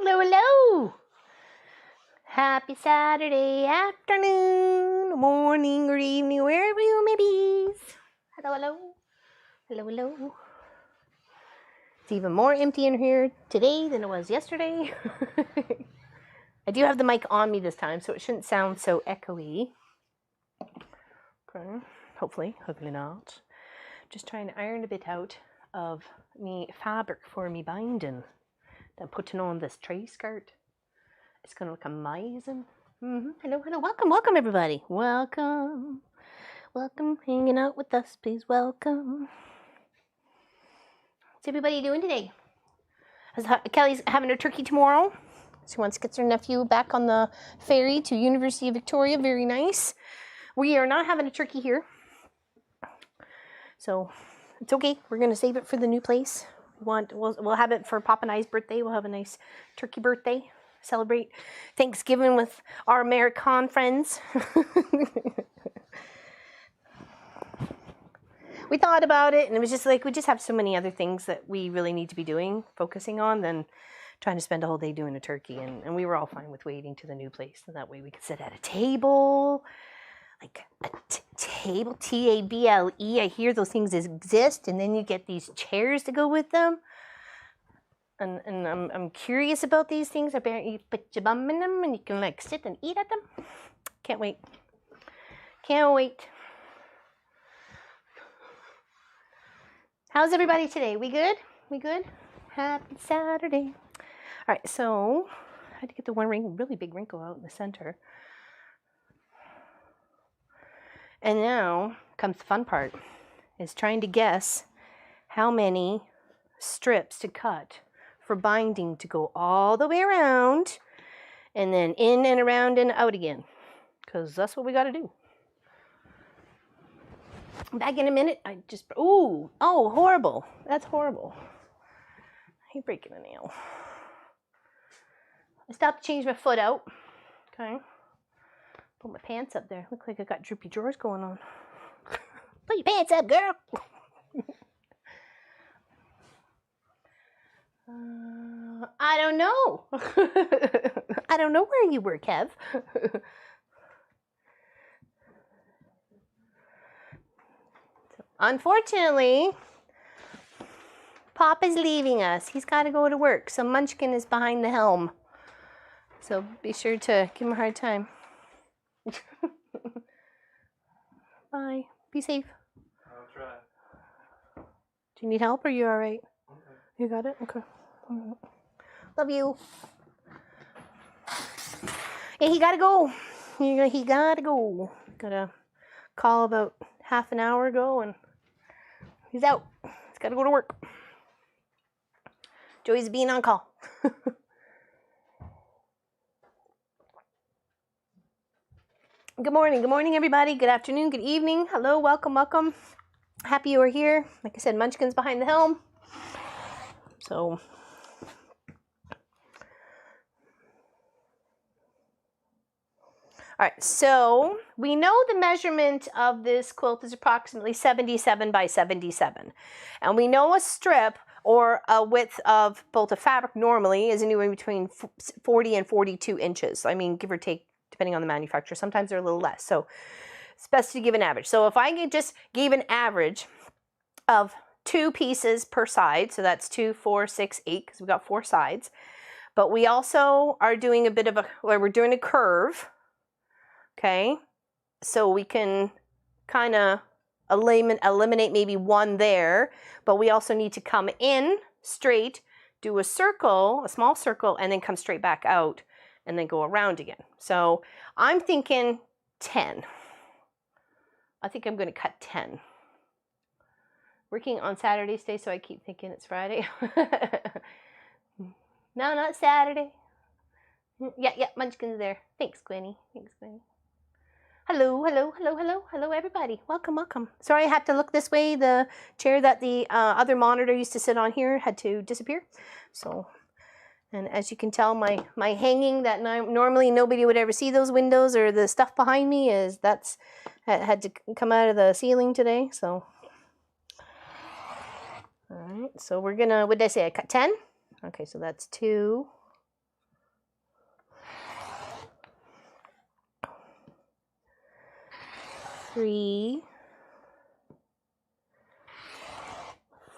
Hello, hello. Happy Saturday afternoon, morning, or evening, wherever you may be. Hello, hello. Hello, hello. It's even more empty in here today than it was yesterday. I do have the mic on me this time, so it shouldn't sound so echoey. Okay. Hopefully not. Just trying to iron a bit out of me fabric for me binding. I'm putting on this tray skirt. It's going to look amazing. Hello, hello, welcome everybody. Welcome, hanging out with us, please, welcome. What's everybody doing today? Kelly's having her turkey tomorrow. She wants to get her nephew back on the ferry to University of Victoria, very nice. We are not having a turkey here. So, it's okay, we're going to save it for the new place. We'll have it for Pop and I's birthday. We'll have a nice turkey birthday. Celebrate Thanksgiving with our American friends. We thought about it, and it was just like we just have so many other things that we really need to be focusing on, than trying to spend a whole day doing a turkey. And we were all fine with waiting to the new place, and that way we could sit at a table, like a table, T-A-B-L-E. I hear those things exist, and then you get these chairs to go with them. And I'm curious about these things. Apparently you put your bum in them and you can like sit and eat at them. Can't wait. Can't wait. How's everybody today? We good? We good? Happy Saturday. All right, so I had to get the one really big wrinkle out in the center. And now comes the fun part, is trying to guess how many strips to cut for binding to go all the way around and then in and around and out again, because that's what we got to do. Back in a minute. Oh, horrible. That's horrible. I hate breaking a nail. I stopped to change my foot out. Okay. Put my pants up there. Look like I got droopy drawers going on. Put your pants up, girl. I don't know. I don't know where you were, Kev. Unfortunately, Pop is leaving us. He's got to go to work, so Munchkin is behind the helm. So be sure to give him a hard time. Bye. Be safe. I'll try. Do you need help, or are you all right? Okay. You got it? Okay. Love you. Yeah, he gotta go. He gotta go. Got a call about half an hour ago, and he's out. He's gotta go to work. Joey's being on call. Good morning, everybody. Good afternoon, good evening. Hello, welcome. Happy you are here. Like I said, Munchkin's behind the helm. So, all right, so we know the measurement of this quilt is approximately 77 by 77. And we know a strip, or a width of both a fabric normally, is anywhere between 40 and 42 inches. I mean, give or take, depending on the manufacturer. Sometimes they're a little less. So it's best to give an average. So if I just gave an average of 2 pieces per side, so that's 2, 4, 6, 8, because we've got 4 sides. But we also are doing a bit of we're doing a curve. Okay, so we can kind of eliminate maybe one there, but we also need to come in straight, do a circle, a small circle, and then come straight back out and then go around again. So I'm thinking 10. I think I'm going to cut 10. Working on Saturdays today, so I keep thinking it's Friday. No, not Saturday. Yeah, Munchkin's there. Thanks, Quinny. Hello, hello, hello, hello, hello, everybody. Welcome, welcome. Sorry I had to look this way. The chair that the other monitor used to sit on here had to disappear. So, and as you can tell, my hanging that normally nobody would ever see those windows or the stuff behind me that's had to come out of the ceiling today. So, all right. So we're gonna. What did I say? I cut 10. Okay, so that's 2. 3,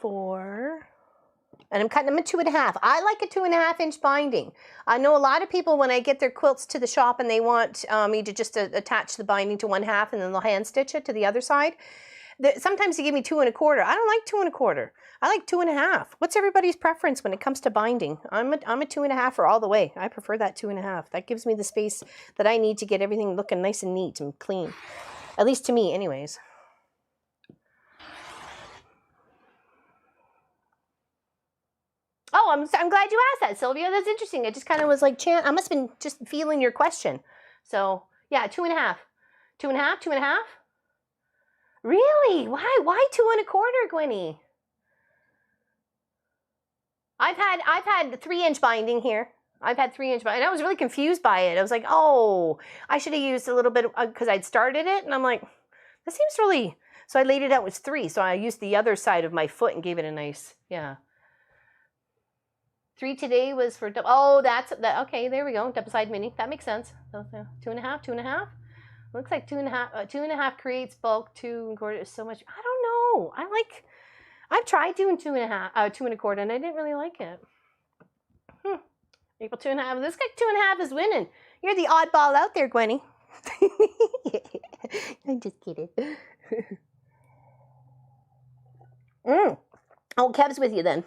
4, and I'm cutting them at 2.5. I like a 2.5-inch binding. I know a lot of people when I get their quilts to the shop and they want me to just attach the binding to 1/2 and then they'll hand stitch it to the other side. Sometimes they give me 2.25. I don't like 2.25. I like 2.5. What's everybody's preference when it comes to binding? I'm a 2.5 all the way. I prefer that 2.5. That gives me the space that I need to get everything looking nice and neat and clean. At least to me, anyways. Oh, I'm glad you asked that, Sylvia. That's interesting. It just kind of was like, I must have been just feeling your question. So, yeah, 2.5. 2.5, 2.5? Really? Why 2.25, Gwenny? I've had 3-inch binding here. I've had 3-inch binding. And I was really confused by it. I was like, oh, I should have used a little bit because I'd started it, and I'm like, that seems really. So I laid it out with 3. So I used the other side of my foot and gave it a nice, yeah. 3 today was for double. Oh, that's that. Okay, there we go. Double side mini. That makes sense. So, 2.5, 2.5. Looks like 2.5. 2.5 creates bulk. 2.25 is so much. I don't know. I've tried doing 2.5, 2.25, and I didn't really like it. Equal 2.5. This guy 2.5 is winning. You're the oddball out there, Gwenny. I'm just kidding. Oh, Kev's with you then.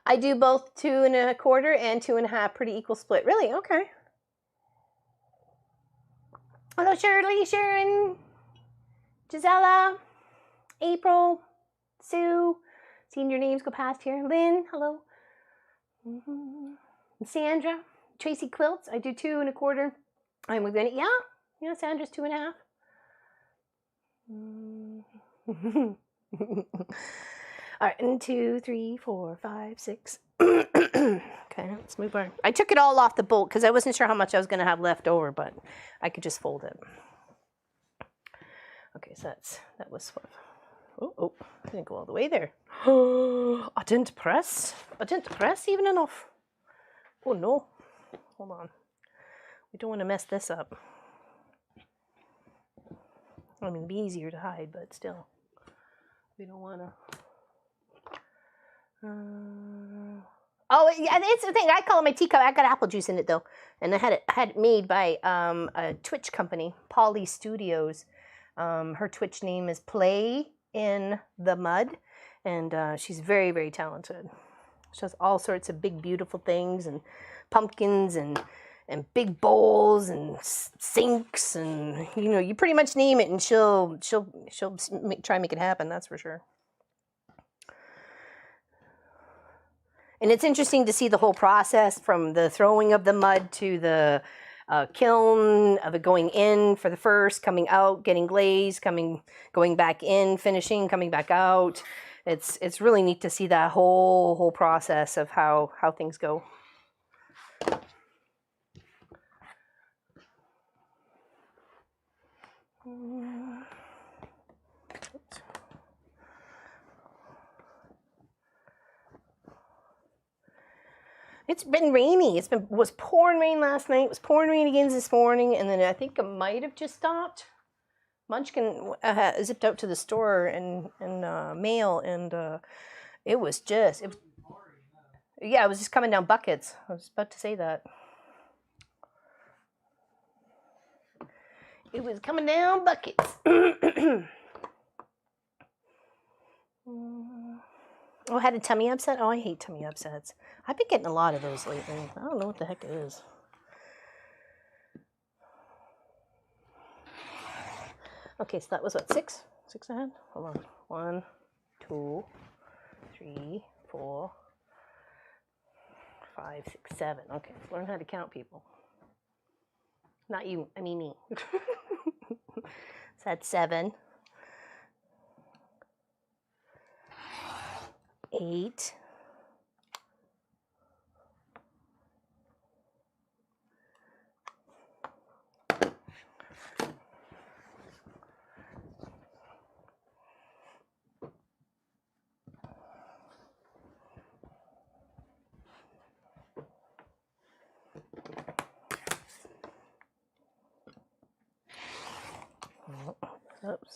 I do both 2.25 and 2.5, pretty equal split. Really? Okay. Hello, Shirley, Sharon, Gisela, April, Sue. Seeing your names go past here. Lynn, hello. Sandra, Tracy Quilts. I do 2.25. I'm with Benny. Yeah, Sandra's 2.5. All right, 1, 2, 3, 4, 5, 6. Okay, let's move on. I took it all off the bolt because I wasn't sure how much I was going to have left over, but I could just fold it. Okay, so that was what. Oh, I didn't go all the way there. I didn't press even enough. Oh no, hold on. We don't want to mess this up. I mean, it'd be easier to hide, but still, we don't want to. Oh, yeah, it's the thing. I call it my teacup. I got apple juice in it though, and I had it made by a Twitch company, Polly Studios. Her Twitch name is Play in the Mud, and she's very, very talented. She does all sorts of big, beautiful things, and pumpkins, and big bowls, and sinks, and you pretty much name it, and she'll try and make it happen. That's for sure. And it's interesting to see the whole process from the throwing of the mud to the kiln of it going in for the first, coming out, getting glazed, going back in, finishing, coming back out. It's really neat to see that whole process of how things go. It's been rainy. Was pouring rain last night. It was pouring rain again this morning, and then I think it might have just stopped. Munchkin zipped out to the store and mail, and it was just it was just coming down buckets. I was about to say that. It was coming down buckets. Oh, I had a tummy upset? Oh, I hate tummy upsets. I've been getting a lot of those lately. I don't know what the heck it is. Okay, so that was what, 6? 6 ahead? Hold on. 1, 2, 3, 4, 5, 6, 7. Okay, learn how to count, people. Not you, I mean me. So that's 7, 8,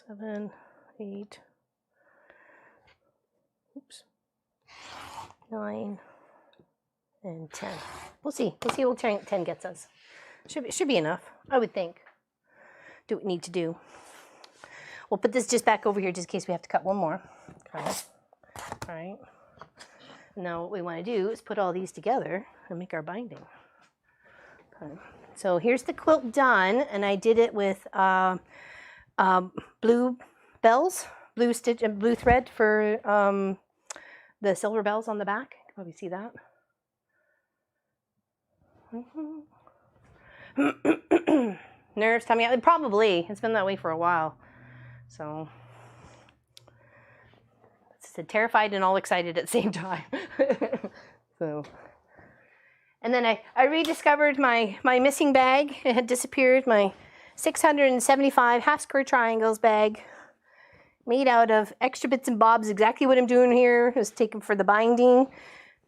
7, 8, oops, 9, and 10. We'll see. We'll see what 10 gets us. Should be enough, I would think. Do what we need to do. We'll put this just back over here just in case we have to cut one more. Okay. All right. Now what we want to do is put all these together and make our binding. Okay. So here's the quilt done, and I did it with blue bells, blue stitch and blue thread for the silver bells on the back. You can probably see that. Nerves coming out. Probably. It's been that way for a while. So it's terrified and all excited at the same time. So, and then I rediscovered my missing bag. It had disappeared. My 675 half square triangles bag, made out of extra bits and bobs. Exactly what I'm doing here is taken for the binding,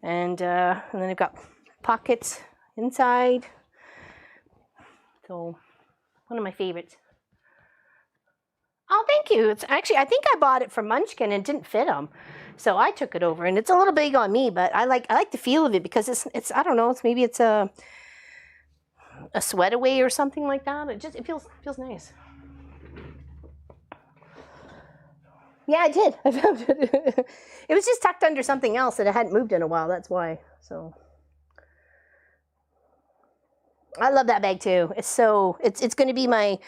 and then I've got pockets inside. So one of my favorites. Oh, thank you. It's actually, I think I bought it from Munchkin and it didn't fit them, so I took it over. And it's a little big on me, but I like the feel of it because it's I don't know. Maybe it's a sweat away or something like that. It feels nice. Yeah, I did. I found it. It was just tucked under something else that I hadn't moved in a while. That's why. So I love that bag too. It's going to be my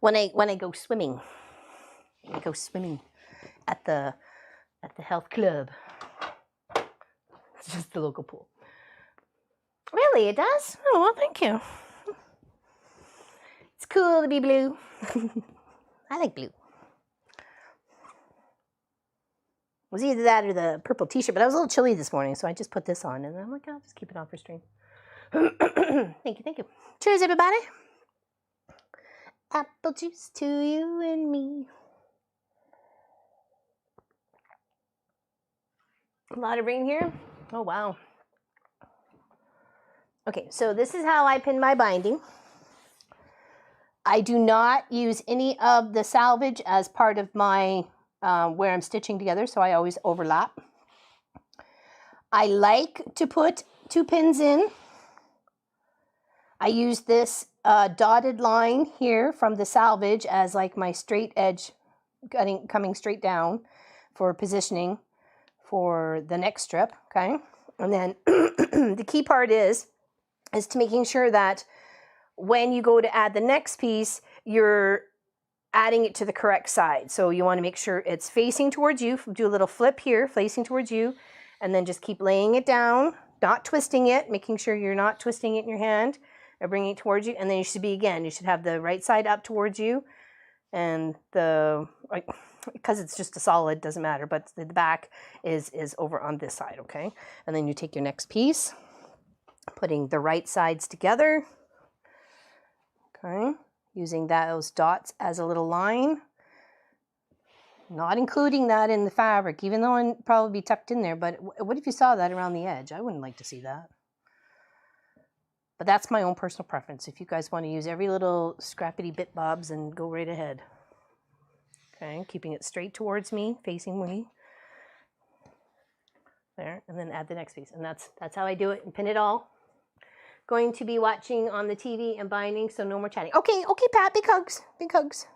when I go swimming. I go swimming at the health club. It's just the local pool. Really, it does? Oh, well, thank you. It's cool to be blue. I like blue. It was either that or the purple t-shirt, but I was a little chilly this morning, so I just put this on, and I'm like, I'll just keep it on for stream. Thank you. Cheers, everybody. Apple juice to you and me. A lot of rain here. Oh, wow. Okay, so this is how I pin my binding. I do not use any of the salvage as part of my where I'm stitching together, so I always overlap. I like to put 2 pins in. I use this dotted line here from the salvage as like my straight edge coming straight down for positioning for the next strip, okay? And then the key part is to making sure that when you go to add the next piece, you're adding it to the correct side. So you want to make sure it's facing towards you. Do a little flip here, facing towards you, and then just keep laying it down, not twisting it, making sure you're not twisting it in your hand, or bringing it towards you. And then you should be, again, you should have the right side up towards you, and because it's just a solid, doesn't matter, but the back is over on this side, okay? And then you take your next piece, putting the right sides together, okay? Using those dots as a little line, not including that in the fabric, even though it'd probably be tucked in there, but what if you saw that around the edge? I wouldn't like to see that. But that's my own personal preference. If you guys want to use every little scrappy bit bobs, and go right ahead. Okay, keeping it straight towards me, facing me. There, and then add the next piece. And that's how I do it and pin it all. Going to be watching on the TV and binding, so no more chatting. Okay, Pat, big hugs. Big hugs.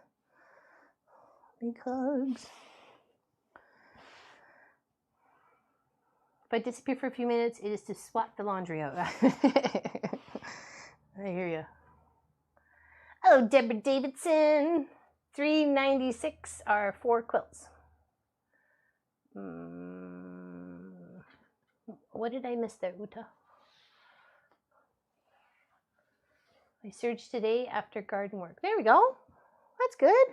Big hugs. If I disappear for a few minutes, it is to swat the laundry out. I hear you. Oh, Deborah Davidson. $3.96 are 4 quilts. What did I miss there, Uta? I serged today after garden work. There we go. That's good.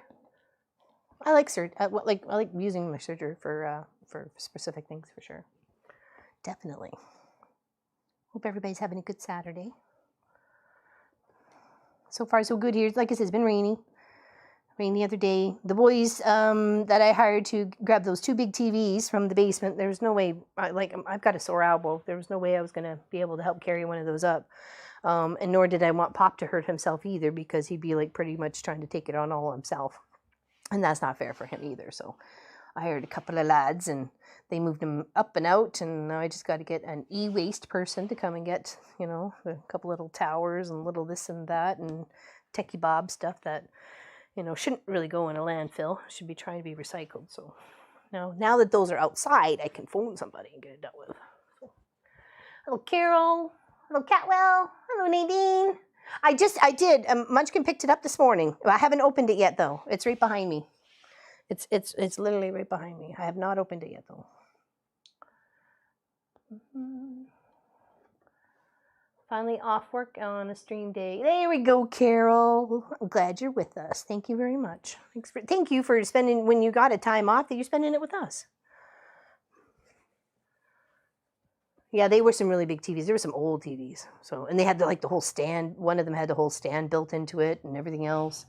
I like I like using my serger for specific things for sure. Definitely. Hope everybody's having a good Saturday. So far so good here. Like I said, it's been rainy. Rain the other day. The boys that I hired to grab those 2 big TVs from the basement, there's no way, I've got a sore elbow. There was no way I was going to be able to help carry one of those up. And nor did I want Pop to hurt himself either, because he'd be like pretty much trying to take it on all himself. And that's not fair for him either. So I hired a couple of lads and they moved him up and out. And now I just got to get an e-waste person to come and get, you know, a couple little towers and little this and that and techie bob stuff that, you know, shouldn't really go in a landfill. Should be trying to be recycled. So now that those are outside, I can phone somebody and get it dealt with. So, hello, Carol. Hello, Catwell. Hello, Nadine. I did. Munchkin picked it up this morning. I haven't opened it yet, though. It's right behind me. It's literally right behind me. I have not opened it yet, though. Finally off work on a stream day. There we go, Carol. I'm glad you're with us. Thank you very much. Thank you for spending, when you got a time off, that you're spending it with us. Yeah, they were some really big TVs. There were some old TVs. So, and they had the whole stand. One of them had the whole stand built into it and everything else.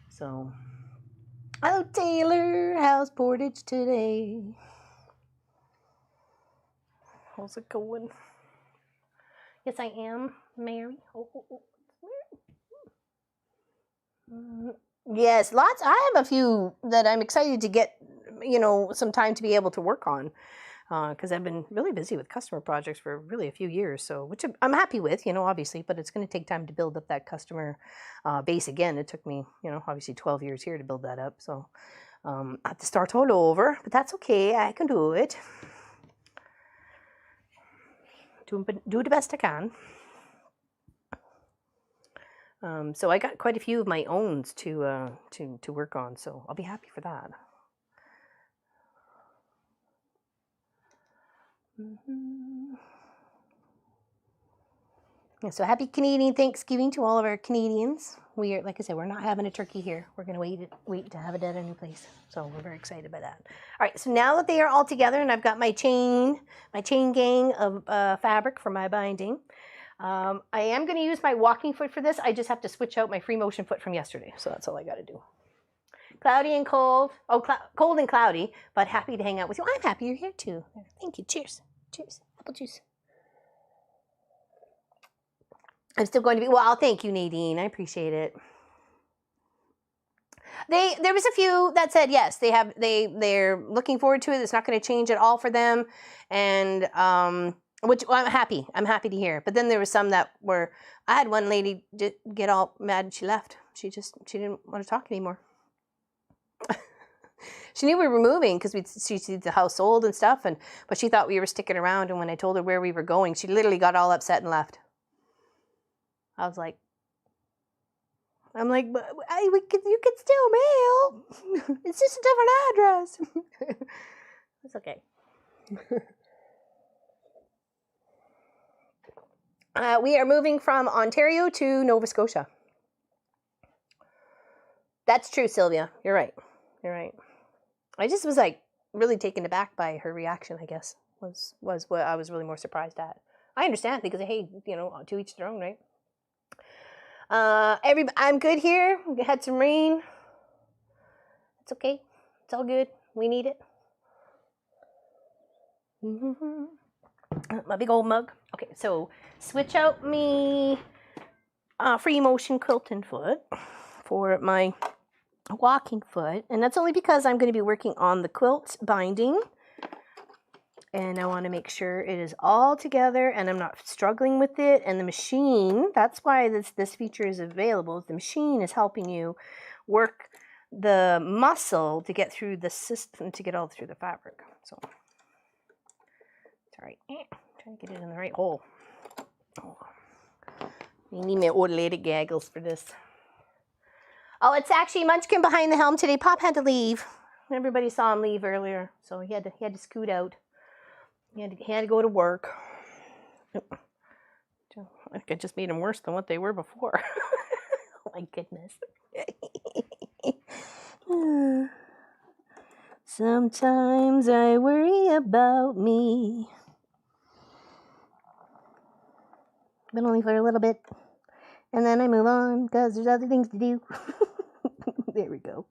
So, hello, Taylor. How's Portage today? How's it going? Yes, I am, Mary. Yes, lots. I have a few that I'm excited to get, you know, some time to be able to work on. Because I've been really busy with customer projects for really a few years, so which I'm happy with, you know, obviously, but it's going to take time to build up that customer base again. It took me, you know, obviously 12 years here to build that up, so I have to start all over, but that's okay. I can do it. Do the best I can. So I got quite a few of my owns to work on, so I'll be happy for that. Yeah, so happy Canadian Thanksgiving to all of our Canadians. We are, like I said, we're not having a turkey here. We're going to wait to have it at a new place. So we're very excited by that. All right, so now that they are all together and I've got my chain gang of fabric for my binding, I am going to use my walking foot for this. I just have to switch out my free motion foot from yesterday. So that's all I got to do. Cloudy and cold. Oh, cold and cloudy, but happy to hang out with you. I'm happy you're here too. Thank you. Cheers. Cheers. Apple juice. I'm still going to be, well, thank you, Nadine. I appreciate it. There was a few that said yes, they're looking forward to it. It's not going to change at all for them, and which I'm happy to hear. But then there was some that were, I had one lady get all mad and she left. She didn't want to talk anymore. She knew we were moving because she see the house sold and stuff, but she thought we were sticking around. And when I told her where we were going, she literally got all upset and left. I was like, but you could still mail. It's just a different address. It's okay. We are moving from Ontario to Nova Scotia. That's true, Sylvia. You're right. I just was like really taken aback by her reaction, I guess, was what I was really more surprised at. I understand because, hey, you know, to each their own, right? I'm good here. We had some rain. It's okay. It's all good. We need it. My big old mug. Okay, so switch out me free motion quilting foot for my walking foot, and that's only because I'm going to be working on the quilt binding. And I want to make sure it is all together and I'm not struggling with it. And the machine, that's why this feature is available. The machine is helping you work the muscle to get through the system, to get all through the fabric. So, it's all right. Trying to get it in the right hole. Oh. You need my old lady gaggles for this. Oh, it's actually Munchkin behind the helm today. Pop had to leave. Everybody saw him leave earlier, so he had to scoot out. He had to go to work. I think I just made them worse than what they were before. Oh my goodness. Sometimes I worry about me. But only for a little bit. And then I move on because there's other things to do. There we go.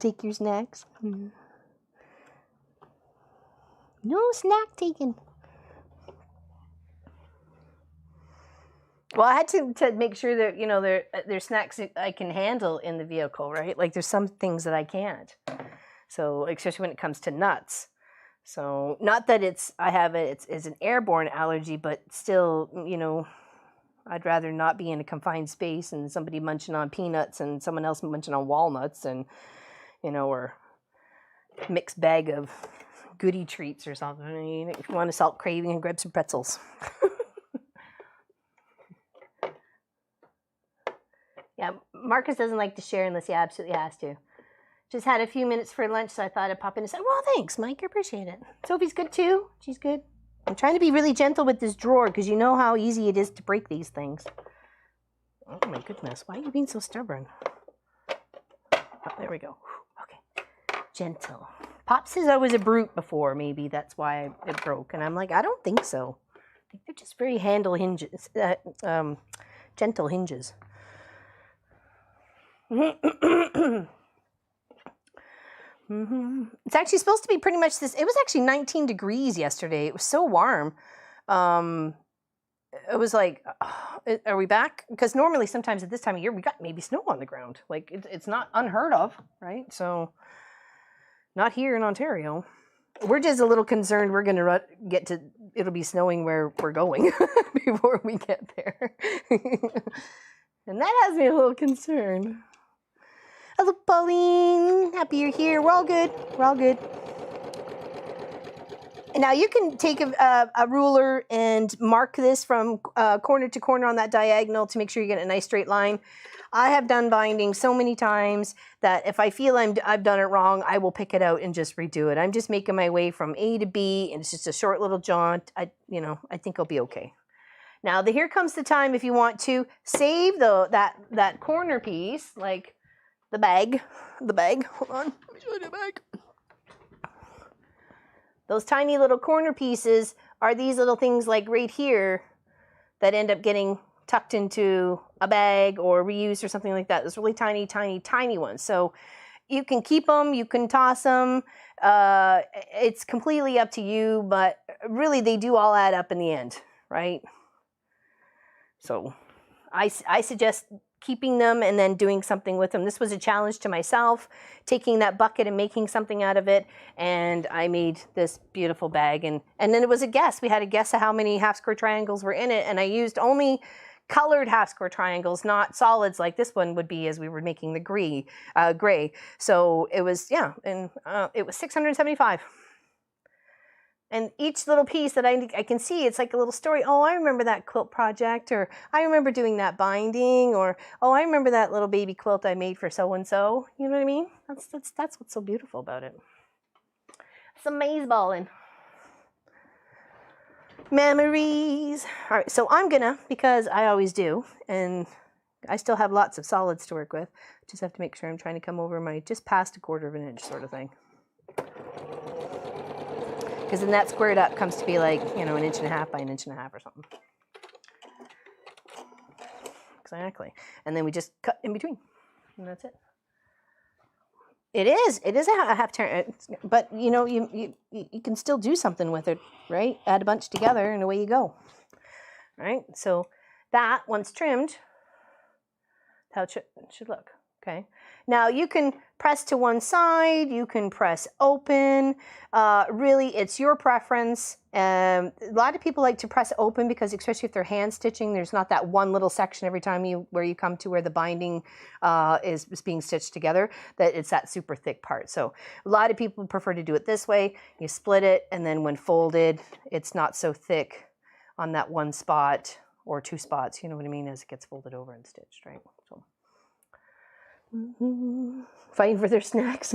Take your snacks. No snack taken. Well, I had to make sure that, you know, there's snacks that I can handle in the vehicle, right? Like there's some things that I can't. So especially when it comes to nuts. So not that it's an airborne allergy, but still, you know, I'd rather not be in a confined space and somebody munching on peanuts and someone else munching on walnuts and, you know, or mixed bag of goody treats or something. I mean, if you want a salt craving, and grab some pretzels. Yeah, Marcus doesn't like to share unless he absolutely has to. Just had a few minutes for lunch, so I thought I'd pop in and say, well, thanks, Mike. I appreciate it. Sophie's good, too. She's good. I'm trying to be really gentle with this drawer because you know how easy it is to break these things. Oh, my goodness. Why are you being so stubborn? Oh, there we go. Okay. Gentle. Pop says I was a brute before. Maybe that's why it broke. And I'm like, I don't think so. I think they're just very gentle hinges. It's actually supposed to be pretty much this. It was actually 19 degrees yesterday. It was so warm. It was like, are we back? Because normally sometimes at this time of year, we got maybe snow on the ground. Like it's not unheard of, right? So not here in Ontario. We're just a little concerned we're going to get to, it'll be snowing where we're going before we get there. And that has me a little concerned. Hello, Pauline. Happy you're here. We're all good. We're all good. And now you can take a ruler and mark this from corner to corner on that diagonal to make sure you get a nice straight line. I have done binding so many times that if I feel I've done it wrong, I will pick it out and just redo it. I'm just making my way from A to B, and it's just a short little jaunt. I think I'll be okay. Now, here comes the time if you want to save that corner piece, like the bag. Hold on, let me show you the bag. Those tiny little corner pieces are these little things like right here that end up getting tucked into a bag or reused or something like that. Those really tiny, tiny, tiny ones. So you can keep them, you can toss them. It's completely up to you, but really they do all add up in the end, right? So I suggest keeping them and then doing something with them. This was a challenge to myself, taking that bucket and making something out of it. And I made this beautiful bag. And then it was a guess. We had a guess of how many half square triangles were in it. And I used only colored half square triangles, not solids like this one would be as we were making the gray. So it was, yeah, and it was $675. And each little piece that I can see, it's like a little story. Oh, I remember that quilt project, or I remember doing that binding, or oh, I remember that little baby quilt I made for so-and-so. You know what I mean? That's what's so beautiful about it. It's amazeballing. Memories. All right, so I'm gonna, because I always do, and I still have lots of solids to work with. Just have to make sure I'm trying to come over my just past a 1/4 of an inch sort of thing. Because then that squared up comes to be like, you know, 1.5 inches by 1.5 inches or something. Exactly. And then we just cut in between. And that's it. It is a half turn. But, you know, you can still do something with it, right? Add a bunch together and away you go. Right? So that, once trimmed, how it should look. Okay. Now you can press to one side, you can press open. Really, it's your preference. A lot of people like to press open because, especially if they're hand stitching, there's not that one little section every time where you come to where the binding is being stitched together, that it's that super thick part. So a lot of people prefer to do it this way. You split it, and then when folded, it's not so thick on that one spot or two spots, you know what I mean, as it gets folded over and stitched, right? So. Fighting for their snacks.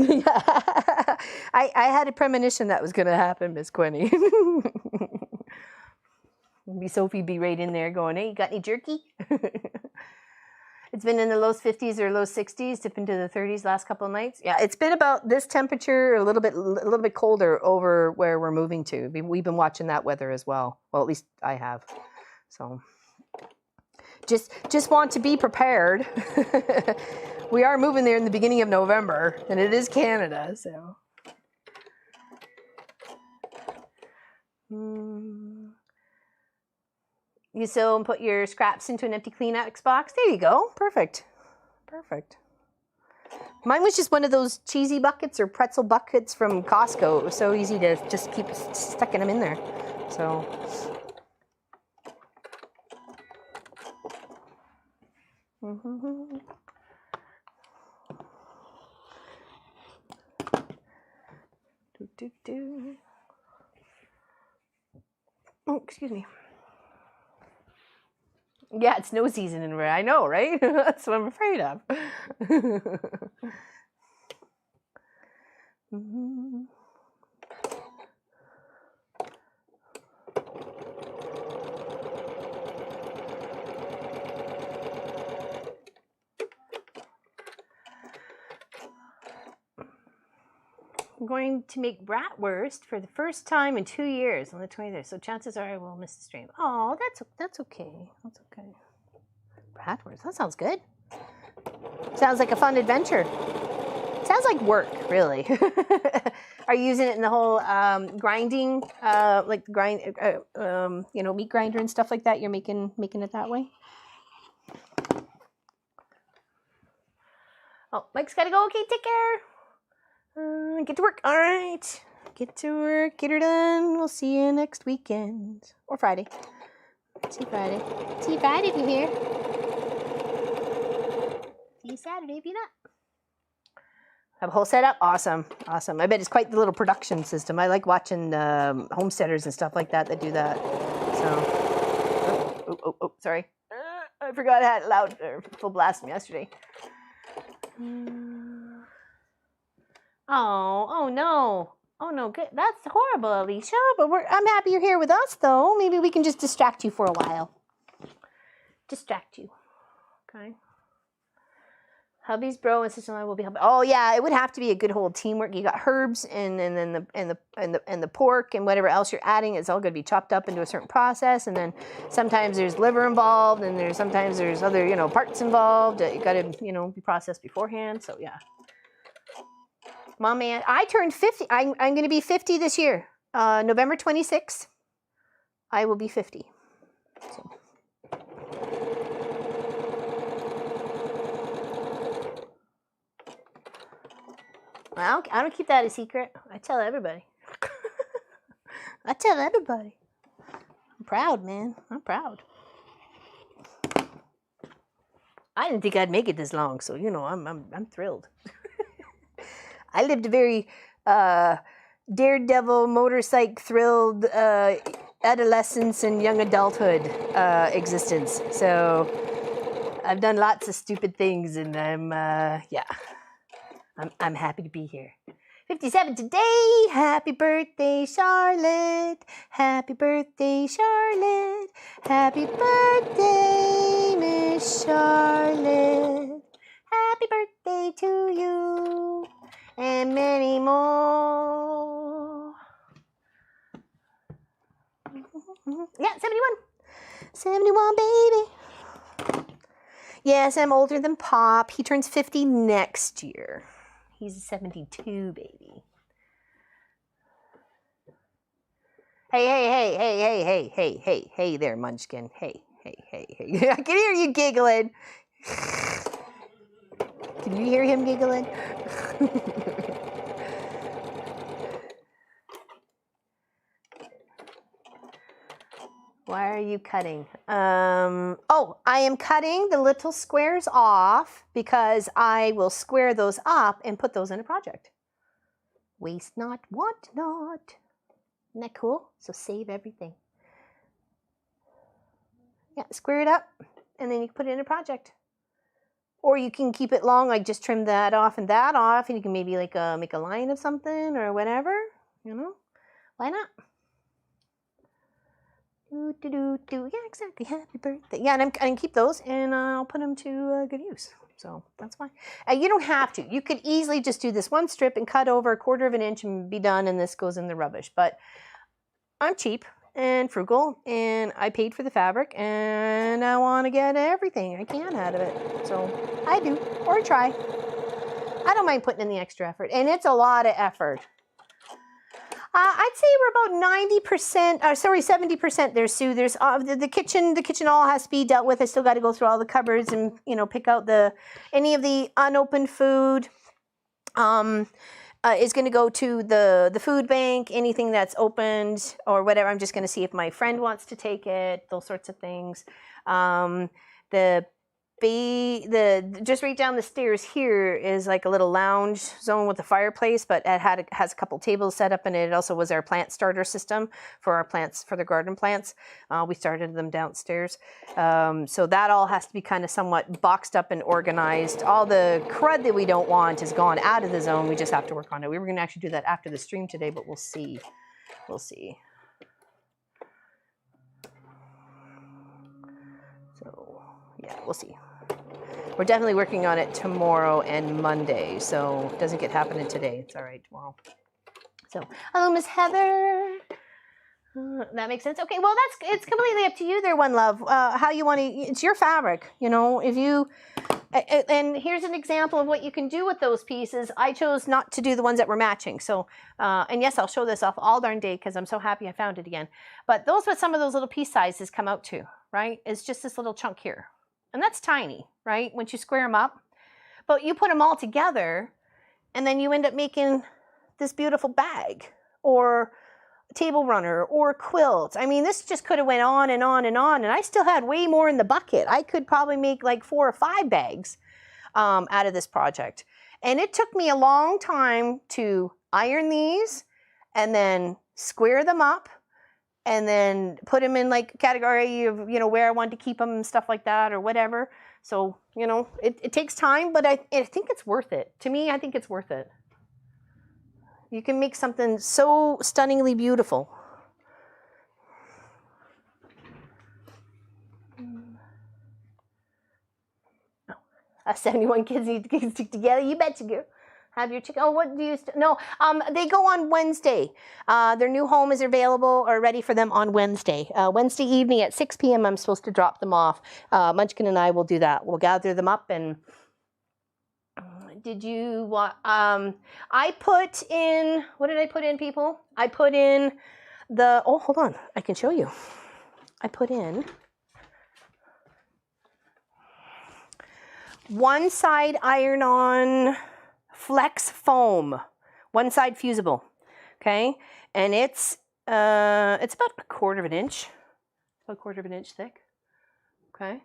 I had a premonition that was going to happen, Miss Quinny. Maybe Sophie be right in there going, hey, you got any jerky? It's been in the low 50s or low 60s, dipped into the 30s last couple of nights. Yeah, it's been about this temperature, a little bit colder over where we're moving to. We've been watching that weather as well. Well, at least I have. So just want to be prepared. We are moving there in the beginning of November, and it is Canada, so. You sew and put your scraps into an empty Kleenex box. There you go. Perfect. Perfect. Mine was just one of those cheesy buckets or pretzel buckets from Costco. It was so easy to just keep sticking them in there. So. Oh, excuse me. Yeah, it's snow season in where I know, right? That's what I'm afraid of. I'm going to make bratwurst for the first time in 2 years on the 23rd, so chances are I will miss the stream. Oh, that's okay. That's okay. Bratwurst, that sounds good. Sounds like a fun adventure. Sounds like work, really. Are you using it in the whole grinding, like meat grinder and stuff like that? You're making it that way? Oh, Mike's gotta go. Okay, take care. Get to work. All right. Get to work. Get her done. We'll see you next weekend. Or Friday. See you Friday. See you Friday if you're here. See you Saturday if you're not. Have a whole setup? Awesome. Awesome. I bet it's quite the little production system. I like watching homesteaders and stuff like that do that. So. Oh, sorry. I forgot I had it loud or full blast from yesterday. Oh no. Oh no, good. That's horrible, Alicia. But I'm happy you're here with us, though. Maybe we can just distract you for a while. Distract you. Okay. Hubby's bro and sister-in-law will be helping. Oh yeah, it would have to be a good whole teamwork. You got herbs and then the pork and whatever else you're adding. It's all going to be chopped up into a certain process, and then sometimes there's liver involved, and sometimes there's other parts involved. You got to be processed beforehand. So yeah. Mom, man, I turned 50. I'm going to be 50 this year. November 26th, I will be 50. So. Well, I don't keep that a secret. I tell everybody. I tell everybody. I'm proud, man. I'm proud. I didn't think I'd make it this long, so I'm thrilled. I lived a very daredevil, motorcycle thrilled adolescence and young adulthood existence. So I've done lots of stupid things, and I'm happy to be here. 57 today. Happy birthday, Charlotte. Happy birthday, Charlotte. Happy birthday, Miss Charlotte. Happy birthday to you. And many more. Yeah, 71. 71, baby. Yes, I'm older than Pop. He turns 50 next year. He's a 72, baby. Hey there, Munchkin. Hey. I can hear you giggling. Can you hear him giggling? Why are you cutting? I am cutting the little squares off because I will square those up and put those in a project. Waste not, want not. Isn't that cool? So save everything. Yeah, square it up and then you can put it in a project. Or you can keep it long, like just trim that off, and you can maybe like make a line of something or whatever, you know? Why not? Yeah, exactly. Happy birthday. Yeah, and I can keep those, and I'll put them to good use. So that's fine. You don't have to. You could easily just do this one strip and cut over 1/4 of an inch and be done, and this goes in the rubbish. But I'm cheap and frugal, and I paid for the fabric, and I want to get everything I can out of it. So I do, or try. I don't mind putting in the extra effort, and it's a lot of effort. I'd say we're about 90%, 70% there, Sue. There's the kitchen. The kitchen all has to be dealt with. I still got to go through all the cupboards and, you know, pick out any of the unopened food. Is going to go to the food bank. Anything that's opened or whatever, I'm just going to see if my friend wants to take it. Those sorts of things. Just right down the stairs here is like a little lounge zone with a fireplace, but it has a couple tables set up in it. It also was our plant starter system for our plants, for the garden plants. We started them downstairs. So that all has to be kind of somewhat boxed up and organized. All the crud that we don't want is gone out of the zone. We just have to work on it. We were going to actually do that after the stream today, but we'll see. We'll see. So yeah, we'll see. We're definitely working on it tomorrow and Monday, so it doesn't get happening today. It's all right tomorrow. So, hello, Miss Heather. That makes sense. Okay, well, it's completely up to you there, One Love. How you want to, it's your fabric, you know. If you, and here's an example of what you can do with those pieces. I chose not to do the ones that were matching. So, and yes, I'll show this off all darn day because I'm so happy I found it again. But those what some of those little piece sizes come out to, right? It's just this little chunk here. And that's tiny, right? Once you square them up. But you put them all together, and then you end up making this beautiful bag, or a table runner, or a quilt. I mean, this just could have went on and on and on, and I still had way more in the bucket. I could probably make like 4 or 5 bags out of this project. And it took me a long time to iron these, and then square them up, and then put them in like a category of, you know, where I want to keep them and stuff like that or whatever. So, you know, it takes time, but I think it's worth it. To me, I think it's worth it. You can make something so stunningly beautiful. 71 kids need to stick together. You betcha, girl. Have your chicken. Oh, what do you? No, they go on Wednesday. Their new home is available or ready for them on Wednesday. Wednesday evening at 6 p.m. I'm supposed to drop them off. Munchkin and I will do that. We'll gather them up and. Did you want? I put in. What did I put in, people? I put in the. Oh, hold on. I can show you. I put in. One side iron-on flex foam, one side fusible, okay, and it's about 1/4 inch, about 1/4 inch thick, okay.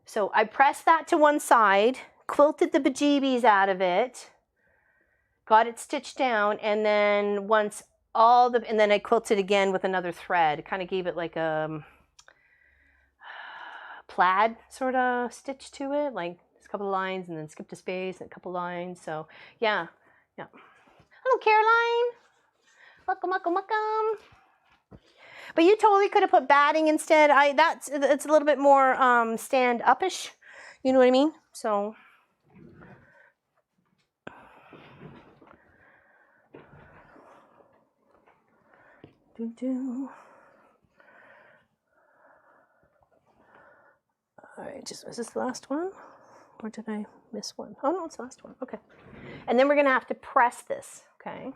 So I pressed that to one side, quilted the bejeebies out of it, got it stitched down, and then and then I quilted again with another thread. Kind of gave it like a plaid sort of stitch to it, like. Couple of lines and then skipped a space and a couple lines. So yeah. Hello, Caroline. Welcome. But you totally could have put batting instead. It's a little bit more stand upish. You know what I mean? So all right, is this the last one? Or did I miss one? Oh, no, it's the last one. Okay. And then we're going to have to press this. Okay.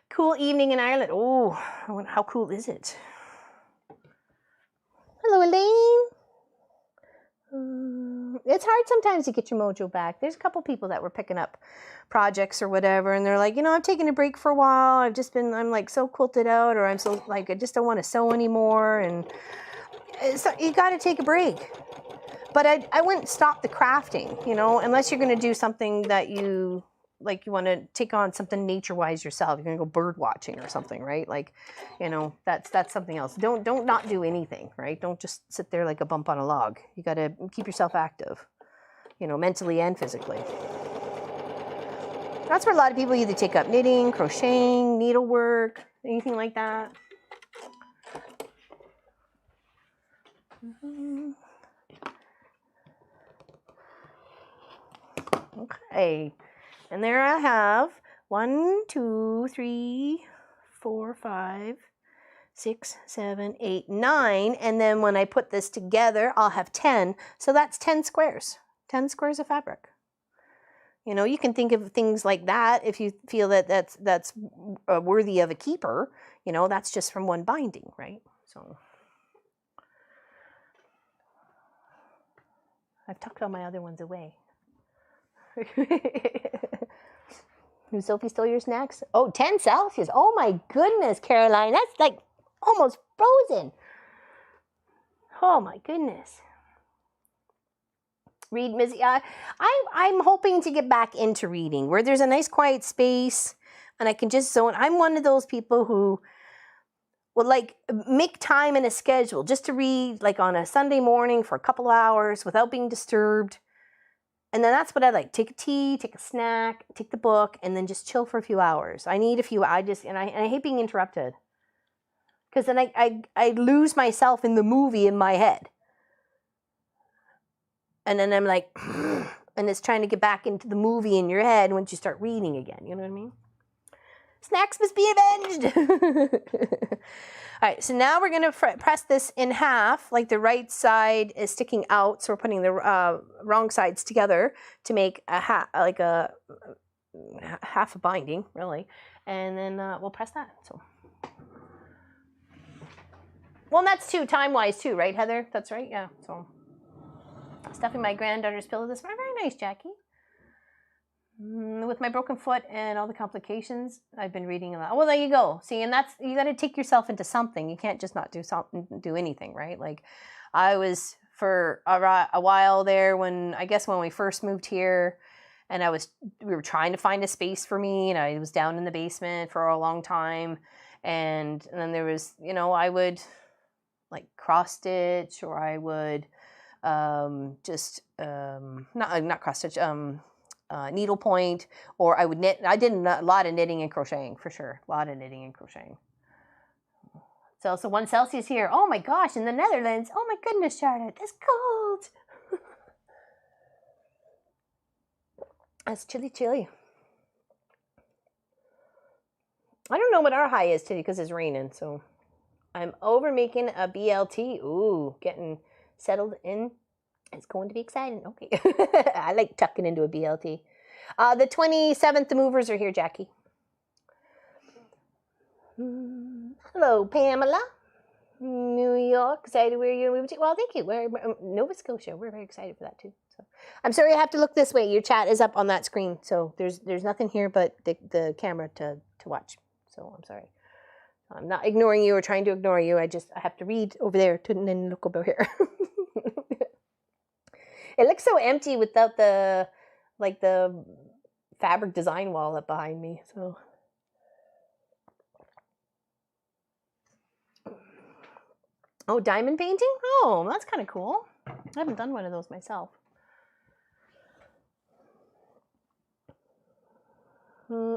Cool evening in Ireland. Oh, how cool is it? Hello, Elaine. It's hard sometimes to get your mojo back. There's a couple people that were picking up projects or whatever, and they're like, you know, I'm taking a break for a while. I'm like so quilted out, or I'm so like, I just don't want to sew anymore. And you got to take a break. But I wouldn't stop the crafting, you know, unless you're going to do something that you want to take on something nature-wise yourself. You're going to go bird watching or something, right? Like, you know, that's something else. Don't not do anything, right? Don't just sit there like a bump on a log. You got to keep yourself active. you know, mentally and physically. That's where a lot of people either take up knitting, crocheting, needlework, anything like that. Okay, and there I have 1, 2, 3, 4, 5, 6, 7, 8, 9, and then when I put this together, I'll have 10. So that's 10 squares, 10 squares of fabric. You know, you can think of things like that if you feel that that's worthy of a keeper. You know, that's just from one binding, right? So I've tucked all my other ones away. Sophie stole your snacks? Oh, 10 Celsius. Oh my goodness, Caroline. That's like almost frozen. Oh my goodness. Read, Missy. I'm hoping to get back into reading where there's a nice quiet space and I can just zone. I'm one of those people who will like make time in a schedule just to read like on a Sunday morning for a couple hours without being disturbed. And then that's what I like. Take a tea, take a snack, take the book, and then just chill for a few hours. I need a few. I hate being interrupted because then I lose myself in the movie in my head. And then I'm like, and it's trying to get back into the movie in your head once you start reading again. You know what I mean? Snacks must be avenged. All right, so now we're going to press this in half, like the right side is sticking out. So we're putting the wrong sides together to make a half a binding, really. And then we'll press that. So, well, that's time-wise too, right, Heather? That's right, yeah. So, stuffing my granddaughter's pillow this morning. Very nice, Jackie. With my broken foot and all the complications, I've been reading a lot. Well, there you go. See, and that's, you got to take yourself into something. You can't just not do anything, right? Like, I was for a while there when we first moved here, and we were trying to find a space for me, and I was down in the basement for a long time, and then there was, you know, I would like cross stitch, or I would not cross stitch. Needlepoint, or I would knit. I did a lot of knitting and crocheting for sure. A lot of knitting and crocheting. So 1 Celsius here. Oh my gosh, in the Netherlands. Oh my goodness, Charlotte, it's cold. It's chilly. I don't know what our high is today because it's raining. So I'm over making a BLT. Ooh, getting settled in. It's going to be exciting. Okay. I like tucking into a BLT. The 27th, the movers are here, Jackie. Hello, Pamela. New York, excited where you're moving to. Well, thank you. We're Nova Scotia. We're very excited for that too. So, I'm sorry I have to look this way. Your chat is up on that screen, so there's nothing here but the camera to watch. So I'm sorry. I'm not ignoring you or trying to ignore you. I have to read over there and then look over here. It looks so empty without the fabric design wall up behind me. So, oh, diamond painting? Oh, that's kind of cool. I haven't done one of those myself.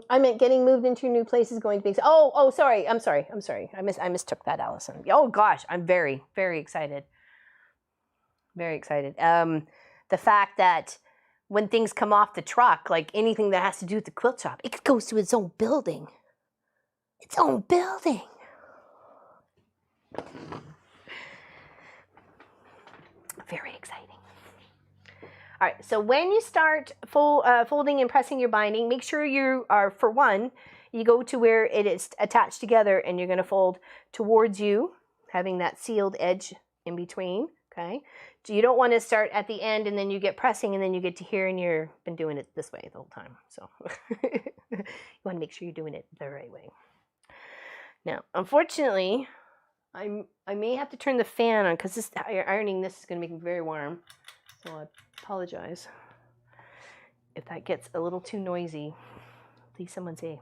I meant getting moved into new places, going to be. Oh, sorry. I'm sorry. I mistook that, Allison. Oh gosh, I'm very, very excited. Very excited. The fact that when things come off the truck, like anything that has to do with the quilt shop, it goes to its own building. Its own building. Very exciting. All right, so when you start folding and pressing your binding, make sure you are, for one, you go to where it is attached together and you're going to fold towards you, having that sealed edge in between, okay? So you don't want to start at the end and then you get pressing and then you get to here and you've been doing it this way the whole time. So you want to make sure you're doing it the right way. Now, unfortunately, I may have to turn the fan on because ironing this is going to make me very warm. So I apologize if that gets a little too noisy. Please someone say.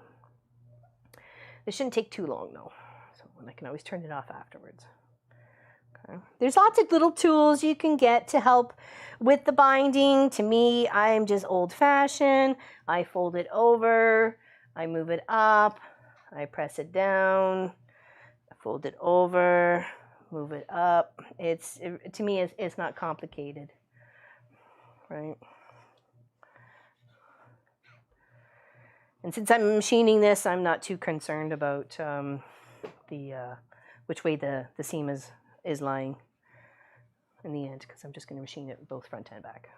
This shouldn't take too long though. So I can always turn it off afterwards. Okay. There's lots of little tools you can get to help with the binding. To me, I'm just old-fashioned. I fold it over, I move it up, I press it down, I fold it over, move it up. To me, it's not complicated, right? And since I'm machining this, I'm not too concerned about which way the seam is lying in the end, because I'm just going to machine it both front and back.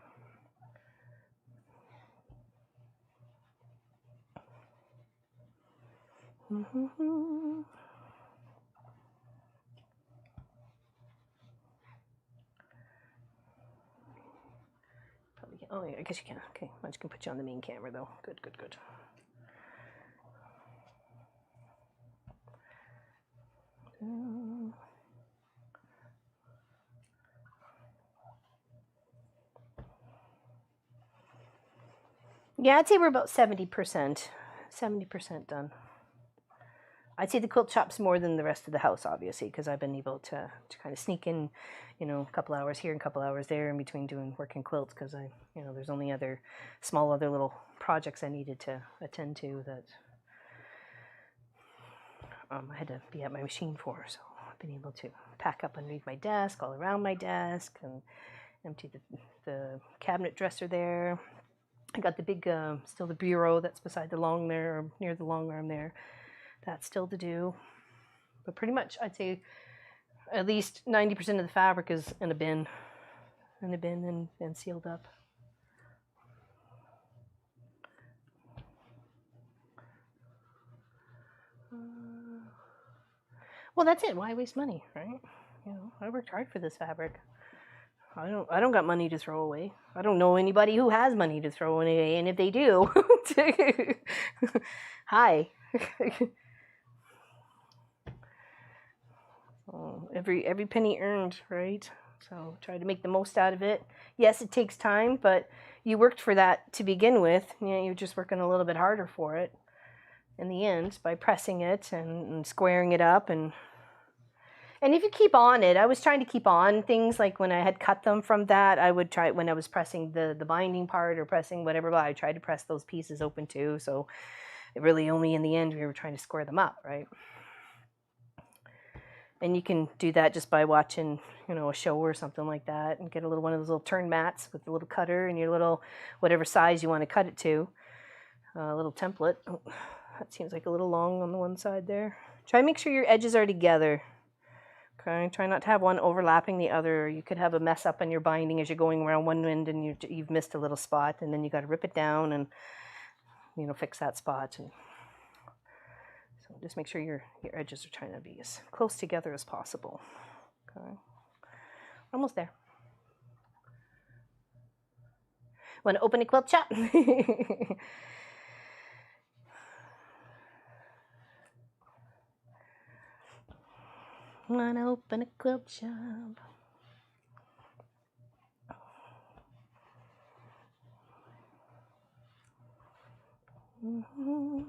Oh, yeah, I guess you can. Okay, I'm just going to put you on the main camera, though. Good, good, good. Yeah, I'd say we're about 70% done. I'd say the quilt shop's more than the rest of the house, obviously, because I've been able to kind of sneak in, you know, a couple hours here and a couple hours there in between working quilts, because there's only other little projects I needed to attend to that I had to be at my machine for. So I've been able to pack up underneath my desk, all around my desk, and empty the cabinet dresser there. I got the big, still the bureau that's beside the long there, or near the long arm there. That's still to do. But pretty much, I'd say at least 90% of the fabric is in a bin. And sealed up. Well, that's it. Why waste money, right? You know, I worked hard for this fabric. I don't got money to throw away. I don't know anybody who has money to throw away, and if they do, hi. Every penny earned, right? So try to make the most out of it. Yes, it takes time, but you worked for that to begin with. You know, you're just working a little bit harder for it in the end by pressing it and squaring it up. And if you keep on it, I was trying to keep on things like when I had cut them from that, I would try, when I was pressing the binding part or pressing whatever, I tried to press those pieces open too. So it really only in the end we were trying to square them up, right? And you can do that just by watching, you know, a show or something like that, and get one of those little turn mats with the little cutter and your little, whatever size you want to cut it to, a little template. Oh, that seems like a little long on the one side there. Try to make sure your edges are together. Okay, try not to have one overlapping the other. You could have a mess up on your binding as you're going around one end and you've missed a little spot, and then you got to rip it down and, you know, fix that spot. And so just make sure your edges are trying to be as close together as possible. Okay, almost there. Want to open a quilt shop? Want to open a quilt shop? Mm-hmm.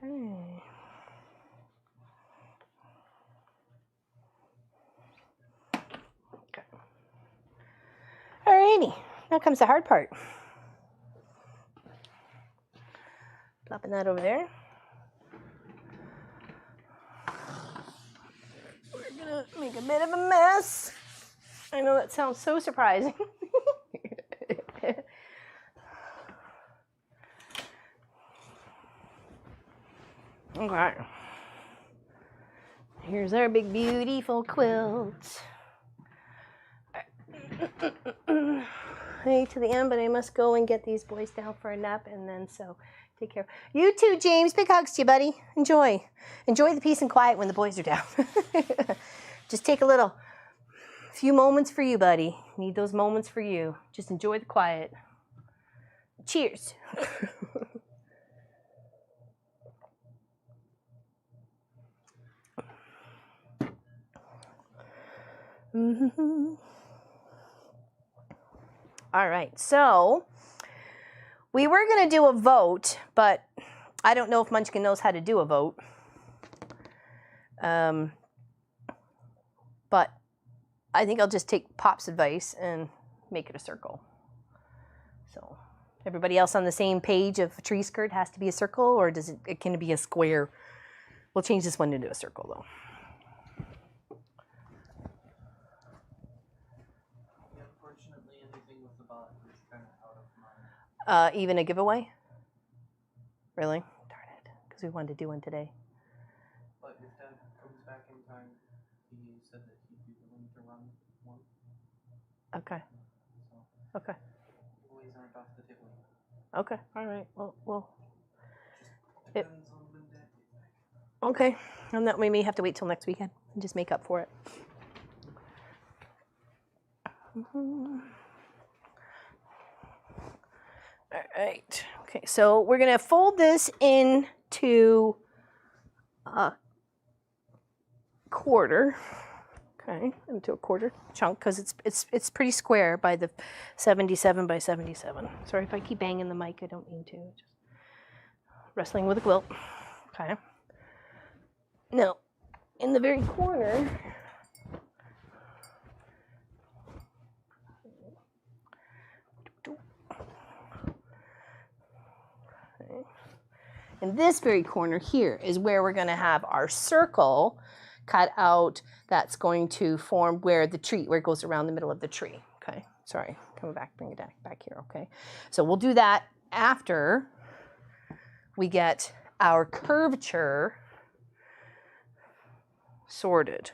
Okay. Alrighty, now comes the hard part. Plopping that over there. We're gonna make a bit of a mess. I know that sounds so surprising. Okay. Here's our big beautiful quilt. Hey, to the end, but I must go and get these boys down for a nap, and then so take care. You too, James. Big hugs to you, buddy. Enjoy the peace and quiet when the boys are down. Just take a few moments for you, buddy. Need those moments for you. Just enjoy the quiet. Cheers. Mm-hmm. All right, so we were going to do a vote, but I don't know if Munchkin knows how to do a vote. But I think I'll just take Pop's advice and make it a circle. So everybody else on the same page of a tree skirt has to be a circle, or does it can it be a square? We'll change this one into a circle though. Unfortunately, anything with the bot is kind of out of mind. Even a giveaway? Really? Darn it, because we wanted to do one today. But if Dad comes back in time, he said that he'd be willing to run one. Okay. So, okay. giveaways aren't off the table. Okay. All right. Well. Just depends on when Dad gets back. Okay. And that we may have to wait till next weekend and just make up for it. Mm-hmm. All right. Okay. So we're gonna fold this into a quarter. Okay, into a quarter chunk because it's pretty square by the 77 by 77. Sorry if I keep banging the mic. I don't mean to. Just wrestling with a quilt. Okay. Now, in the very corner, okay. In this very corner here is where we're going to have our circle cut out that's going to form where the tree, where it goes around the middle of the tree. Okay, sorry, coming back, bring it back here, okay? So we'll do that after we get our curvature sorted.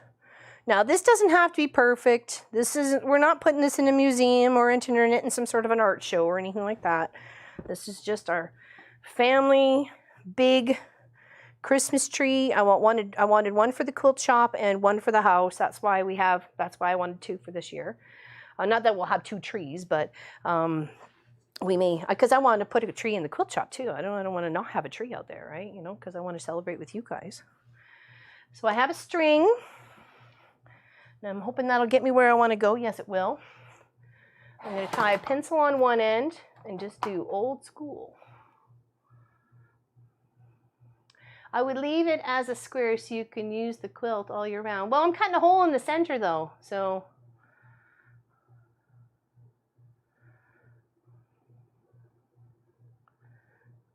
Now this doesn't have to be perfect. This isn't, we're not putting this in a museum or entering it in some sort of an art show or anything like that. This is just our family big Christmas tree. I wanted one for the quilt shop and one for the house. That's why I wanted two for this year. Not that we'll have two trees, but we may, because I wanted to put a tree in the quilt shop too. I don't want to not have a tree out there, right? You know, because I want to celebrate with you guys. So I have a string, and I'm hoping that'll get me where I want to go. Yes, it will. I'm going to tie a pencil on one end and just do old school. I would leave it as a square so you can use the quilt all year round. Well, I'm cutting a hole in the center though, so.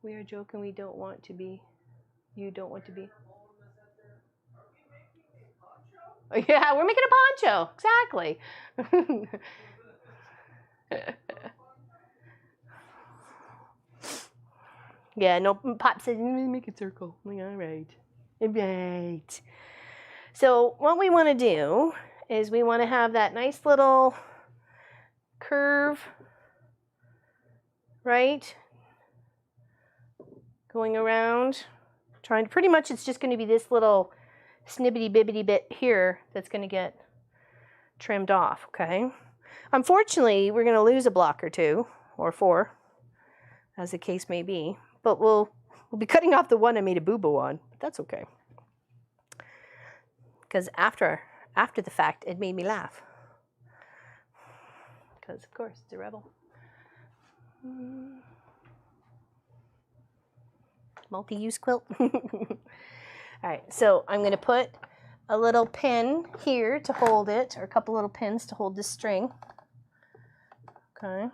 We are joking, we don't want to be. You don't want to be. Yeah, we're making a poncho, exactly. Yeah, no, Pop said, make a circle. I'm like, all right. All right. So what we want to do is we want to have that nice little curve, right? Going around. Trying to, pretty much it's just going to be this little snibbity-bibbity bit here that's going to get trimmed off, okay? Unfortunately, we're going to lose a block or two, or four, as the case may be. But we'll be cutting off the one I made a boo-boo on. But that's okay. Because after the fact, it made me laugh. Because, of course, it's a rebel. Multi-use quilt. All right, so I'm going to put a little pin here to hold it, or a couple little pins to hold this string. Okay.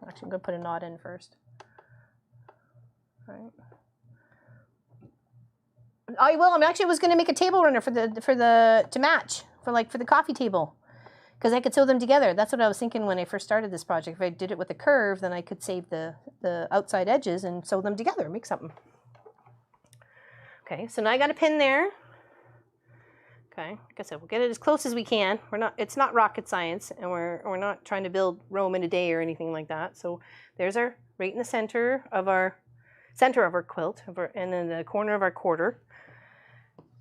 Actually, I'm going to put a knot in first. All right. I will. I was going to make a table runner to match for the coffee table, because I could sew them together. That's what I was thinking when I first started this project. If I did it with a curve, then I could save the outside edges and sew them together, make something. Okay, so now I got a pin there. Okay, like I said, we'll get it as close as we can. It's not rocket science, and we're not trying to build Rome in a day or anything like that. So there's our right in the center of our quilt, and then the corner of our quarter.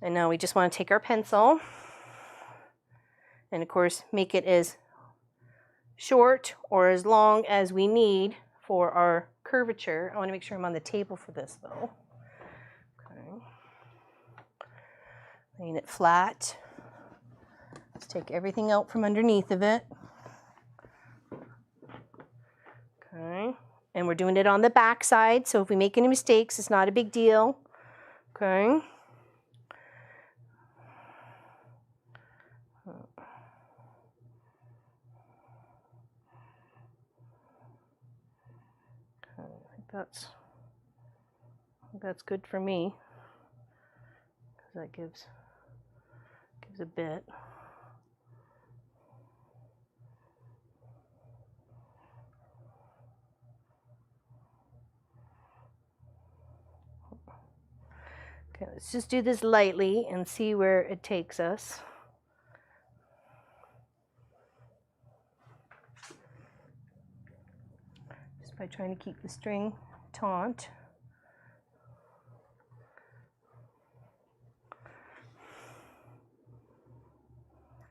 And now we just want to take our pencil and, of course, make it as short or as long as we need for our curvature. I want to make sure I'm on the table for this, though. Okay. Laying it flat Let's take everything out from underneath of it. Okay. And we're doing it on the back side, so if we make any mistakes, it's not a big deal. Okay. I think that's good for me, because that gives a bit. Okay, let's just do this lightly and see where it takes us. Just by trying to keep the string taut.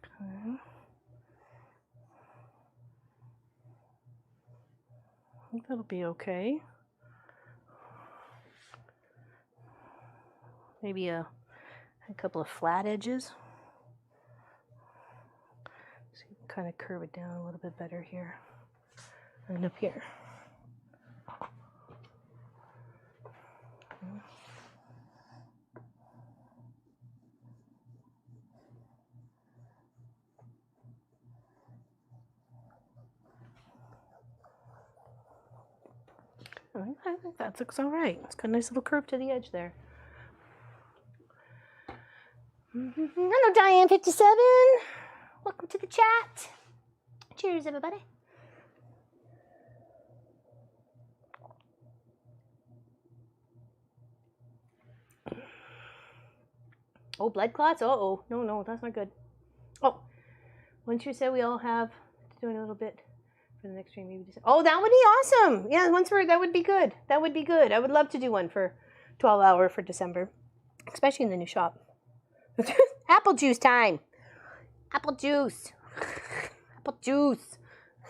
Okay. I think that'll be okay. Maybe a couple of flat edges. So you can kind of curve it down a little bit better here and up here. I think that looks all right. It's got a nice little curve to the edge there. Hello, Diane57. Welcome to the chat. Cheers, everybody. Oh, blood clots? Uh-oh. No, that's not good. Oh, once you said we all have doing a little bit for the next stream, maybe just, oh, that would be awesome. Yeah, that would be good. That would be good. I would love to do one for 12 hour for December, especially in the new shop. Apple juice time. Apple juice. Apple juice.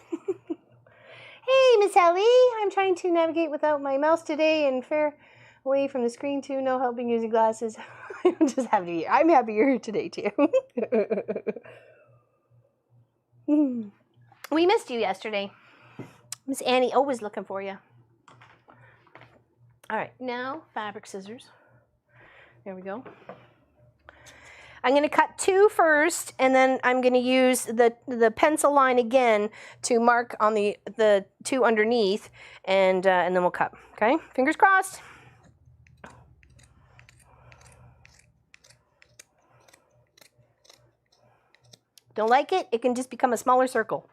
Hey, Miss Ellie. I'm trying to navigate without my mouse today and fare away from the screen too. No helping using glasses. I'm just happy. I'm happy you're here today too. We missed you yesterday. Miss Annie always looking for you. All right, now fabric scissors. There we go. I'm going to cut 2 first, and then I'm going to use the pencil line again to mark on the 2 underneath, and then we'll cut. Okay, fingers crossed. Don't like it? It can just become a smaller circle.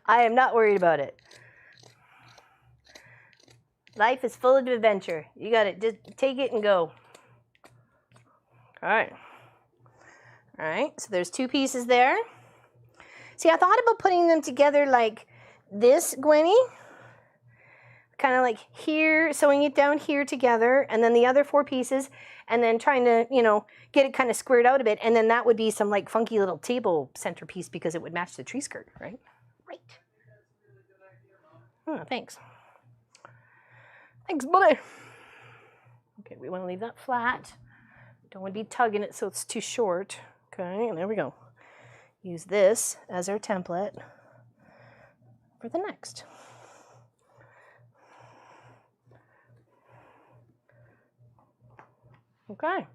I am not worried about it. Life is full of adventure. You got to just take it and go. All right, so there's 2 pieces there. See, I thought about putting them together like this, Gwenny. Kind of like here, sewing it down here together, and then the other 4 pieces, and then trying to, get it kind of squared out a bit, and then that would be some like funky little table centerpiece because it would match the tree skirt, right? Right. Oh, thanks. Thanks, buddy. Okay, we want to leave that flat. Don't want to be tugging it so it's too short. Okay, and there we go. Use this as our template for the next. Okay.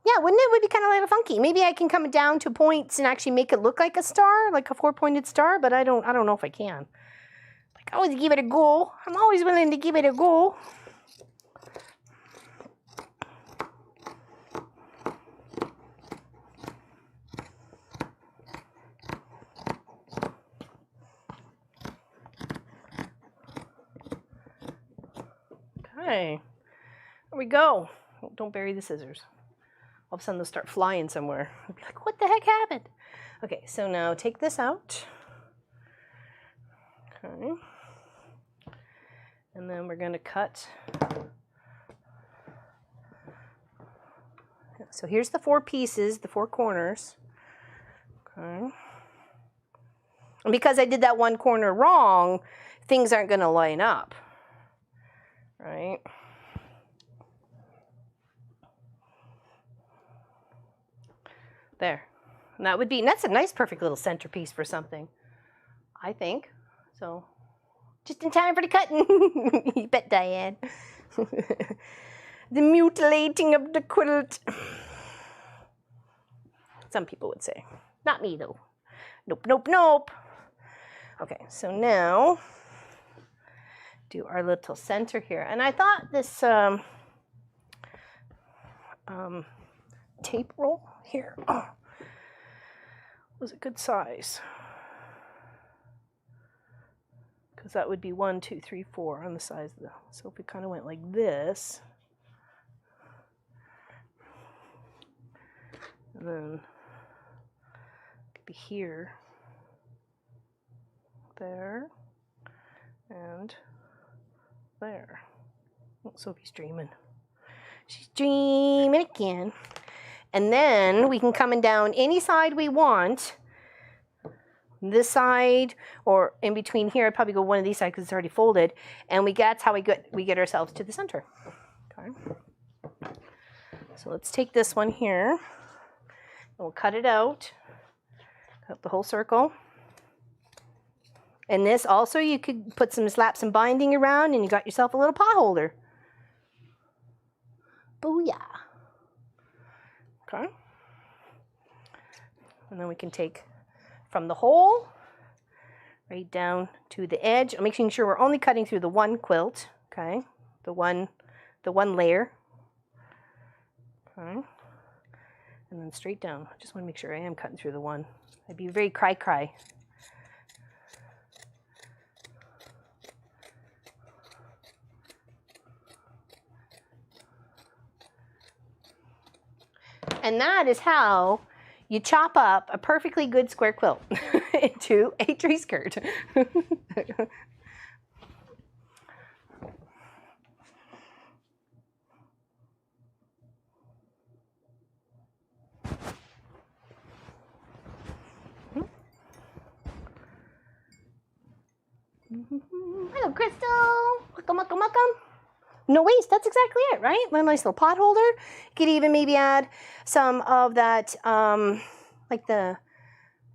Yeah, wouldn't it? Would be kind of a little funky. Maybe I can come down to points and actually make it look like a star, like a 4-pointed star, but I don't know if I can. Like, I always give it a go. I'm always willing to give it a go. Okay, there we go. Oh, don't bury the scissors. All of a sudden they'll start flying somewhere. I'll be like, what the heck happened? Okay, so now take this out. Okay. And then we're going to cut. So here's the 4 pieces, the 4 corners. Okay. And because I did that one corner wrong, things aren't going to line up. Right? There. And that would be, and that's a nice, perfect little centerpiece for something, I think. So, just in time for the cutting. You bet, Diane. The mutilating of the quilt. Some people would say. Not me, though. Nope, nope, nope. Okay, so now, do our little center here. And I thought this tape roll here was a good size. Because that would be 1, 2, 3, 4 on the size of the, so if we kind of went like this, and then it could be here, there, and there. Oh, Sophie's dreaming. She's dreaming again. And then we can come in down any side we want. This side or in between here. I'd probably go one of these sides because it's already folded. And that's how we get ourselves to the center. Okay. So let's take this one here. And we'll cut it out. Cut the whole circle. And this also, you could slap some binding around and you got yourself a little pot holder. Booyah. Okay. And then we can take from the hole right down to the edge. I'm making sure we're only cutting through the one quilt. Okay. The one layer. Okay. And then straight down. I just want to make sure I am cutting through the one. I'd be very cry. And that is how you chop up a perfectly good square quilt into a tree skirt. Hello, Crystal. Welcome, welcome, welcome. No waste, that's exactly it, right? A nice little pot holder. You could even maybe add some of that,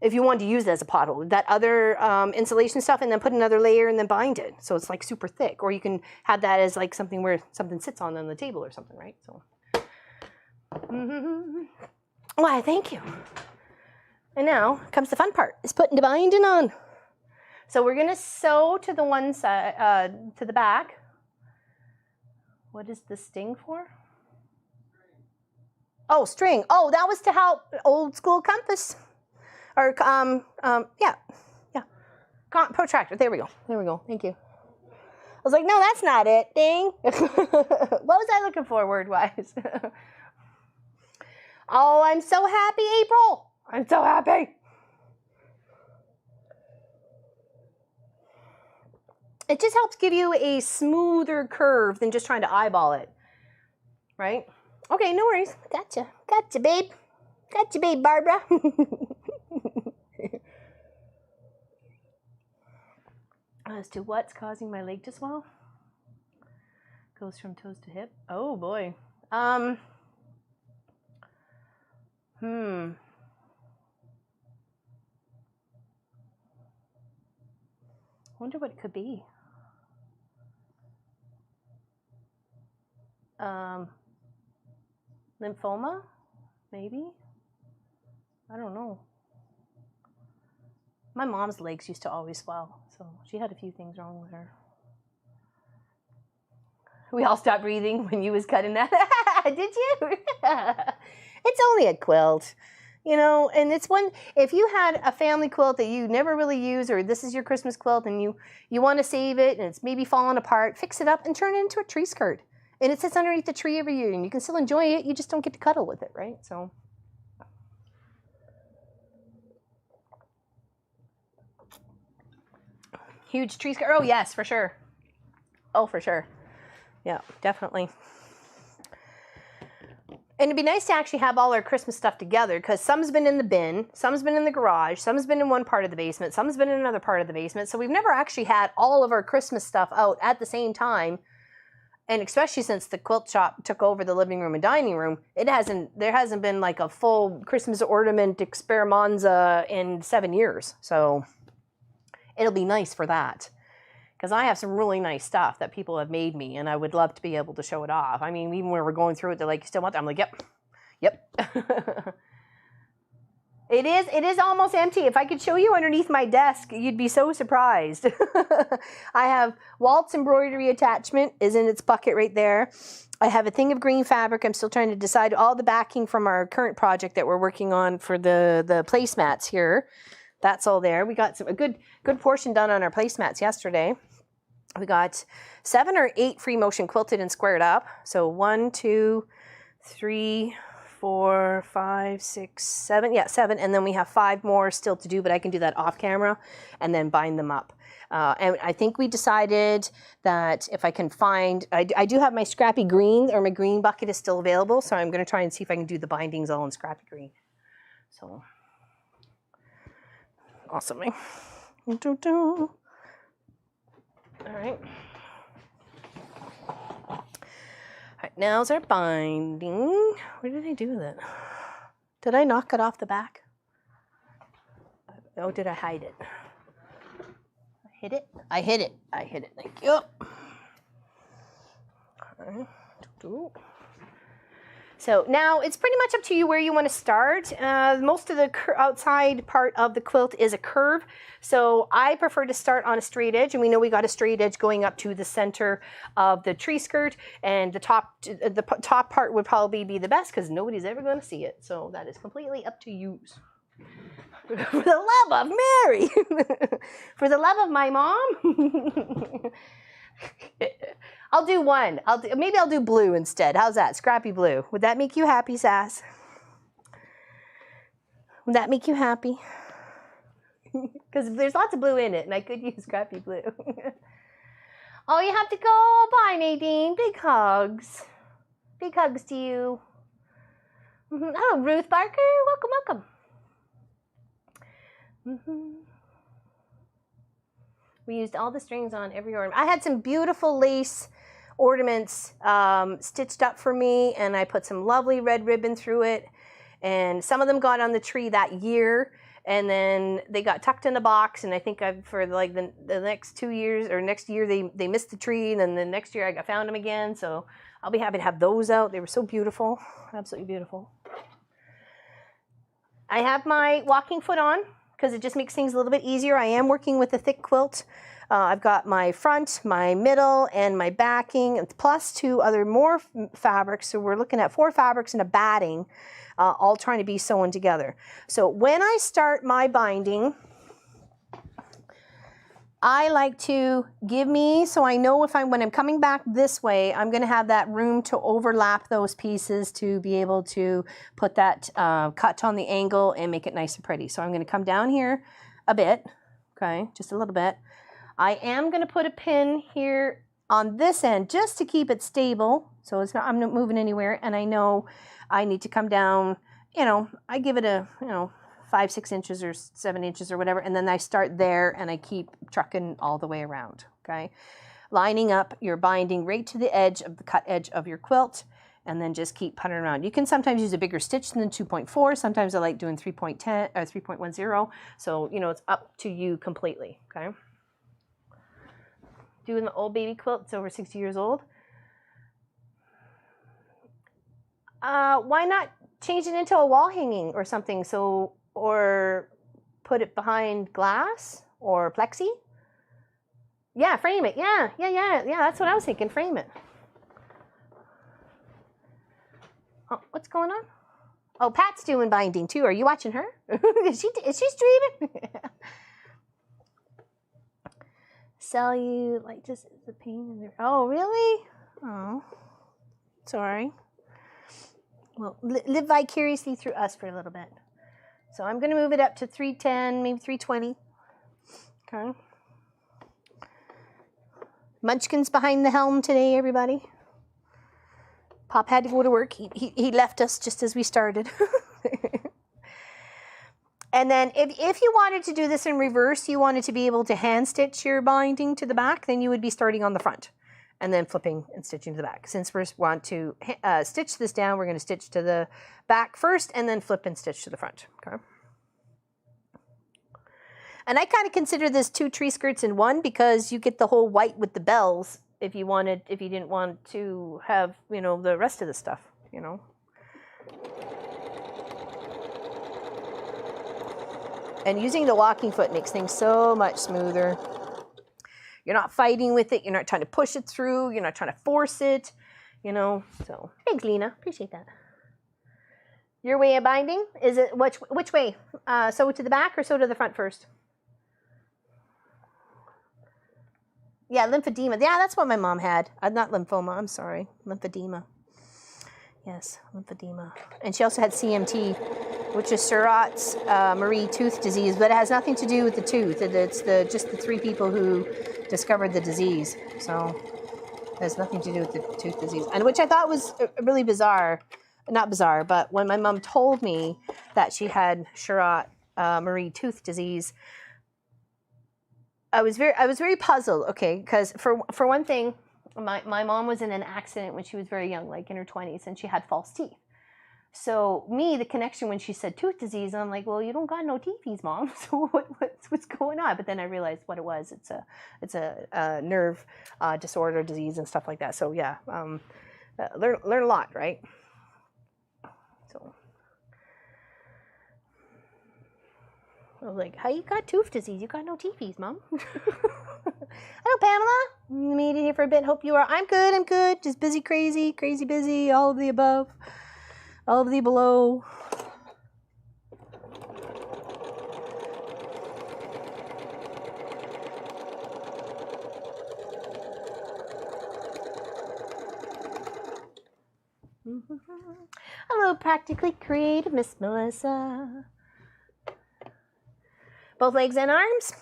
if you wanted to use it as a pot holder, that other insulation stuff, and then put another layer and then bind it. So it's like super thick. Or you can have that as like something where something sits on the table or something, right? So, why, thank you. And now comes the fun part, is putting the binding on. So we're gonna sew to the one side, to the back. What is the sting for? Oh, string. Oh, that was to help old school compass. Or, yeah. Protractor. There we go. Thank you. I was like, no, that's not it. Ding. What was I looking for word-wise? Oh, I'm so happy, April. I'm so happy. It just helps give you a smoother curve than just trying to eyeball it, right? Okay, no worries. Gotcha, babe. Gotcha, babe, Barbara. As to what's causing my leg to swell? Goes from toes to hip. Oh boy. Wonder what it could be. Lymphoma, maybe? I don't know. My mom's legs used to always swell, so she had a few things wrong with her. We all stopped breathing when you was cutting that. Did you? It's only a quilt, you know, and it's one, if you had a family quilt that you never really use, or this is your Christmas quilt and you want to save it and it's maybe falling apart, fix it up and turn it into a tree skirt. And it sits underneath the tree every year, and you can still enjoy it. You just don't get to cuddle with it, right? So, huge tree skirt. Oh yes, for sure. Oh, for sure. Yeah, definitely. And it'd be nice to actually have all our Christmas stuff together, because some's been in the bin, some's been in the garage, some's been in one part of the basement, some's been in another part of the basement. So we've never actually had all of our Christmas stuff out at the same time. And especially since the quilt shop took over the living room and dining room, there hasn't been like a full Christmas ornament experimenza in 7 years. So it'll be nice for that. Because I have some really nice stuff that people have made me, and I would love to be able to show it off. I mean, even when we're going through it, they're like, "You still want that?" I'm like, yep. It is almost empty. If I could show you underneath my desk, you'd be so surprised. I have Walt's embroidery attachment is in its bucket right there. I have a thing of green fabric. I'm still trying to decide all the backing from our current project that we're working on for the placemats here. That's all there. We got a good portion done on our placemats yesterday. We got 7 or 8 free motion quilted and squared up. So 1, 2, 3, 4, 5, 6, 7. Yeah, 7. And then we have 5 more still to do, but I can do that off camera and then bind them up. And I think we decided that if I can find, I do have my Scrappy green, or my green bucket is still available. So I'm going to try and see if I can do the bindings all in Scrappy green. So awesome. All right. All right, now's our binding. Where did I do that? Did I knock it off the back? Oh, did I hide it? I hid it? I hid it. I hid it. Thank you. Okay. So now it's pretty much up to you where you want to start. Most of the outside part of the quilt is a curve. So I prefer to start on a straight edge, and we know we got a straight edge going up to the center of the tree skirt, and the top part would probably be the best because nobody's ever going to see it. So that is completely up to you. For the love of Mary, for the love of my mom. I'll do one. Maybe I'll do blue instead. How's that? Scrappy blue. Would that make you happy, Sass? Would that make you happy? Because there's lots of blue in it, and I could use Scrappy blue. Oh, you have to go. Bye, Nadine. Big hugs. Big hugs to you. Oh, Ruth Barker. Welcome, welcome. We used all the strings on every ornament. I had some beautiful lace ornaments stitched up for me, and I put some lovely red ribbon through it, and some of them got on the tree that year, and then they got tucked in a box, and I think for like the next 2 years, or next year they missed the tree, and then the next year I found them again, so I'll be happy to have those out. They were so beautiful, absolutely beautiful. I have my walking foot on because it just makes things a little bit easier. I am working with a thick quilt. I've got my front, my middle, and my backing, plus 2 other more fabrics. So we're looking at 4 fabrics and a batting, all trying to be sewn together. So when I start my binding, I like to so I know when I'm coming back this way, I'm going to have that room to overlap those pieces to be able to put that cut on the angle and make it nice and pretty. So I'm going to come down here a bit, okay, just a little bit. I am going to put a pin here on this end just to keep it stable. So I'm not moving anywhere, and I know I need to come down, I give it a, 5, 6 inches or 7 inches or whatever, and then I start there and I keep trucking all the way around, okay? Lining up your binding right to the edge of the cut edge of your quilt, and then just keep putting around. You can sometimes use a bigger stitch than 2.4. Sometimes I like doing 3.10 or 3.10. So, it's up to you completely, okay? Doing the old baby quilt, it's over 60 years old. Why not change it into a wall hanging or something? Or put it behind glass or plexi? Yeah, frame it. Yeah, that's what I was thinking. Frame it. Oh, what's going on? Oh, Pat's doing binding too. Are you watching her? Is she streaming? Cellulite just is a pain in the... Oh, really? Oh, sorry. Well, live vicariously through us for a little bit. So I'm going to move it up to 310, maybe 320. Okay. Munchkin's behind the helm today, everybody. Pop had to go to work. He left us just as we started. And then if you wanted to do this in reverse, you wanted to be able to hand stitch your binding to the back, then you would be starting on the front. and then flipping and stitching to the back. Since we want to stitch this down, we're going to stitch to the back first and then flip and stitch to the front. Okay. And I kind of consider this 2 tree skirts in one, because you get the whole white with the bells if you didn't want to have, you know, the rest of the stuff, you know. And using the walking foot makes things so much smoother. You're not fighting with it. You're not trying to push it through. You're not trying to force it, you know. So thanks, Lena. Appreciate that. Your way of binding, is it which way? Sew to the back or sew to the front first? Yeah, lymphedema. Yeah, that's what my mom had. Not lymphoma. I'm sorry, lymphedema. Yes, lymphedema. And she also had CMT, which is Charlotte's Marie tooth disease, but it has nothing to do with the tooth. It's just the 3 people who discovered the disease. So it has nothing to do with the tooth disease, and which I thought was really bizarre. Not bizarre, but when my mom told me that she had Charlotte Marie tooth disease, I was very puzzled. Okay, because for one thing, my mom was in an accident when she was very young, like in her 20s, and she had false teeth. So the connection when she said tooth disease, I'm like, well, you don't got no teethies, Mom. So what's going on? But then I realized what it was. It's a nerve disorder, disease, and stuff like that. So yeah, learn a lot, right? So I was like, how you got tooth disease? You got no teethies, Mom. Hello, Pamela. Made it here for a bit. Hope you are. I'm good. I'm good. Just busy, crazy, busy. All of the above. All of the below. Hello, Practically Creative, Miss Melissa. Both legs and arms?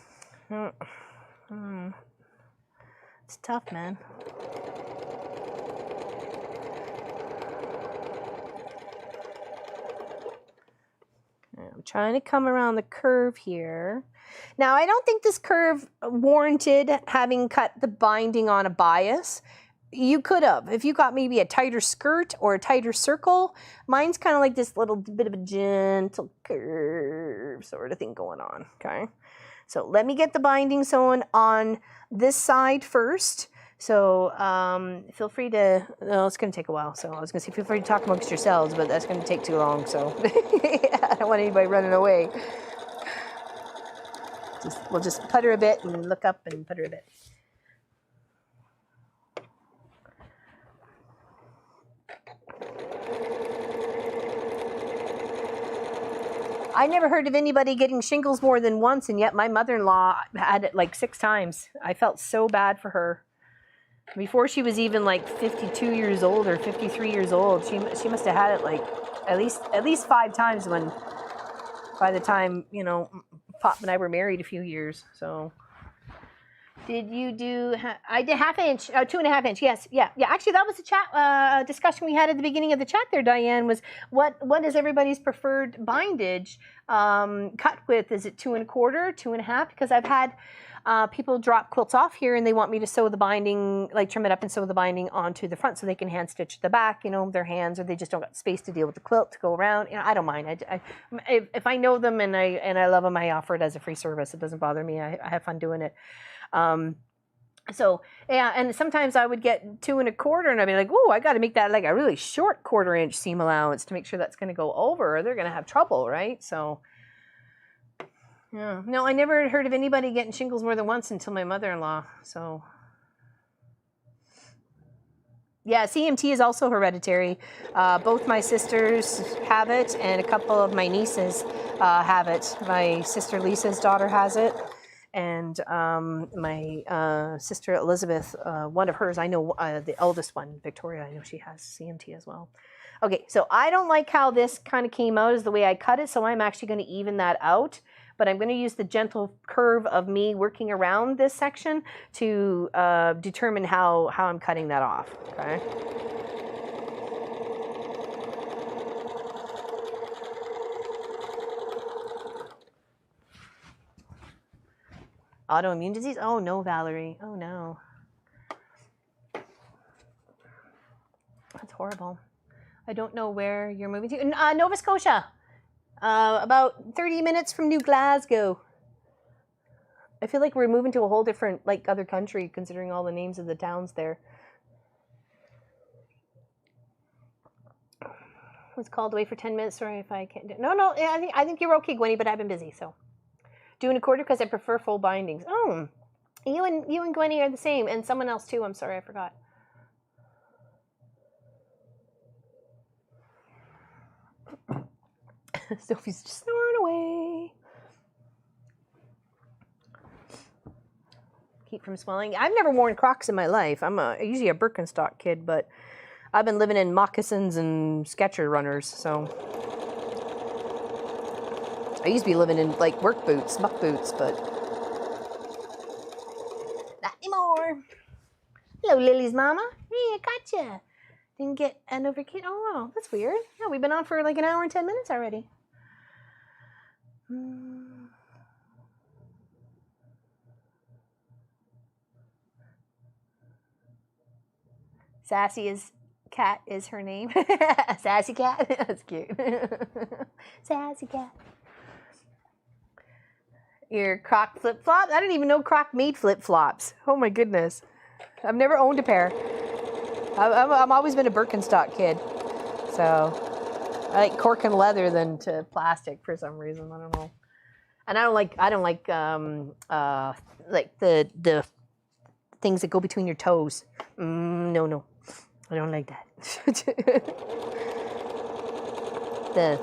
It's tough, man. I'm trying to come around the curve here. Now, I don't think this curve warranted having cut the binding on a bias. You could have. If you got maybe a tighter skirt or a tighter circle, mine's kind of like this little bit of a gentle curve sort of thing going on, okay? So let me get the binding sewn on this side first. So feel free to, no, it's going to take a while. So I was going to say feel free to talk amongst yourselves, but that's going to take too long. So I don't want anybody running away. We'll just putter a bit and look up and putter a bit. I never heard of anybody getting shingles more than once, and yet my mother-in-law had it like 6 times. I felt so bad for her. Before she was even like 52 years old or 53 years old, she must have had it like at least 5 times when, by the time, you know, Pop and I were married a few years. So did you do, I did 1/2 inch, 2.5 inch. Yes. Yeah. Actually, that was the chat discussion we had at the beginning of the chat there, Diane, was what is everybody's preferred bindage cut width? Is it 2 1/4, 2.5? Because I've had people drop quilts off here and they want me to sew the binding, like trim it up and sew the binding onto the front so they can hand stitch the back, you know, their hands, or they just don't got space to deal with the quilt to go around. You know, I don't mind. If I know them and I love them, I offer it as a free service. It doesn't bother me. I have fun doing it. So yeah, and sometimes I would get 2 1/4 and I'd be like, oh, I got to make that like a really short 1/4 inch seam allowance to make sure that's going to go over, or they're going to have trouble, right? So yeah, no, I never heard of anybody getting shingles more than once until my mother-in-law. So yeah, CMT is also hereditary. Both my sisters have it, and a couple of my nieces have it. My sister Lisa's daughter has it, and my sister Elizabeth, one of hers, I know the eldest one, Victoria, I know she has CMT as well. Okay, so I don't like how this kind of came out as the way I cut it, so I'm actually going to even that out. But I'm going to use the gentle curve of me working around this section to determine how I'm cutting that off, okay? Autoimmune disease? Oh, no, Valerie. Oh, no. horrible. I don't know where you're moving to. Nova Scotia. About 30 minutes from New Glasgow. I feel like we're moving to a whole different, like, other country, considering all the names of the towns there. I was called away for 10 minutes. Sorry if I can't do it. No, I think you're okay, Gwenny, but I've been busy, so. Doing a quarter because I prefer full bindings. Oh, you and Gwenny are the same, and someone else too. I'm sorry, I forgot. Sophie's just snoring away. Keep from swelling. I've never worn Crocs in my life. I'm usually a Birkenstock kid, but I've been living in moccasins and Skechers runners, so. I used to be living in, like, work boots, muck boots, but not anymore. Hello, Lily's mama. Hey, I gotcha. Didn't get an overkit. Oh, wow, that's weird. Yeah, we've been on for like an hour and 10 minutes already. Sassy is cat is her name. Sassy cat. That's cute. Sassy cat. Your Croc flip flops? I didn't even know Croc made flip flops. Oh my goodness. I've never owned a pair. I've always been a Birkenstock kid. So I like cork and leather than to plastic for some reason. I don't know. And I don't like the things that go between your toes. No. I don't like that. The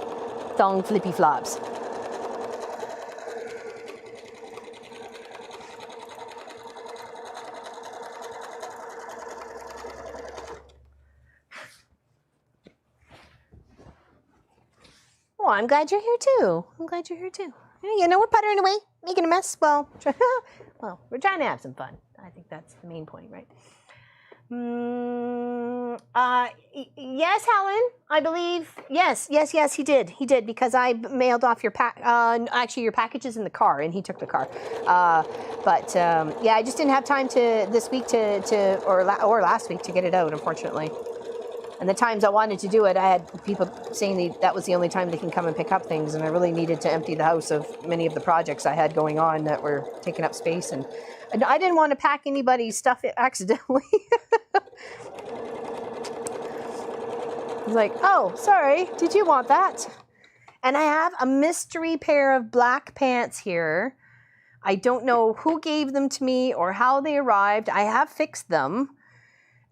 thong flippy flops. Well, I'm glad you're here too. You know, we're puttering away, making a mess. Well, we're trying to have some fun. I think that's the main point, right? Yes, Helen, I believe. Yes, he did. He did, because I mailed off your actually your package is in the car, and he took the car. Yeah, I just didn't have time this week or last week to get it out, unfortunately. And the times I wanted to do it, I had people saying that was the only time they can come and pick up things, and I really needed to empty the house of many of the projects I had going on that were taking up space, and I didn't want to pack anybody's stuff accidentally. I was like, oh, sorry, did you want that? And I have a mystery pair of black pants here. I don't know who gave them to me or how they arrived. I have fixed them.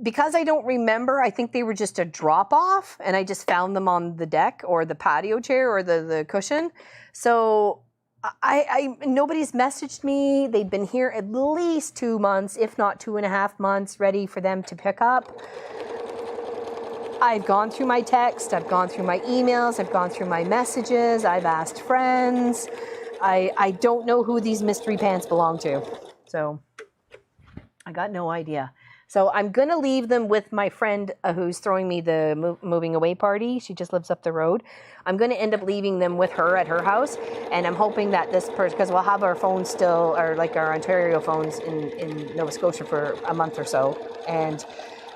Because I don't remember, I think they were just a drop-off, and I just found them on the deck or the patio chair or the cushion. So nobody's messaged me. They've been here at least 2 months, if not 2.5 months, ready for them to pick up. I've gone through my text, I've gone through my emails, I've gone through my messages, I've asked friends. I don't know who these mystery pants belong to. So I got no idea. So I'm going to leave them with my friend who's throwing me the moving away party. She just lives up the road. I'm going to end up leaving them with her at her house. And I'm hoping that this person, because we'll have our phones still, or like our Ontario phones in Nova Scotia for a month or so. And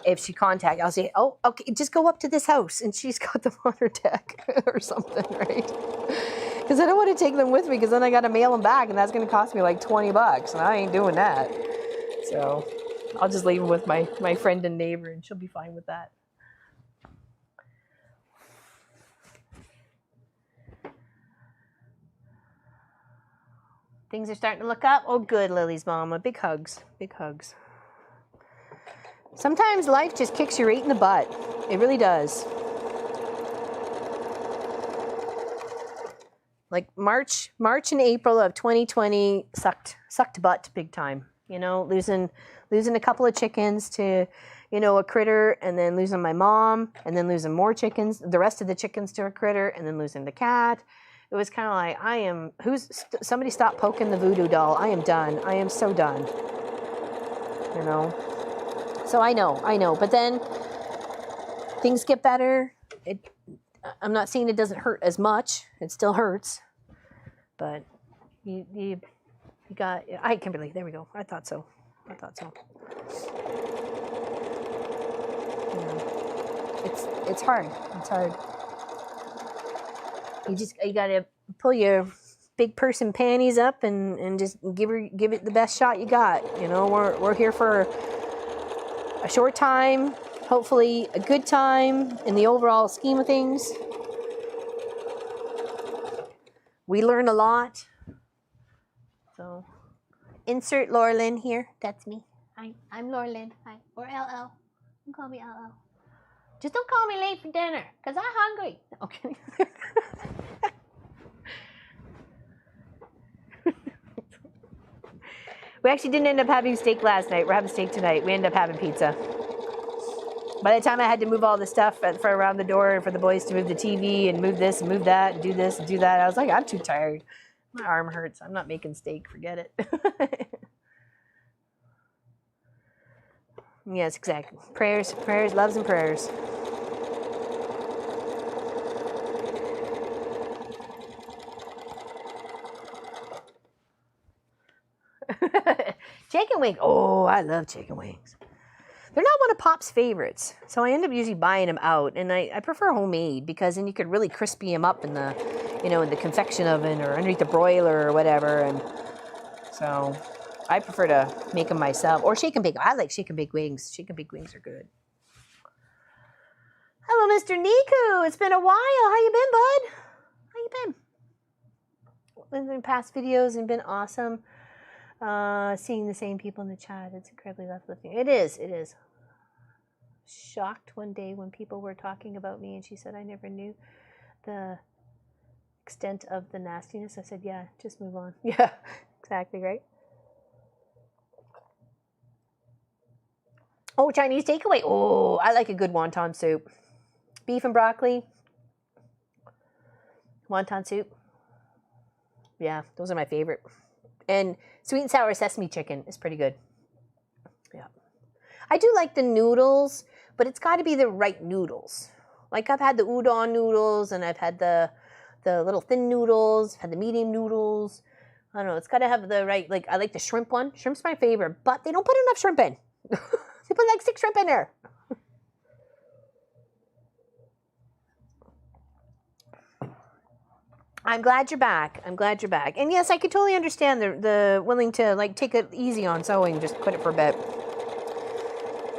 if she contacts, I'll say, oh, okay, just go up to this house. And she's got them on her deck or something, right? Because I don't want to take them with me, because then I got to mail them back. And that's going to cost me like $20. And I ain't doing that. So I'll just leave them with my friend and neighbor, and she'll be fine with that. Things are starting to look up. Oh, good, Lily's mama. Big hugs. Big hugs. Sometimes life just kicks you right in the butt. It really does. Like March and April of 2020 sucked butt big time. You know, losing a couple of chickens to, you know, a critter, and then losing my mom, and then losing more chickens, the rest of the chickens to a critter, and then losing the cat. It was kind of like, somebody stop poking the voodoo doll. I am done. I am so done. You know? So I know. But then things get better. I'm not saying it doesn't hurt as much. It still hurts. But you got, hi, Kimberly, there we go. I thought so. Yeah. it's hard. It's hard. You gotta pull your big person panties up and just give it the best shot you got. You know, we're here for a short time, hopefully a good time in the overall scheme of things. We learn a lot. So, insert Laurelyn here. That's me. Hi, I'm Laurelyn. Hi, or LL. You can call me LL. Just don't call me late for dinner, because I'm hungry. Okay. We actually didn't end up having steak last night. We're having steak tonight. We ended up having pizza. By the time I had to move all the stuff for around the door and for the boys to move the TV and move this and move that and do this and do that, I was like, I'm too tired. My arm hurts. I'm not making steak. Forget it. Yes, exactly. Prayers, loves, and prayers. Chicken wings. Oh, I love chicken wings. They're not one of Pop's favorites, so I end up usually buying them out, and I prefer homemade because then you could really crispy them up in the, in the convection oven or underneath the broiler or whatever, and so I prefer to make them myself or shake and bake. I like shake and bake wings. Shake and bake wings are good. Hello, Mr. Niku. It's been a while. How you been, bud? How you been? In past videos and been awesome. Seeing the same people in the chat, it's incredibly uplifting. It is. Shocked one day when people were talking about me and she said, I never knew the extent of the nastiness. I said, yeah, just move on. Yeah, exactly right. Oh, Chinese takeaway. Oh, I like a good wonton soup. Beef and broccoli. Wonton soup. Yeah, those are my favorite. And sweet and sour sesame chicken is pretty good. Yeah. I do like the noodles, but it's got to be the right noodles. Like I've had the udon noodles and I've had the little thin noodles, had the medium noodles. I don't know, it's got to have the right, like I like the shrimp one. Shrimp's my favorite, but they don't put enough shrimp in. They put like 6 shrimp in there. I'm glad you're back. And yes, I could totally understand the willing to like take it easy on sewing, just quit it for a bit.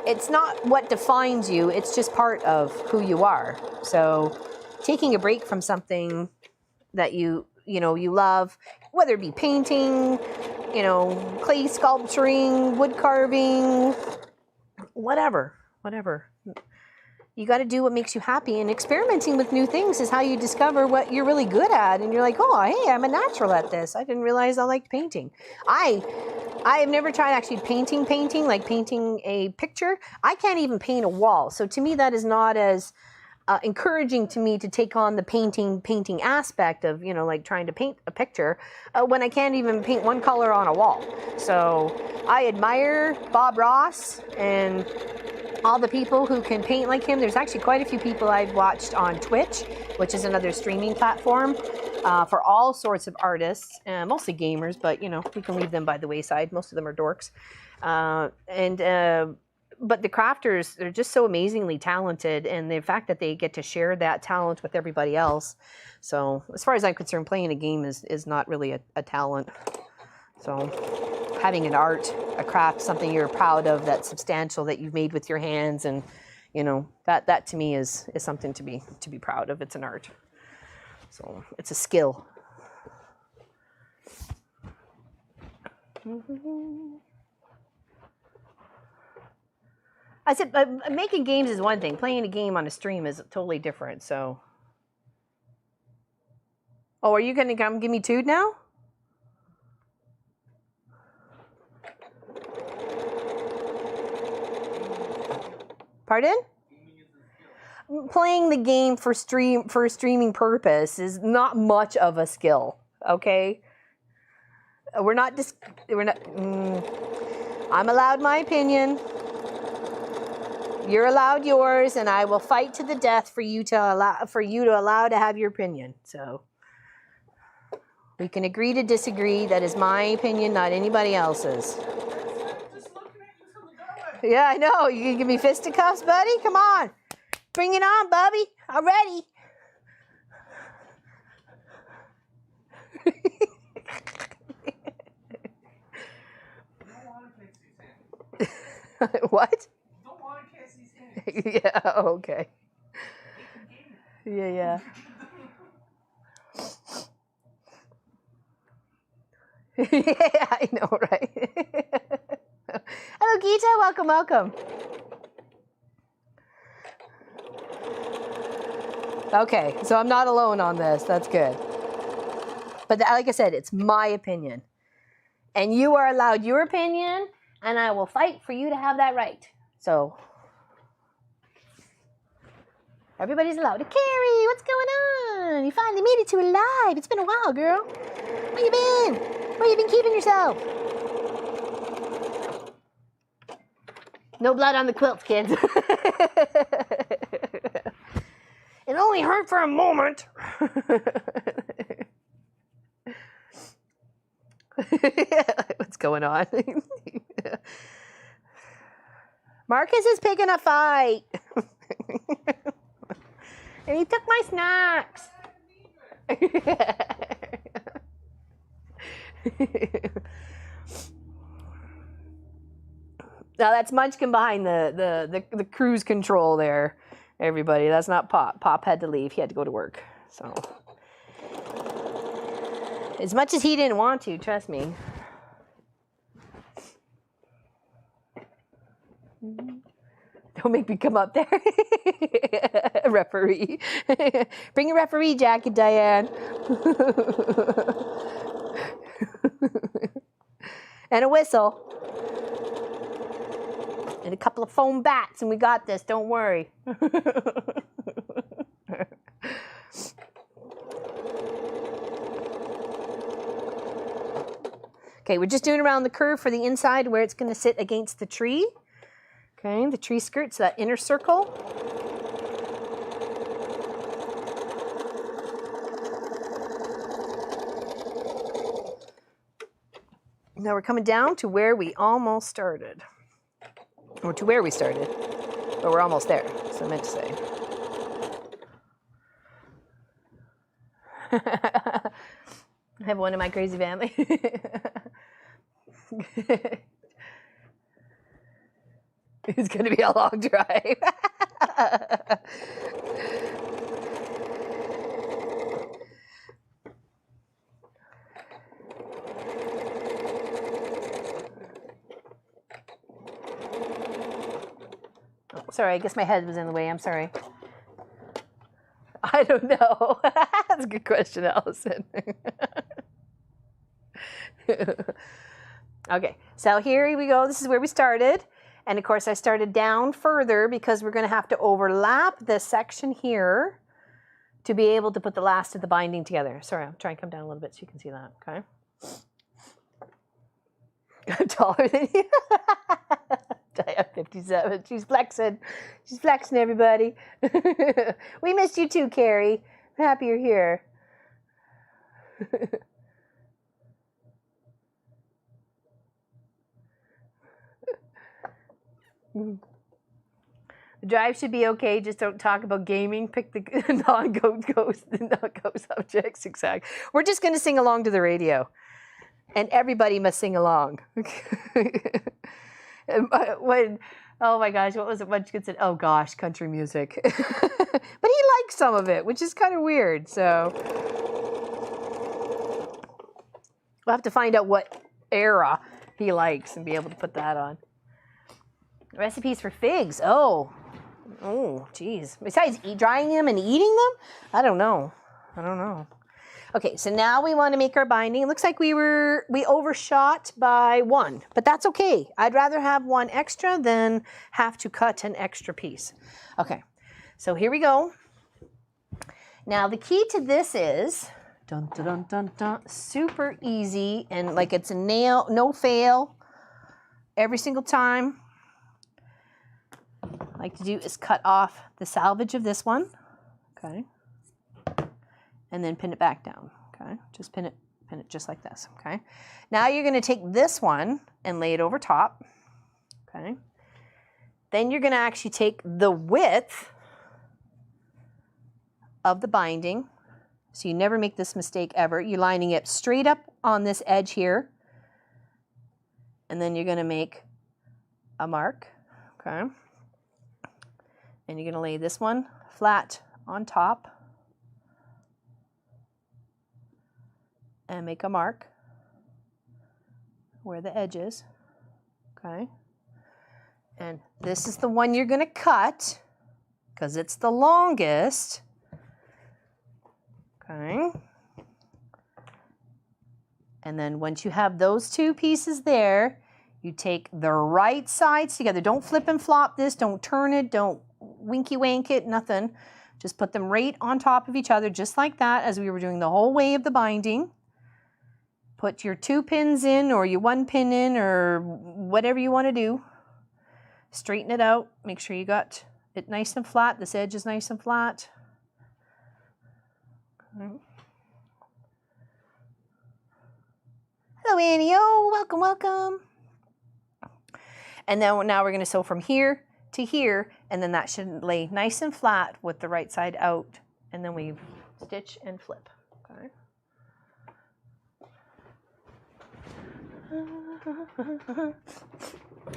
It's not what defines you, it's just part of who you are. So taking a break from something that you love, whether it be painting, clay sculpturing, wood carving, whatever. You got to do what makes you happy, and experimenting with new things is how you discover what you're really good at. And you're like, oh, hey, I'm a natural at this. I didn't realize I liked painting. I have never tried actually painting, like painting a picture. I can't even paint a wall. So to me, that is not as encouraging to me to take on the painting aspect of, like trying to paint a picture when I can't even paint one color on a wall. So I admire Bob Ross and all the people who can paint like him. There's actually quite a few people I've watched on Twitch, which is another streaming platform for all sorts of artists, mostly gamers, but we can leave them by the wayside. Most of them are dorks. But the crafters, they're just so amazingly talented, and the fact that they get to share that talent with everybody else. So as far as I'm concerned, playing a game is not really a talent. So having an art, a craft, something you're proud of, that's substantial, that you've made with your hands, and that to me is something to be proud of. It's an art. So it's a skill. I said making games is one thing. Playing a game on a stream is totally different. So, oh, are you gonna come give me Tude now? Pardon? Playing the game for a streaming purpose is not much of a skill. Okay, we're not. I'm allowed my opinion. You're allowed yours, and I will fight to the death for you to allow to have your opinion. So we can agree to disagree. That is my opinion, not anybody else's. Yeah, I know. You can give me fisticuffs, buddy? Come on. Bring it on, Bubby. I'm ready. What? Don't want to kiss these hands. Yeah, okay. Yeah. Yeah, I know, right? Hello, Gita. Welcome. Okay, so I'm not alone on this. That's good. But like I said, it's my opinion. And you are allowed your opinion, and I will fight for you to have that right. So, everybody's allowed. Carrie, what's going on? You finally made it to alive. It's been a while, girl. Where you been? Where you been keeping yourself? No blood on the quilt, kids. It only hurt for a moment. What's going on? Marcus is picking a fight. And he took my snacks. Now that's Munchkin behind the cruise control there, everybody. That's not Pop. Pop had to leave. He had to go to work. So, as much as he didn't want to, trust me. Don't make me come up there. Referee. Bring a referee jacket, Diane. And a whistle. And a couple of foam bats, and we got this. Don't worry. Okay, we're just doing around the curve for the inside where it's going to sit against the tree. Okay, the tree skirts, that inner circle. Now we're coming down to where we almost started. Or to where we started. But we're almost there, so I meant to say. I have one in my crazy family. It's going to be a long drive. Oh, sorry, I guess my head was in the way. I'm sorry. I don't know. That's a good question, Allison. Okay, so here we go. This is where we started. And of course, I started down further because we're going to have to overlap this section here to be able to put the last of the binding together. Sorry, I'm trying to come down a little bit so you can see that, okay? I'm taller than you. I'm 57. She's flexing. She's flexing, everybody. We missed you too, Carrie. I'm happy you're here. The drive should be okay. Just don't talk about gaming. Pick the non-go subjects. Exactly. We're just going to sing along to the radio, and everybody must sing along. Oh my gosh, what was it? Munchkin said, "Oh gosh, country music," but he likes some of it, which is kind of weird. So we'll have to find out what era he likes and be able to put that on. Recipes for figs. Oh, geez. Besides drying them and eating them, I don't know. Okay, so now we want to make our binding. It looks like we overshot by 1, but that's okay. I'd rather have 1 extra than have to cut an extra piece. Okay, so here we go. Now the key to this is super easy, and like it's a no fail every single time. I like to do is cut off the salvage of this one, okay, and then pin it back down, okay. Just pin it just like this, okay. Now you're going to take this one and lay it over top, okay. Then you're going to actually take the width of the binding. So you never make this mistake ever. You're lining it straight up on this edge here. And then you're going to make a mark. Okay. And you're going to lay this one flat on top. And make a mark where the edge is. Okay. And this is the one you're going to cut because it's the longest. Okay. And then once you have those two pieces there, you take the right sides together. Don't flip and flop this. Don't turn it. Don't winky wank it. Nothing. Just put them right on top of each other just like that as we were doing the whole way of the binding. Put your 2 pins in or your 1 pin in or whatever you want to do. Straighten it out. Make sure you got it nice and flat. This edge is nice and flat. Okay. Hello, Annie. Oh, welcome, welcome. And then now we're going to sew from here to here, and then that should lay nice and flat with the right side out. And then we stitch and flip. Okay.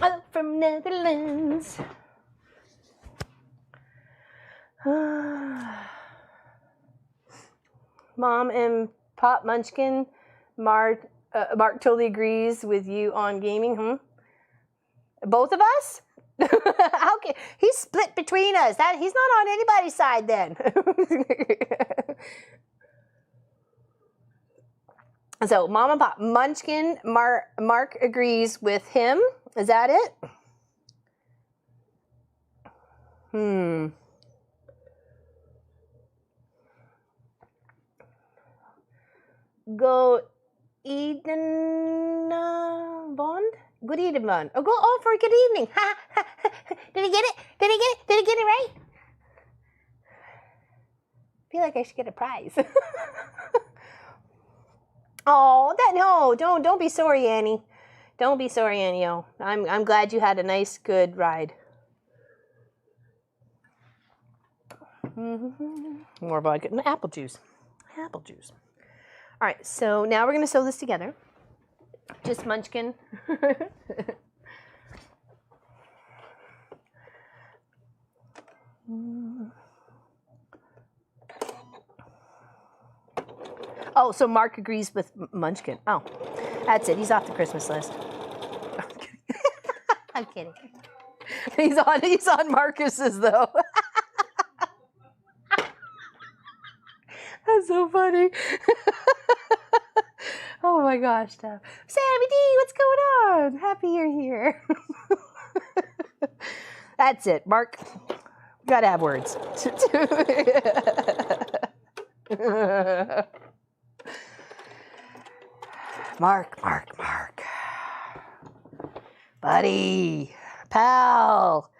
Oh, from Netherlands. Mom and Pop Munchkin, Mark totally agrees with you on gaming. Both of us? Okay, he's split between us. He's not on anybody's side then. So, Mom and Pop, Munchkin, Mark agrees with him. Is that it? Go Eden Bond? Good evening, Bond. Oh, for good evening. Did he get it? Did he get it? Did he get it right? I feel like I should get a prize. Oh, no, don't be sorry, Annie. Don't be sorry, Annie. Oh, I'm glad you had a nice, good ride. More vodka and apple juice. Apple juice. All right, so now we're going to sew this together. Just Munchkin. Oh, so Mark agrees with Munchkin. Oh, that's it. He's off the Christmas list. I'm kidding. He's on Marcus's though. That's so funny. Oh my gosh, Steph. Sammy D, what's going on? Happy you're here. That's it, Mark. Gotta have words. Mark. Buddy, pal.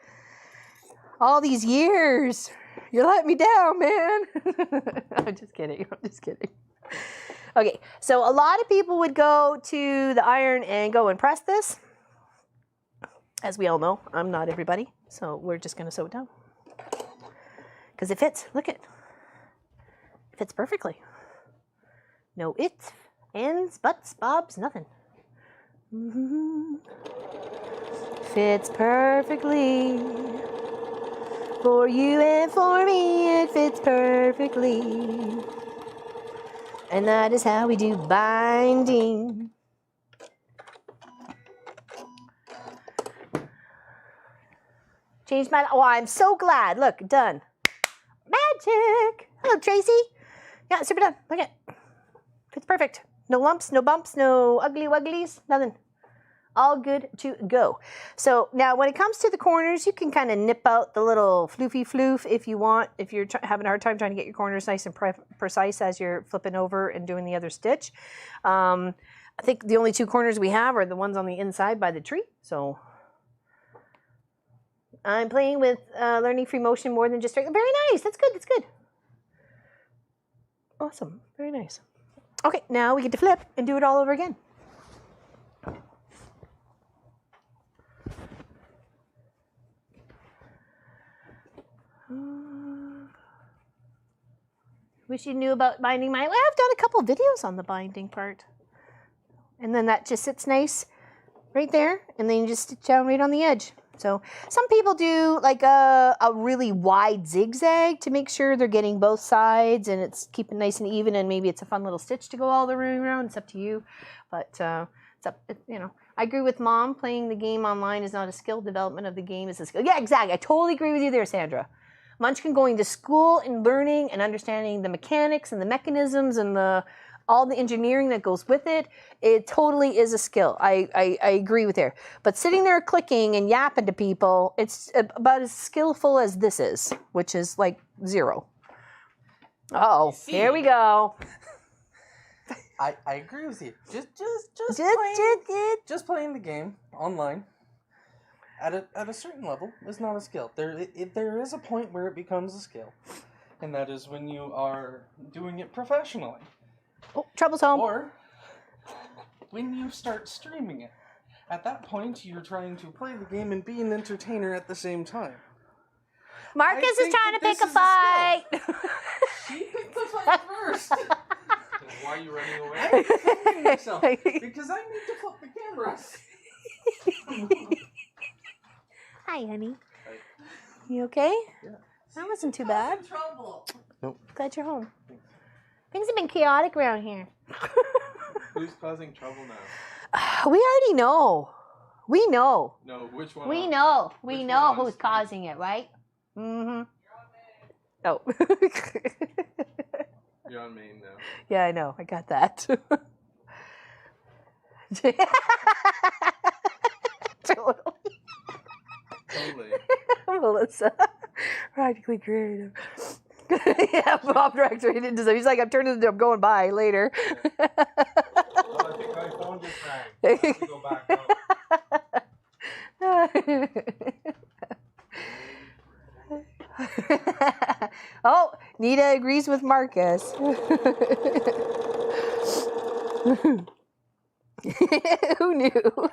All these years. You let me down, man. I'm just kidding. Okay, so a lot of people would go to the iron and go and press this. As we all know, I'm not everybody, so we're just going to sew it down. Because it fits. Look it. It fits perfectly. No ifs, ands, buts, bobs, nothing. Fits perfectly. For you and for me, it fits perfectly. And that is how we do binding. Changed my... Oh, I'm so glad. Look, done. Magic. Hello, Tracy. Yeah, super done. Look at it. Fits perfect. No lumps, no bumps, no ugly wugglies, nothing. All good to go. So now when it comes to the corners, you can kind of nip out the little floofy floof if you want, if you're having a hard time trying to get your corners nice and precise as you're flipping over and doing the other stitch. I think the only two corners we have are the ones on the inside by the tree. So I'm playing with learning free motion more than just very nice. That's good. That's good. Awesome. Very nice. Okay, now we get to flip and do it all over again. Wish you knew about binding my. Well, I've done a couple videos on the binding part. And then that just sits nice right there. And then you just stitch down right on the edge. So some people do like a really wide zigzag to make sure they're getting both sides and it's keeping nice and even, and maybe it's a fun little stitch to go all the way around. It's up to you. But it's up, you know. I agree with Mom. Playing the game online is not a skill. Development of the game is a skill. Yeah, exactly. I totally agree with you there, Sandra. Munchkin going to school and learning and understanding the mechanics and the mechanisms and all the engineering that goes with it, it totally is a skill. I agree with there. But sitting there clicking and yapping to people, it's about as skillful as this is, which is like 0. Uh-oh, here we go. I agree with you. Just playing the game online at a certain level is not a skill. There is a point where it becomes a skill, and that is when you are doing it professionally. Oh, Trouble's home. Or when you start streaming it. At that point, you're trying to play the game and be an entertainer at the same time. Marcus is trying to pick a fight. She picked the fight first. Why are you running away? I'm defending myself because I need to flip the camera. Hi, honey. Hi. You okay? Yeah. That wasn't too bad. Trouble. Nope. Glad you're home. Things have been chaotic around here. Who's causing trouble now? We already know. We know. No, which one? We know. We Which know one who's honestly? causing it, right? Mm-hmm. Oh. You're on main now. Yeah, I know. I got that. Totally. Totally. Melissa. Practically creative. Yeah, Bob directs right into so he's like, I'm going by later. Oh, I think my phone just rang. I have to go back out. Oh, Nita agrees with Marcus. Who knew?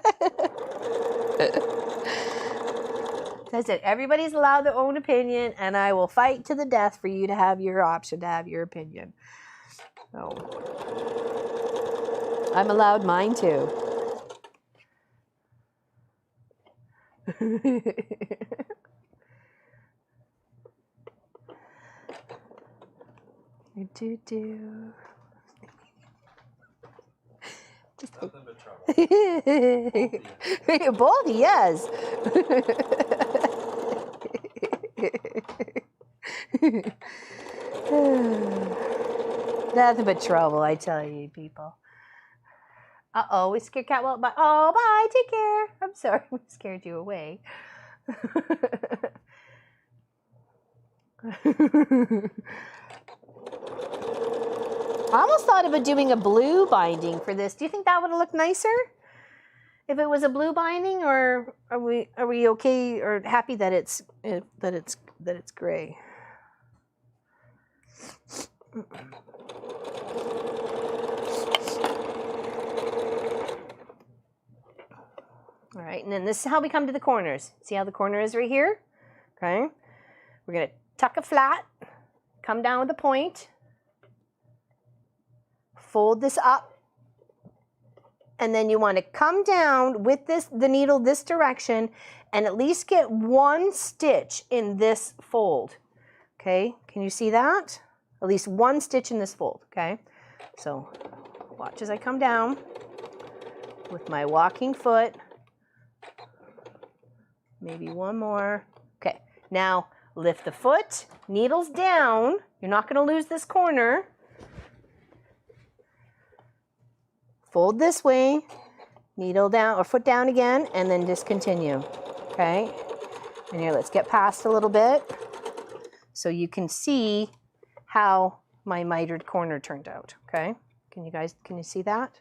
I said, everybody's allowed their own opinion, and I will fight to the death for you to have your option, to have your opinion. So, I'm allowed mine too. Do. Nothing but trouble. Both, yes. Nothing but trouble, I tell you, people. Uh-oh, we scared Cat. Well, bye. Oh, bye. Take care. I'm sorry, we scared you away. I almost thought about doing a blue binding for this. Do you think that would have looked nicer if it was a blue binding, or are we okay or happy that it's gray? All right, and then this is how we come to the corners. See how the corner is right here? Okay, we're gonna tuck it flat, come down with a point. Fold this up, and then you want to come down with the needle this direction and at least get one stitch in this fold. Okay, can you see that? At least one stitch in this fold, okay? So watch as I come down with my walking foot. Maybe one more. Okay, now lift the foot, needles down. You're not going to lose this corner. Fold this way, needle down or foot down again, and then discontinue. Okay, and here let's get past a little bit so you can see how my mitered corner turned out. Okay, can you see that?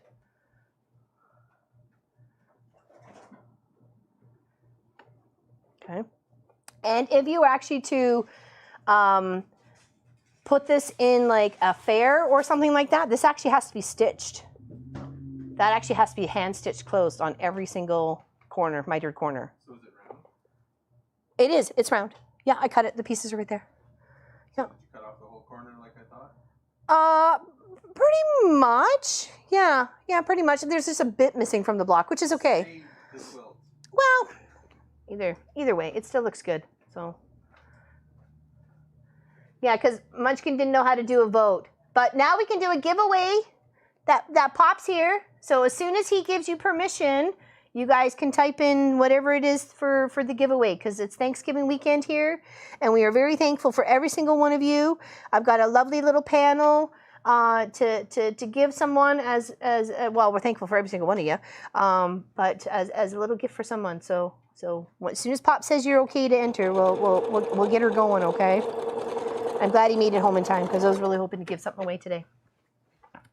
Okay, and if you were actually to put this in like a fair or something like that, this actually has to be stitched. That actually has to be hand stitched closed on every single corner, mitered corner. So is it round? It is. It's round. Yeah, I cut it. The pieces are right there. Yeah. Did you cut off the whole corner like I thought? Pretty much. Yeah, pretty much. There's just a bit missing from the block, which is okay. Save the quilt. Well, either way, it still looks good. So, yeah, because Munchkin didn't know how to do a vote, but now we can do a giveaway. That pops here. So as soon as he gives you permission, you guys can type in whatever it is for the giveaway, because it's Thanksgiving weekend here, and we are very thankful for every single one of you. I've got a lovely little panel to give someone as well. We're thankful for every single one of you, but as a little gift for someone. So as soon as Pop says you're okay to enter, we'll get her going. Okay. I'm glad he made it home in time, because I was really hoping to give something away today.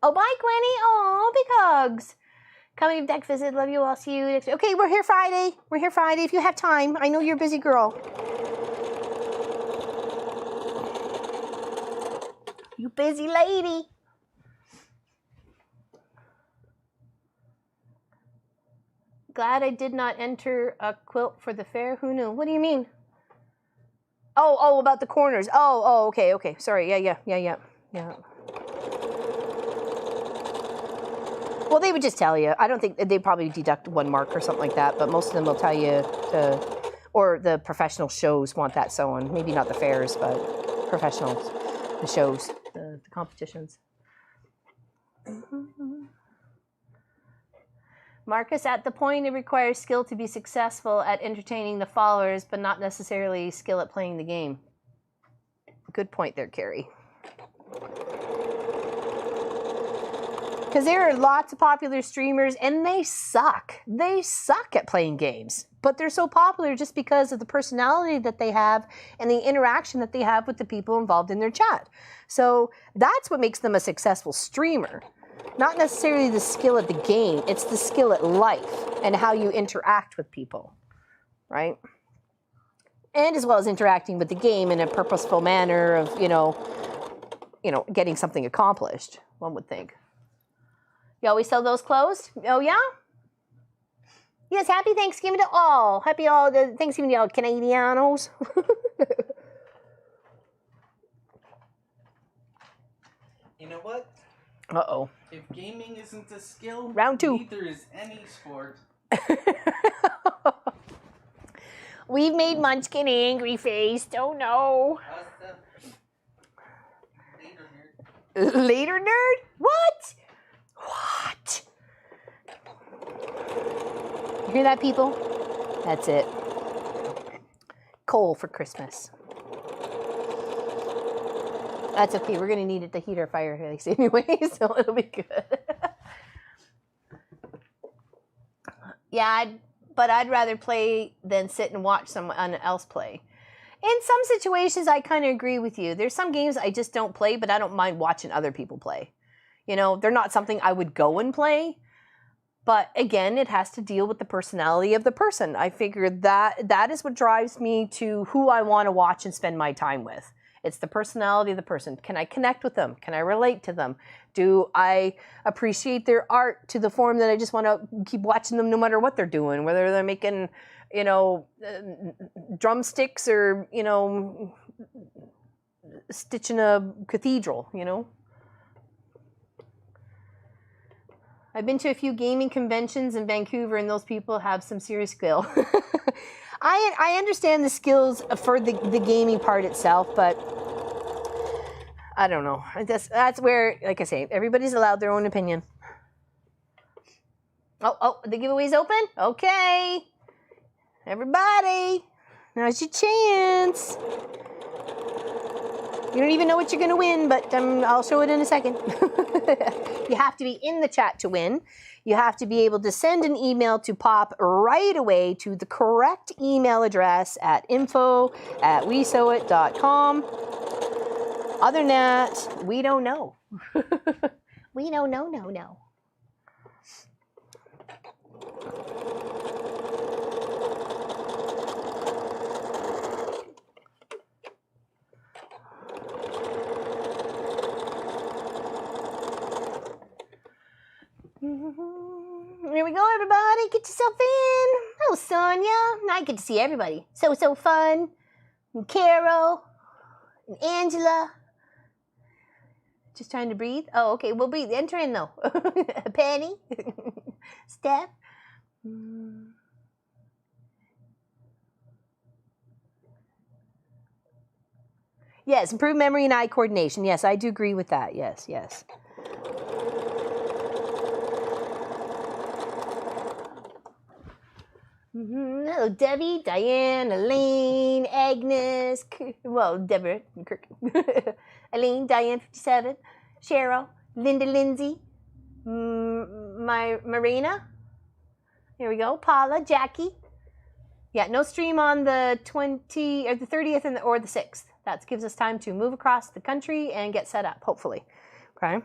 Oh, bye, Gwenny. Oh, big hugs. Coming deck visit. Love you all. See you next week. Okay, we're here Friday. We're here Friday if you have time. I know you're a busy girl. You busy lady. Glad I did not enter a quilt for the fair. Who knew? What do you mean? Oh, about the corners. Oh, okay. Sorry. Yeah. Well, they would just tell you. I don't think they probably deduct 1 mark or something like that, but most of them will tell you or the professional shows want that sewn. Maybe not the fairs, but professionals, the shows, the competitions. Marcus, at the point it requires skill to be successful at entertaining the followers, but not necessarily skill at playing the game. Good point there, Carrie. Because there are lots of popular streamers, and they suck. They suck at playing games. But they're so popular just because of the personality that they have and the interaction that they have with the people involved in their chat. So that's what makes them a successful streamer. Not necessarily the skill at the game, it's the skill at life and how you interact with people, right? And as well as interacting with the game in a purposeful manner of, getting something accomplished, one would think. You always sell those clothes? Oh, yeah? Yes, happy Thanksgiving to all. Happy Thanksgiving to all Canadianos. You know what? Uh-oh. If gaming isn't a skill, Round 2. neither is any sport. We've made Munchkin angry faced. Oh no. Later nerd? What? You hear that, people? That's it. Coal for Christmas. That's okay. We're going to need it to heat our fire anyway, so it'll be good. Yeah, but I'd rather play than sit and watch someone else play. In some situations, I kind of agree with you. There's some games I just don't play, but I don't mind watching other people play. They're not something I would go and play. But again, it has to deal with the personality of the person. I figure that is what drives me to who I want to watch and spend my time with. It's the personality of the person. Can I connect with them? Can I relate to them? Do I appreciate their art to the form that I just want to keep watching them no matter what they're doing, whether they're making, drumsticks or, stitching a cathedral, I've been to a few gaming conventions in Vancouver, and those people have some serious skill. I understand the skills for the gaming part itself, but I don't know. That's where, like I say, everybody's allowed their own opinion. Oh, the giveaway's open? Okay. Everybody, now's your chance. You don't even know what you're going to win, but I'll show it in a second. You have to be in the chat to win. You have to be able to send an email to Pop right away to the correct email address at info@wesewit.com. Other than that, we don't know. We don't know, no. Here we go, everybody. Get yourself in. Oh, Sonia. I get to see everybody. So fun. And Carol. And Angela. Just trying to breathe? Oh, okay. We'll breathe. Enter in, though. Penny. Steph. Yes, improved memory and eye coordination. Yes, I do agree with that. Yes, yes. Oh, Debbie, Diane, Elaine, Agnes, well, Deborah, Kirk, Elaine, Diane, 57, Cheryl, Linda, Lindsay, Marina. Here we go. Paula, Jackie. Yeah, no stream on the 20 or the 30th or the 6th. That gives us time to move across the country and get set up, hopefully. Okay.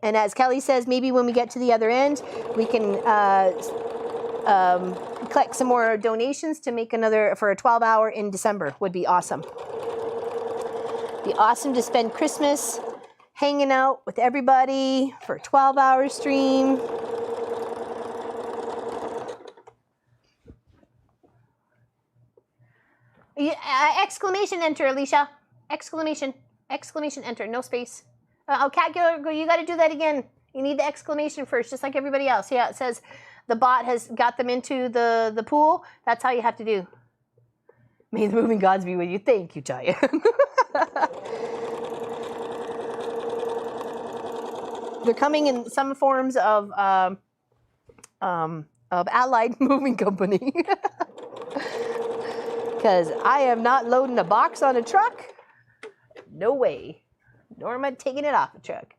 And as Kelly says, maybe when we get to the other end, we can collect some more donations to make another for a 12-hour in December. Would be awesome. Be awesome to spend Christmas hanging out with everybody for a 12-hour stream. Exclamation enter, Alicia. Exclamation enter, no space. Oh, Cat, you got to do that again. You need the exclamation first, just like everybody else. Yeah, it says the bot has got them into the pool. That's how you have to do. May the moving gods be with you. Thank you, Jaya. They're coming in some forms of allied moving company. Because I am not loading a box on a truck. No way. Nor am I taking it off a truck.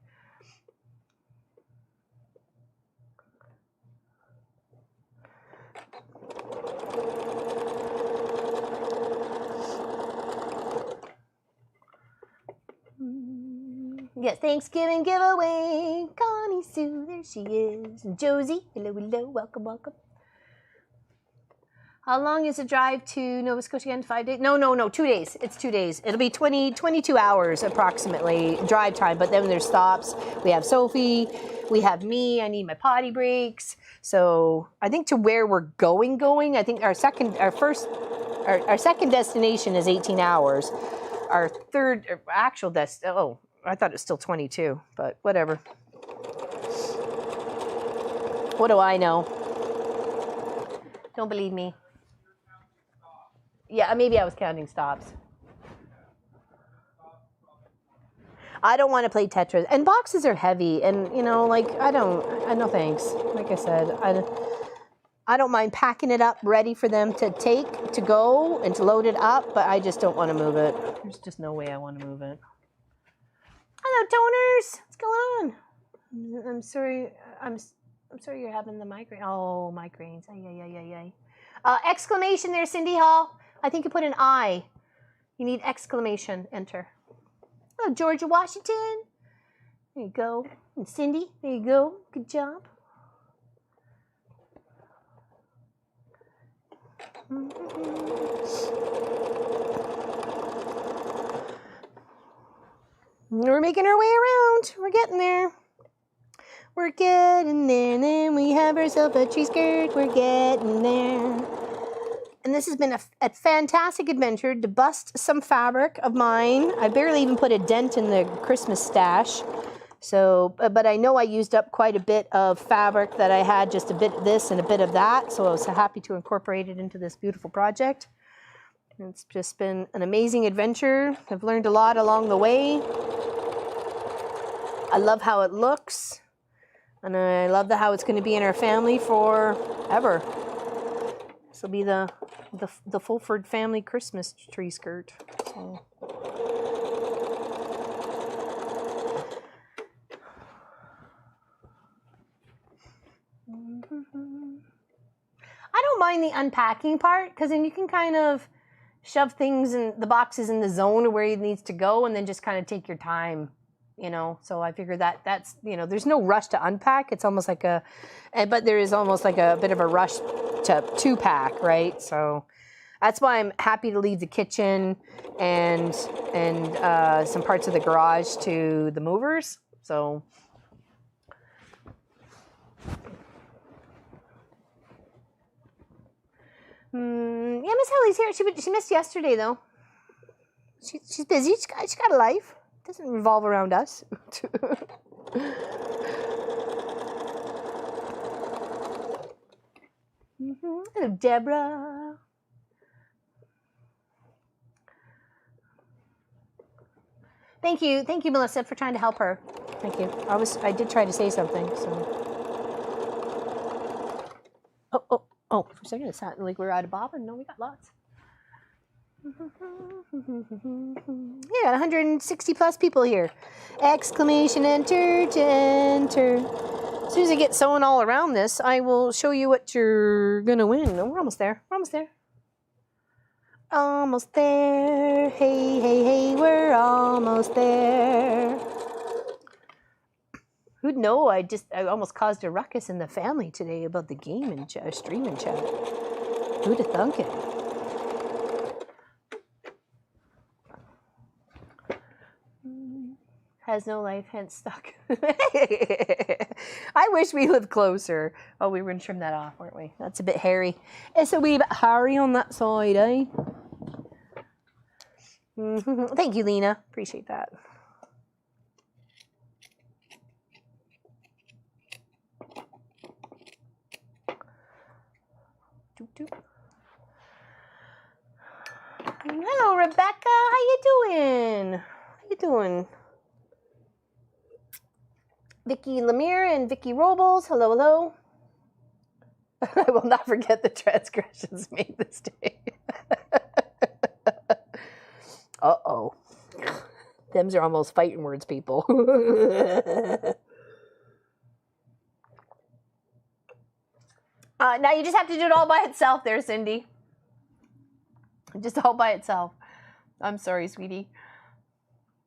Yes, Thanksgiving giveaway. Connie Sue, there she is. And Josie, hello, hello, welcome, welcome. How long is the drive to Nova Scotia again? 5 days? No, 2 days. It's 2 days. It'll be 22 hours approximately drive time, but then there's stops. We have Sophie, we have me, I need my potty breaks. So I think to where we're going, I think our second destination is 18 hours. Our third actual oh, I thought it was still 22, but whatever. What do I know? Don't believe me. Yeah, maybe I was counting stops. I don't want to play Tetris. And boxes are heavy. And, you know, like, I no thanks. Like I said, I don't mind packing it up, ready for them to take, to go, and to load it up. But I just don't want to move it. There's just no way I want to move it. Hello, toners. What's going on? I'm sorry. I'm sorry you're having the migraine. Oh, migraines. Ay. Exclamation there, Cindy Hall. I think you put an I. You need exclamation, enter. Oh, Georgia Washington. There you go. And Cindy, there you go. Good job. We're making our way around. We're getting there. We're getting there, and then we have ourselves a tree skirt. We're getting there. And this has been a fantastic adventure to bust some fabric of mine. I barely even put a dent in the Christmas stash. So, but I know I used up quite a bit of fabric that I had, just a bit of this and a bit of that. So I was happy to incorporate it into this beautiful project. It's just been an amazing adventure. I've learned a lot along the way. I love how it looks. And I love how it's going to be in our family forever. This will be the Fulford family Christmas tree skirt. So. I don't mind the unpacking part, because then you can kind of shove things in the boxes in the zone where it needs to go, and then just kind of take your time, you know. So I figure that's, you know, there's no rush to unpack. It's almost like but there is almost like a bit of a rush to pack, right? So that's why I'm happy to leave the kitchen and some parts of the garage to the movers. So. Yeah, Miss Helly's here. She missed yesterday though. She's busy. She's got a life. doesn't revolve around us. Hello, Deborah. Thank you, Melissa, for trying to help her. Thank you. I did try to say something. So. Oh! For a second, it sounded like we were out of bobbin. No, we got lots. Yeah, 160 plus people here. Exclamation enter to enter. As soon as I get sewing all around this, I will show you what you're gonna win. No, we're almost there. We're almost there. Almost there. Hey, hey, hey, we're almost there. Who'd know? I almost caused a ruckus in the family today about the game and streaming chat. Who'd have thunk it? Has no life, hence stuck. I wish we lived closer. Oh, we were going to trim that off, weren't we? That's a bit hairy. It's a wee bit hairy on that side, eh? Thank you, Lena. Appreciate that. Hello, Rebecca. How you doing? How you doing? Vicky Lemire and Vicky Robles. Hello, hello. I will not forget the transgressions made this day. Uh-oh. Thems are almost fighting words, people. Now you just have to do it all by itself there, Cindy. Just all by itself. I'm sorry, sweetie.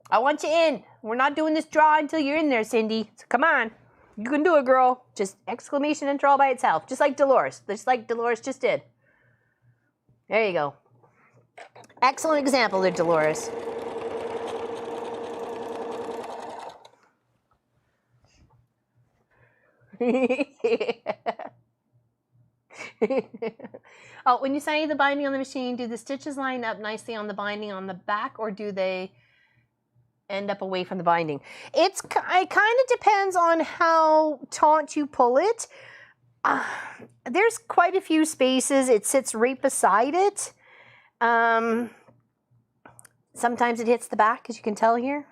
I want you in. We're not doing this draw until you're in there, Cindy. So come on. You can do it, girl. Just exclamation enter all by itself. Just like Dolores. Just like Dolores just did. There you go. Excellent example there, Dolores. Oh, when you say the binding on the machine, do the stitches line up nicely on the binding on the back, or do they end up away from the binding? It kind of depends on how taut you pull it. There's quite a few spaces. It sits right beside it. Sometimes it hits the back, as you can tell here.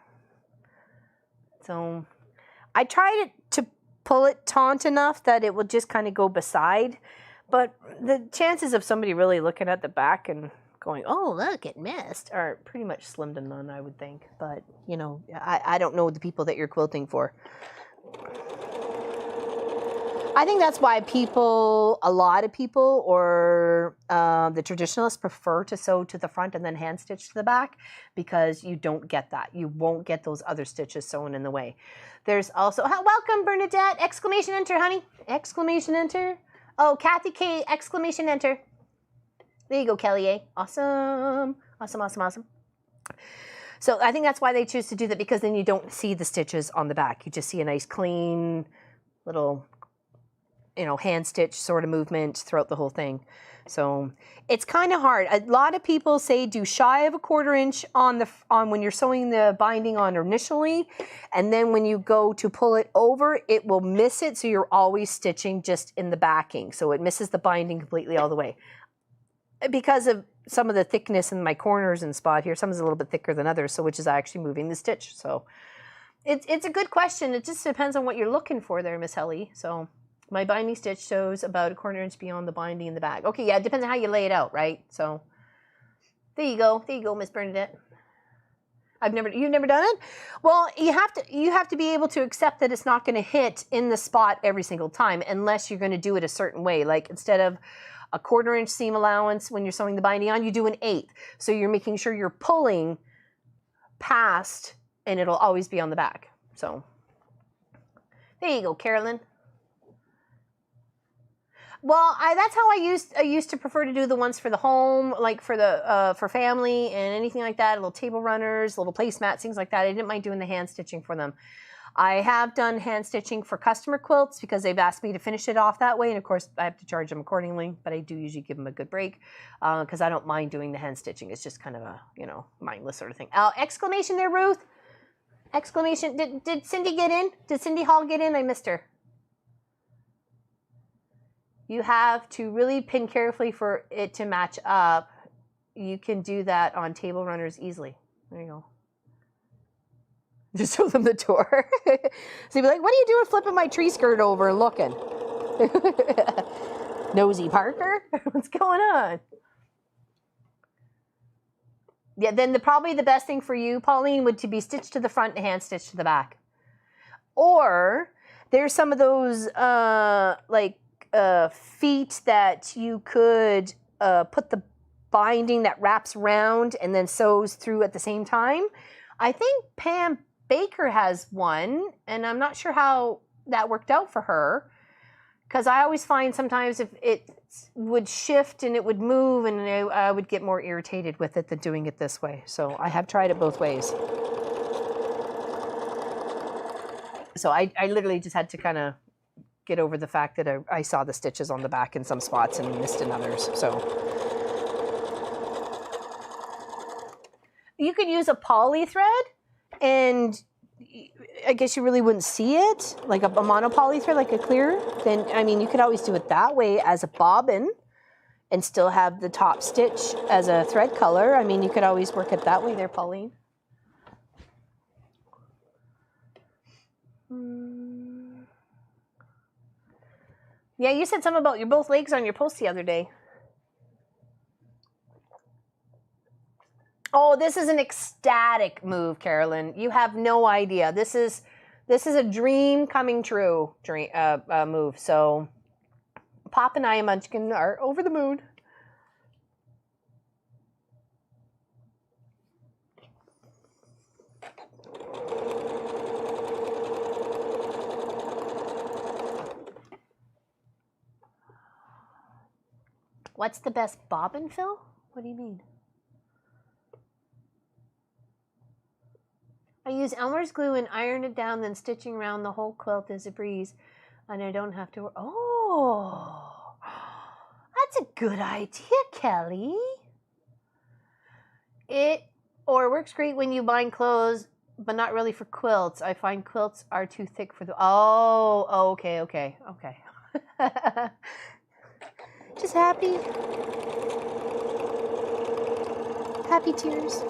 So I tried to pull it taut enough that it would just kind of go beside. But the chances of somebody really looking at the back and going, oh, look, it missed, are pretty much slim to none, I would think. But, you know, I don't know the people that you're quilting for. I think that's why a lot of people, or the traditionalists prefer to sew to the front and then hand stitch to the back, because you don't get that. You won't get those other stitches sewn in the way. There's also, welcome Bernadette, exclamation enter, honey, exclamation enter. Oh, Kathy K, exclamation enter. There you go, Kelly A. Awesome. Awesome, awesome, awesome. So I think that's why they choose to do that, because then you don't see the stitches on the back. You just see a nice clean little, you know, hand stitch sort of movement throughout the whole thing. So it's kind of hard. A lot of people say do shy of a 1/4 inch on when you're sewing the binding on initially, and then when you go to pull it over, it will miss it. So you're always stitching just in the backing. So it misses the binding completely all the way. Because of some of the thickness in my corners and spot here, some is a little bit thicker than others, so which is actually moving the stitch. So it's a good question. It just depends on what you're looking for there, Miss Helly. So my binding stitch shows about a 1/4 inch beyond the binding in the back. Okay, yeah, it depends on how you lay it out, right? So there you go, Miss Bernadette. You've never done it? Well, you have to be able to accept that it's not going to hit in the spot every single time, unless you're going to do it a certain way. Like instead of a 1/4 inch seam allowance when you're sewing the binding on, you do an 1/8. So you're making sure you're pulling past, and it'll always be on the back. So there you go, Carolyn. Well, that's how I used to prefer to do the ones for the home, like for the for family and anything like that, little table runners, little placemats, things like that. I didn't mind doing the hand stitching for them. I have done hand stitching for customer quilts because they've asked me to finish it off that way, and of course I have to charge them accordingly, but I do usually give them a good break because I don't mind doing the hand stitching. It's just kind of a, you know, mindless sort of thing. Exclamation there, Ruth. Exclamation. Did Cindy get in? Did Cindy Hall get in? I missed her. You have to really pin carefully for it to match up. You can do that on table runners easily. There you go. Just show them the door. So you'd be like, what are you doing flipping my tree skirt over and looking? Nosy Parker? What's going on? Yeah, then probably the best thing for you, Pauline, would to be stitched to the front and hand stitched to the back. Or there's some of those feet that you could put the binding that wraps around and then sews through at the same time. I think Pam Baker has one, and I'm not sure how that worked out for her, because I always find sometimes if it would shift and it would move, and I would get more irritated with it than doing it this way. So I have tried it both ways. So I literally just had to kind of get over the fact that I saw the stitches on the back in some spots and missed in others. So you could use a poly thread, and I guess you really wouldn't see it, like a mono poly thread, like a clear. Then, I mean, you could always do it that way as a bobbin and still have the top stitch as a thread color. I mean, you could always work it that way there, Pauline. Yeah, you said something about your both legs on your post the other day. Oh, this is an ecstatic move, Carolyn. You have no idea. This is a dream coming true move. So Pop and I and Munchkin are over the moon. What's the best bobbin fill? What do you mean? I use Elmer's glue and iron it down, then stitching around the whole quilt is a breeze, and I don't have to. Oh, that's a good idea, Kelly. It works great when you bind clothes, but not really for quilts. I find quilts are too thick for the. Oh, okay. Just happy tears.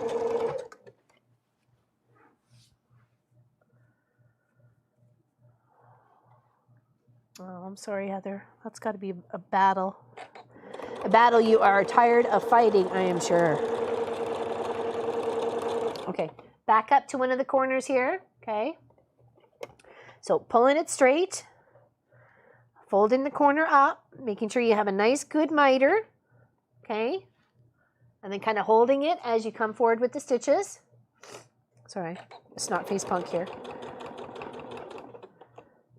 Oh, I'm sorry, Heather. That's got to be a battle. A battle you are tired of fighting, I am sure. Okay, back up to one of the corners here. Okay. So pulling it straight, folding the corner up, making sure you have a nice, good miter. Okay. And then kind of holding it as you come forward with the stitches. Sorry, it's not face punk here.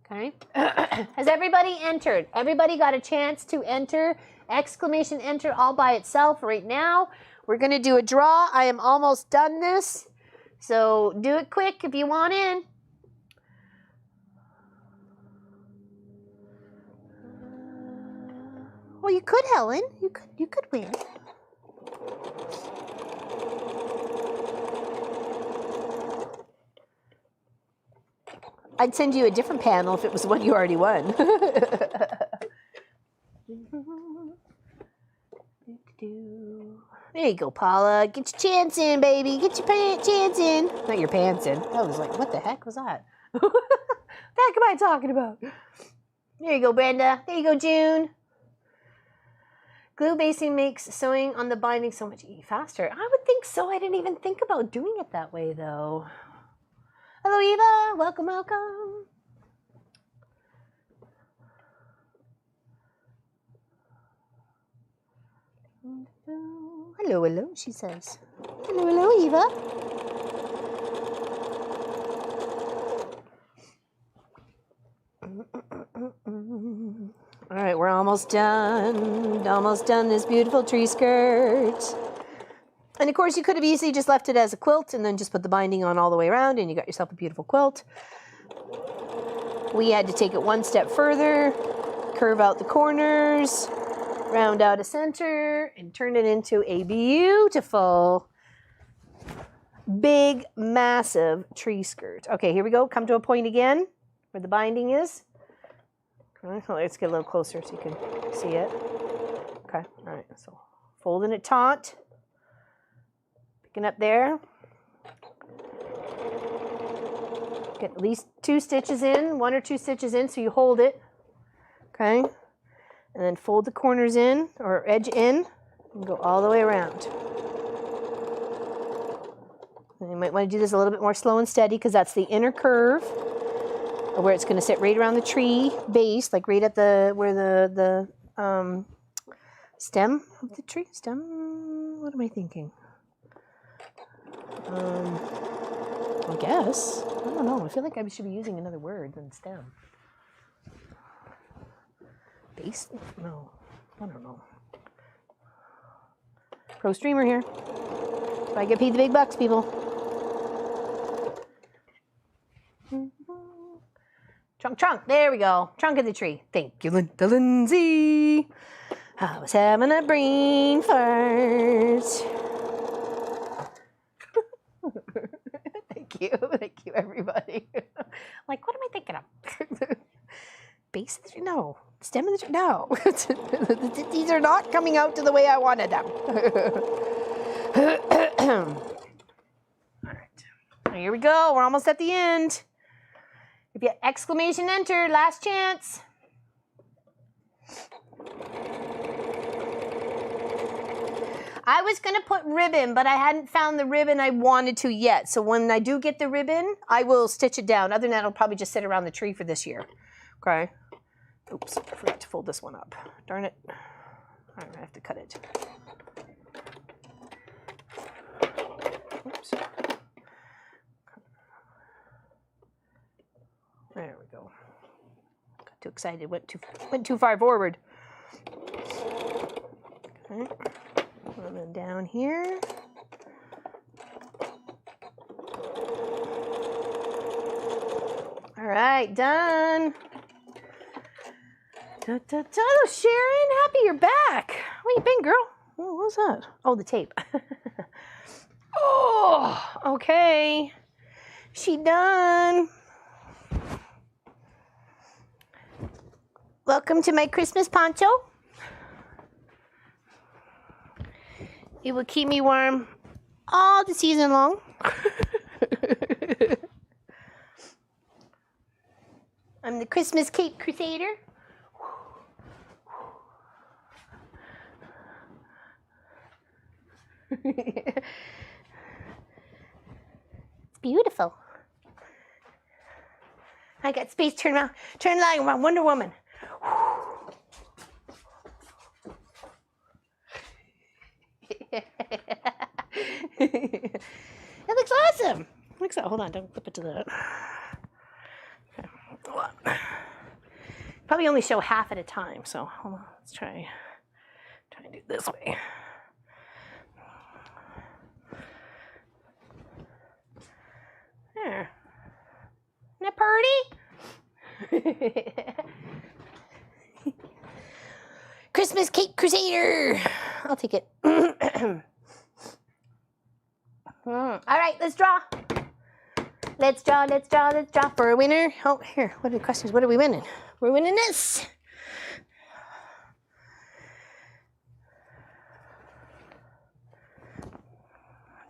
Okay. Has everybody entered? Everybody got a chance to enter? Exclamation enter all by itself right now. We're going to do a draw. I am almost done this. So do it quick if you want in. Well, you could, Helen. You could win. I'd send you a different panel if it was one you already won. There you go, Paula. Get your chance in, baby. Get your chance in. Not your pants in. I was like, what the heck was that? What the heck am I talking about? There you go, Brenda. There you go, June. Glue basting makes sewing on the binding so much faster. I would think so. I didn't even think about doing it that way, though. Hello, Eva. Welcome, welcome. Hello, hello, she says. Hello, hello, Eva. All right, we're almost done. Almost done this beautiful tree skirt. And of course, you could have easily just left it as a quilt and then just put the binding on all the way around and you got yourself a beautiful quilt. We had to take it one step further, curve out the corners, round out a center, and turn it into a beautiful big, massive tree skirt. Okay, here we go. Come to a point again where the binding is. Let's get a little closer so you can see it. Okay, all right. So folding it taut, picking up there. Get at least 2 stitches in, 1 or 2 stitches in, so you hold it. Okay, and then fold the corners in or edge in, and go all the way around. And you might want to do this a little bit more slow and steady because that's the inner curve where it's going to sit right around the tree base, like right at the where the stem of the tree. Stem? What am I thinking? I guess. I don't know. I feel like I should be using another word than stem. Base? No. I don't know. Pro streamer here. So I get paid the big bucks, people. Trunk. There we go. Trunk of the tree. Thank you, Linda Lindsay. I was having a brain fart. Thank you, everybody. Like, what am I thinking of? Base of the tree? No. Stem of the tree? No. These are not coming out to the way I wanted them. All right. Here we go. We're almost at the end. If you exclamation enter, last chance. I was going to put ribbon, but I hadn't found the ribbon I wanted to yet. So when I do get the ribbon, I will stitch it down. Other than that, it'll probably just sit around the tree for this year. Okay. Oops, I forgot to fold this one up. Darn it. All right, I have to cut it. Oops. There we go. Got too excited. Went too far forward. Okay. And then down here. All right, done. Da, da, da. Sharon, happy you're back. Where you been, girl? Oh, what was that? Oh, the tape. Oh, okay. She done. Welcome to my Christmas poncho. It will keep me warm all the season long. I'm the Christmas Cape Crusader. It's beautiful. I got space. Turn around. Turn like Wonder Woman. It looks awesome. Hold on, don't flip it to the. Okay, hold on. Probably only show half at a time, so hold on. Let's try and do it this way. There. Isn't that pretty? Christmas Cape Crusader. I'll take it. All right, let's draw. Let's draw for a winner. Oh, here, what are the questions? What are we winning? We're winning this.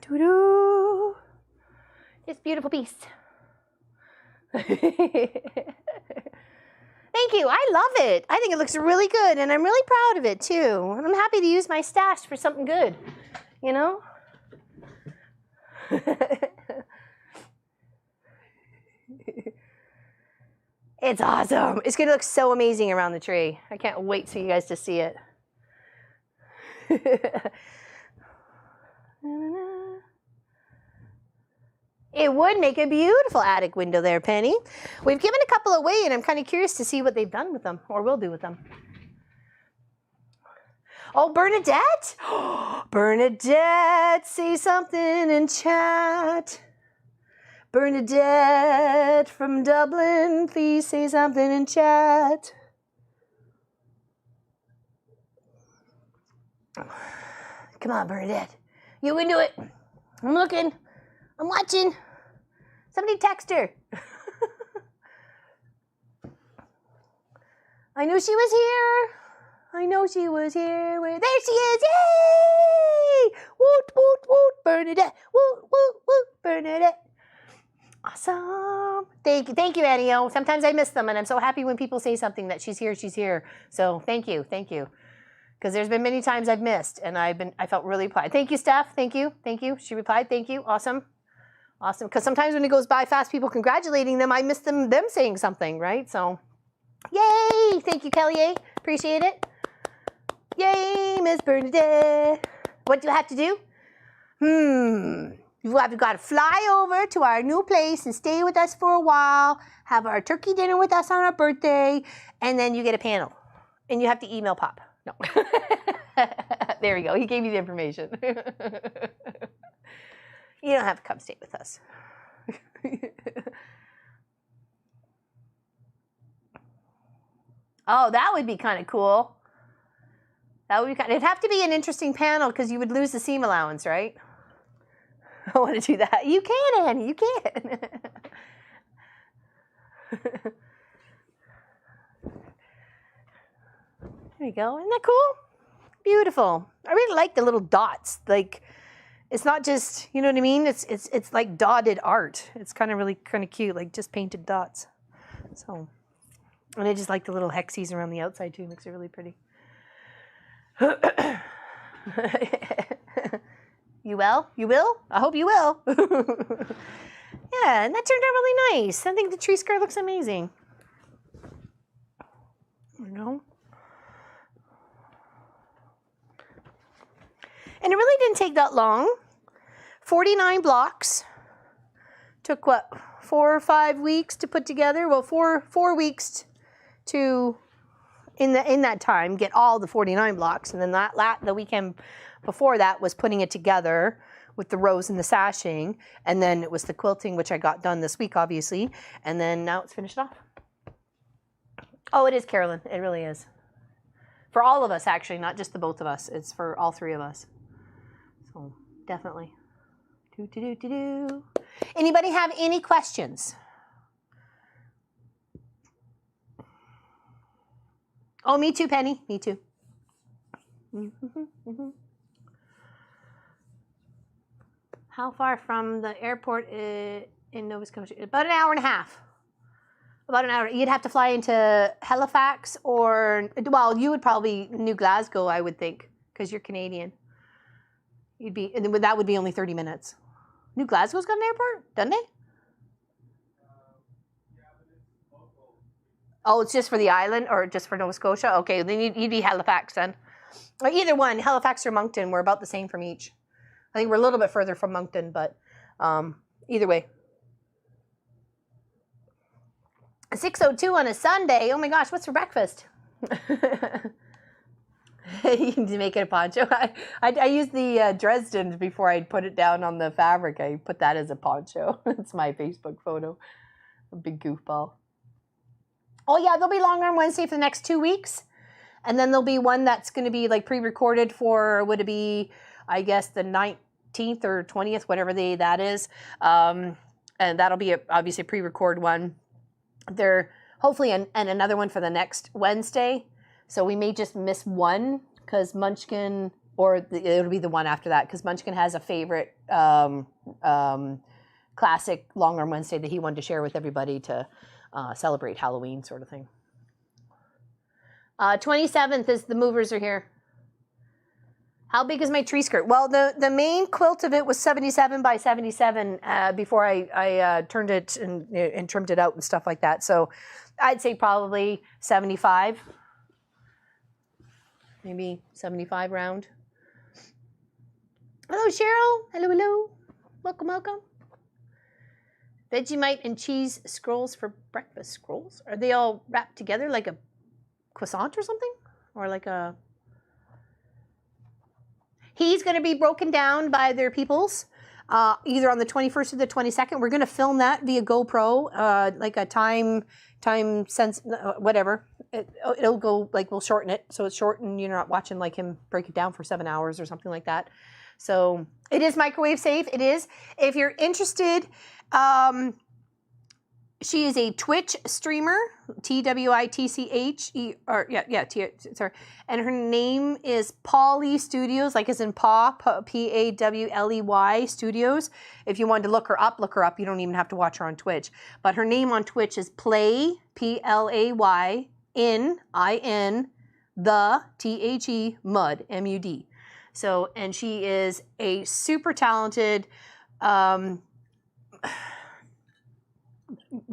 Doo-doo. This beautiful piece. Thank you. I love it. I think it looks really good, and I'm really proud of it, too. And I'm happy to use my stash for something good, you know? It's awesome. It's going to look so amazing around the tree. I can't wait for you guys to see it. It would make a beautiful attic window there, Penny. We've given a couple away, and I'm kind of curious to see what they've done with them, or will do with them. Oh, Bernadette! Bernadette, say something in chat. Bernadette from Dublin, please say something in chat. Come on, Bernadette. You can do it. I'm looking. I'm watching. Somebody text her. I knew she was here. I know she was here. Where? There she is. Yay! Woot, woot, woot, Bernadette. Woot, woot, woot, Bernadette. Awesome. Thank you, Annie-O. Sometimes I miss them, and I'm so happy when people say something that she's here, she's here. So thank you. Because there's been many times I've missed, and I felt really proud. Thank you, Steph. Thank you. She replied, thank you. Awesome. Because sometimes when it goes by fast, people congratulating them, I miss them saying something, right? So, yay! Thank you, Kelly. Appreciate it. Yay, Miss Bernadette. What do you have to do? You've got to fly over to our new place and stay with us for a while, have our turkey dinner with us on our birthday, and then you get a panel. And you have to email Pop. No. There you go. He gave you the information. You don't have to come stay with us. Oh, that would be kind of cool. It'd have to be an interesting panel because you would lose the seam allowance, right? I want to do that. You can, Annie. You can. There you go. Isn't that cool? Beautiful. I really like the little dots. Like, it's not just, you know what I mean? It's like dotted art. It's kind of cute, like just painted dots. So, and I just like the little hexes around the outside too. Makes it really pretty. You will? You will? I hope you will. Yeah, and that turned out really nice. I think the tree skirt looks amazing. There you go. And it really didn't take that long. 49 blocks. Took what, 4 or 5 weeks to put together? Well, four weeks to in that time get all the 49 blocks, and then the weekend before that was putting it together with the rows and the sashing, and then it was the quilting, which I got done this week, obviously, and then now it's finished off. Oh, it is, Carolyn. It really is. For all of us, actually, not just the both of us. It's for all 3 of us. So definitely. Anybody have any questions? Oh, me too, Penny. Me too. How far from the airport in Nova Scotia? About an hour and a half. About an hour. You'd have to fly into Halifax or, well, you would probably New Glasgow, I would think, because you're Canadian. That would be only 30 minutes. New Glasgow's got an airport, doesn't they? Oh, it's just for the island or just for Nova Scotia? Okay, then you'd be Halifax then. Or either one, Halifax or Moncton. We're about the same from each. I think we're a little bit further from Moncton, but either way. 6:02 on a Sunday. Oh my gosh, what's for breakfast? You need to make it a poncho. I used the Dresden before I put it down on the fabric. I put that as a poncho. It's my Facebook photo. A big goofball. Oh yeah, there'll be Long Arm Wednesday for the next 2 weeks. And then there'll be one that's going to be like pre-recorded for, would it be, I guess, the 19th or 20th, whatever day that is. And that'll be obviously a pre-record one. There, hopefully, and another one for the next Wednesday. So we may just miss one because Munchkin, or it'll be the one after that, because Munchkin has a favorite classic Long Arm Wednesday that he wanted to share with everybody to celebrate Halloween sort of thing. 27th is the movers are here. How big is my tree skirt? Well, the main quilt of it was 77 by 77 before I turned it and trimmed it out and stuff like that. So I'd say probably 75. Maybe 75 round. Hello, Cheryl. Hello, hello. Welcome, welcome. Vegemite and cheese scrolls for breakfast. Scrolls? Are they all wrapped together like a croissant or something? Or like a... He's going to be broken down by their peoples, either on the 21st or the 22nd. We're going to film that via GoPro, like a time sense, whatever. It'll go, like, we'll shorten it. So it's short and you're not watching like him break it down for 7 hours or something like that. So it is microwave safe. It is. If you're interested, she is a Twitch streamer, Twitche, or sorry, and her name is Pawley Studios, like as in Paw, Pawley Studios. If you wanted to look her up. You don't even have to watch her on Twitch. But her name on Twitch is Play, Play, in the THE Mud, MUD. So, and she is a super talented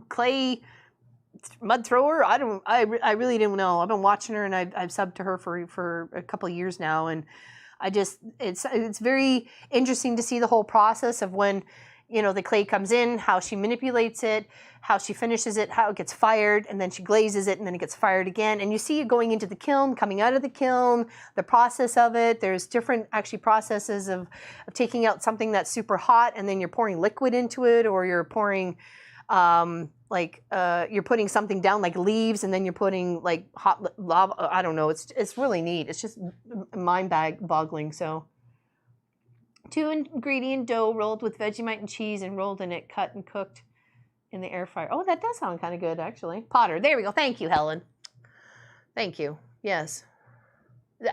clay mud thrower. I really didn't know. I've been watching her, and I've subbed to her for a couple of years now, and it's very interesting to see the whole process of when, you know, the clay comes in, how she manipulates it, how she finishes it, how it gets fired, and then she glazes it, and then it gets fired again. And you see it going into the kiln, coming out of the kiln, the process of it. There's different actually processes of taking out something that's super hot, and then you're pouring liquid into it, or you're pouring you're putting something down like leaves, and then you're putting like hot lava. I don't know. It's really neat. It's just mind-boggling. So 2-ingredient dough rolled with Vegemite and cheese and rolled in it, cut and cooked in the air fryer. Oh, that does sound kind of good, actually. Potter. There we go. Thank you, Helen. Thank you. Yes.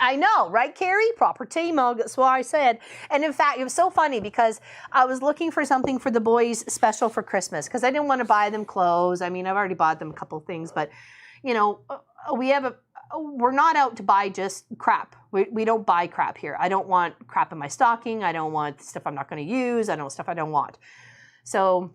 I know, right, Carrie? Proper tea mug. That's what I said. And in fact, it was so funny because I was looking for something for the boys special for Christmas because I didn't want to buy them clothes. I mean, I've already bought them a couple of things, but you know, we're not out to buy just crap. We don't buy crap here. I don't want crap in my stocking. I don't want stuff I'm not going to use. I don't want stuff I don't want. So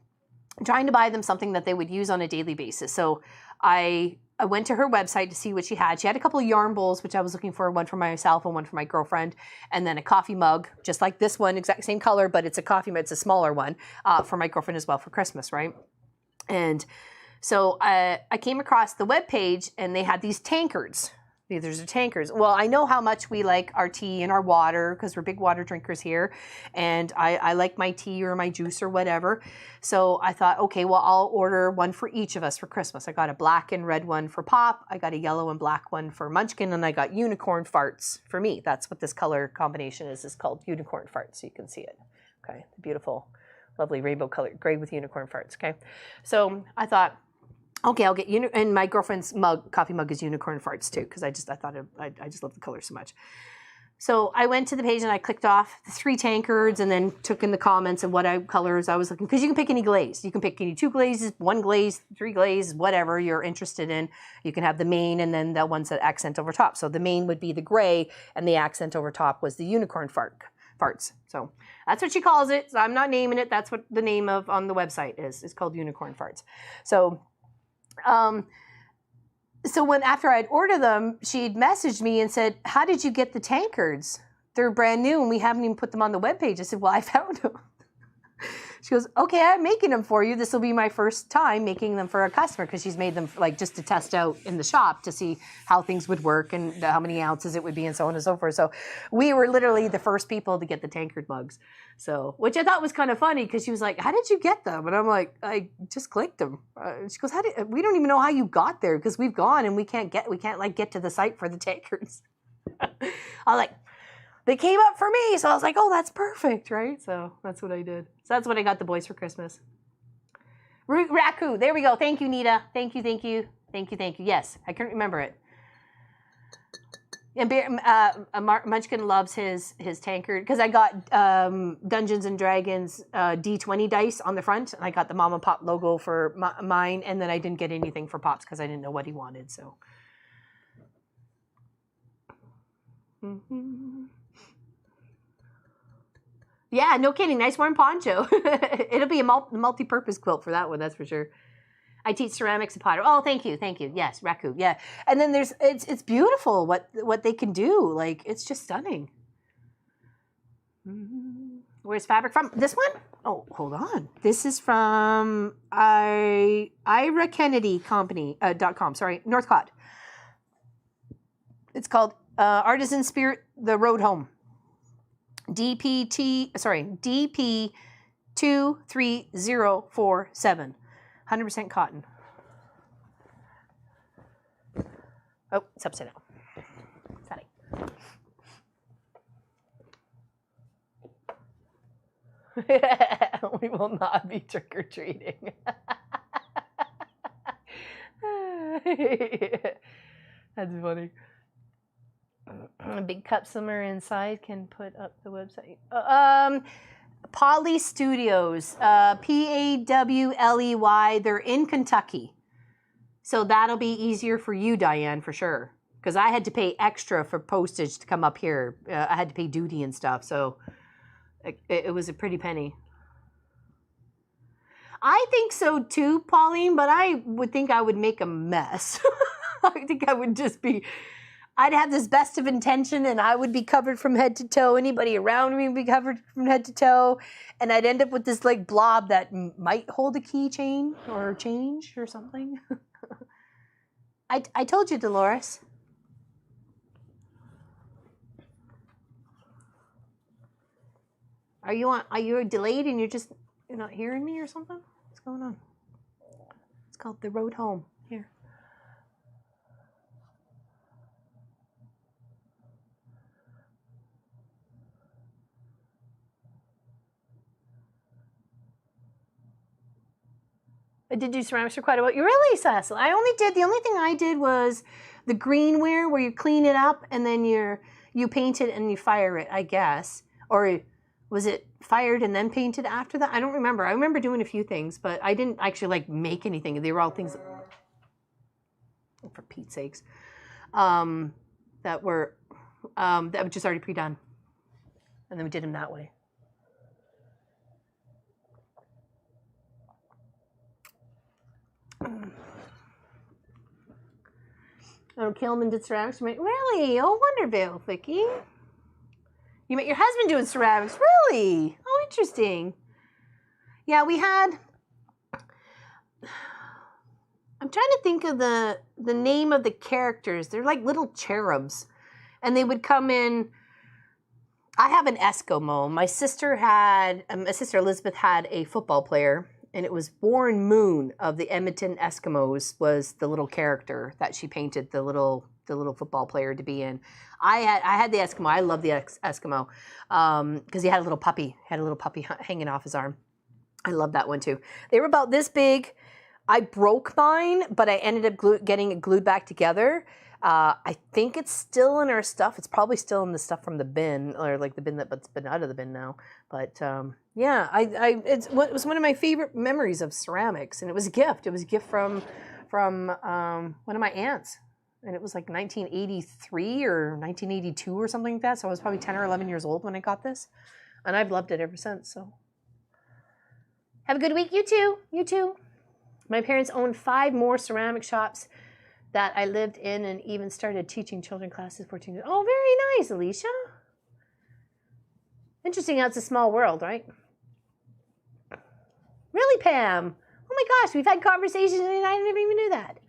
I'm trying to buy them something that they would use on a daily basis. So I went to her website to see what she had. She had a couple of yarn bowls, which I was looking for, one for myself and one for my girlfriend, and then a coffee mug, just like this one, exact same color, but it's a coffee mug. It's a smaller one for my girlfriend as well for Christmas, right? And so I came across the webpage, and they had these tankards. These are tankards. Well, I know how much we like our tea and our water because we're big water drinkers here. And I like my tea or my juice or whatever. So I thought, okay, well, I'll order one for each of us for Christmas. I got a black and red one for Pop. I got a yellow and black one for Munchkin. And I got unicorn farts for me. That's what this color combination is. It's called unicorn farts. So you can see it. Okay, beautiful, lovely rainbow color, gray with unicorn farts. Okay, so I thought, okay, I'll get and my girlfriend's coffee mug is unicorn farts too, because I just love the color so much. So I went to the page and I clicked off the 3 tankards and then took in the comments and what colors I was looking, because you can pick any glaze. You can pick any 2 glazes, 1 glaze, 3 glazes, whatever you're interested in. You can have the main and then the ones that accent over top. So the main would be the gray and the accent over top was the unicorn farts. So that's what she calls it. So I'm not naming it. That's what the name of on the website is. It's called unicorn farts. So when after I'd ordered them, she'd messaged me and said, "How did you get the tankards? They're brand new and we haven't even put them on the webpage." I said, "Well, I found them." She goes, "Okay, I'm making them for you. This will be my first time making them for a customer," because she's made them like just to test out in the shop to see how things would work and how many ounces it would be and so on and so forth. So we were literally the first people to get the tankard mugs. So, which I thought was kind of funny because she was like, "How did you get them?" And I'm like, "I just clicked them." She goes, "We don't even know how you got there because we've gone and we can't like get to the site for the tankards." I was like, they came up for me. So I was like, oh, that's perfect, right? So that's what I did. So that's what I got the boys for Christmas. Raku, there we go. Thank you, Nita. Thank you. Yes, I couldn't remember it. And Munchkin loves his tankard because I got Dungeons and Dragons D20 dice on the front, and I got the Mom and Pop logo for mine, and then I didn't get anything for Pops because I didn't know what he wanted. So. Mm-hmm. Yeah, no kidding. Nice warm poncho. It'll be a multi-purpose quilt for that one, that's for sure. I teach ceramics and pottery. Oh, thank you. Yes, Raku. Yeah, and then it's beautiful what they can do. Like it's just stunning. Where's fabric from? This one? Oh, hold on. This is from Ira Kennedy Company.com. Sorry, Northcott. It's called Artisan Spirit: The Road Home. DP 23047. 100% cotton. Oh, it's upside down. Sorry. We will not be trick-or-treating. That's funny. A big cup somewhere inside can put up the website. Poly Studios, Pawley. They're in Kentucky. So that'll be easier for you, Diane, for sure. Because I had to pay extra for postage to come up here. I had to pay duty and stuff. So it was a pretty penny. I think so too, Pauline, but I would think I would make a mess. I think I would just be, I'd have this best of intention and I would be covered from head to toe. Anybody around me would be covered from head to toe. And I'd end up with this like blob that might hold a keychain or change or something. I told you, Dolores. Are you delayed and you're not hearing me or something? What's going on? It's called The Road Home. Here. I did do ceramics for quite a while. You really, Cecil? The only thing I did was the greenware where you clean it up and then you paint it and you fire it, I guess. Or was it fired and then painted after that? I don't remember. I remember doing a few things, but I didn't actually like make anything. They were all things, for Pete's sakes, that were just already pre-done. And then we did them that way. Oh, Kilman did ceramics. Really? Oh, Wonderville, Vicky. You met your husband doing ceramics. Really? Oh, interesting. Yeah, we had... I'm trying to think of the name of the characters. They're like little cherubs. And they would come in... I have an Eskimo. My sister Elizabeth had a football player. And it was Warren Moon of the Edmonton Eskimos was the little character that she painted the little football player to be in. I had the Eskimo. I love the Eskimo because he had a little puppy. Hanging off his arm. I love that one too. They were about this big. I broke mine, but I ended up getting it glued back together. I think it's still in our stuff. It's probably still in the stuff from the bin, or like the bin that's been out of the bin now. But yeah, it was one of my favorite memories of ceramics, and it was a gift. It was a gift from one of my aunts, and it was like 1983 or 1982 or something like that. So I was probably 10 or 11 years old when I got this, and I've loved it ever since. So have a good week, you too. You too. My parents owned 5 more ceramic shops that I lived in and even started teaching children classes 14 years. Oh, very nice, Alicia. Interesting how it's a small world, right? Really, Pam? Oh my gosh, we've had conversations and I never even knew that.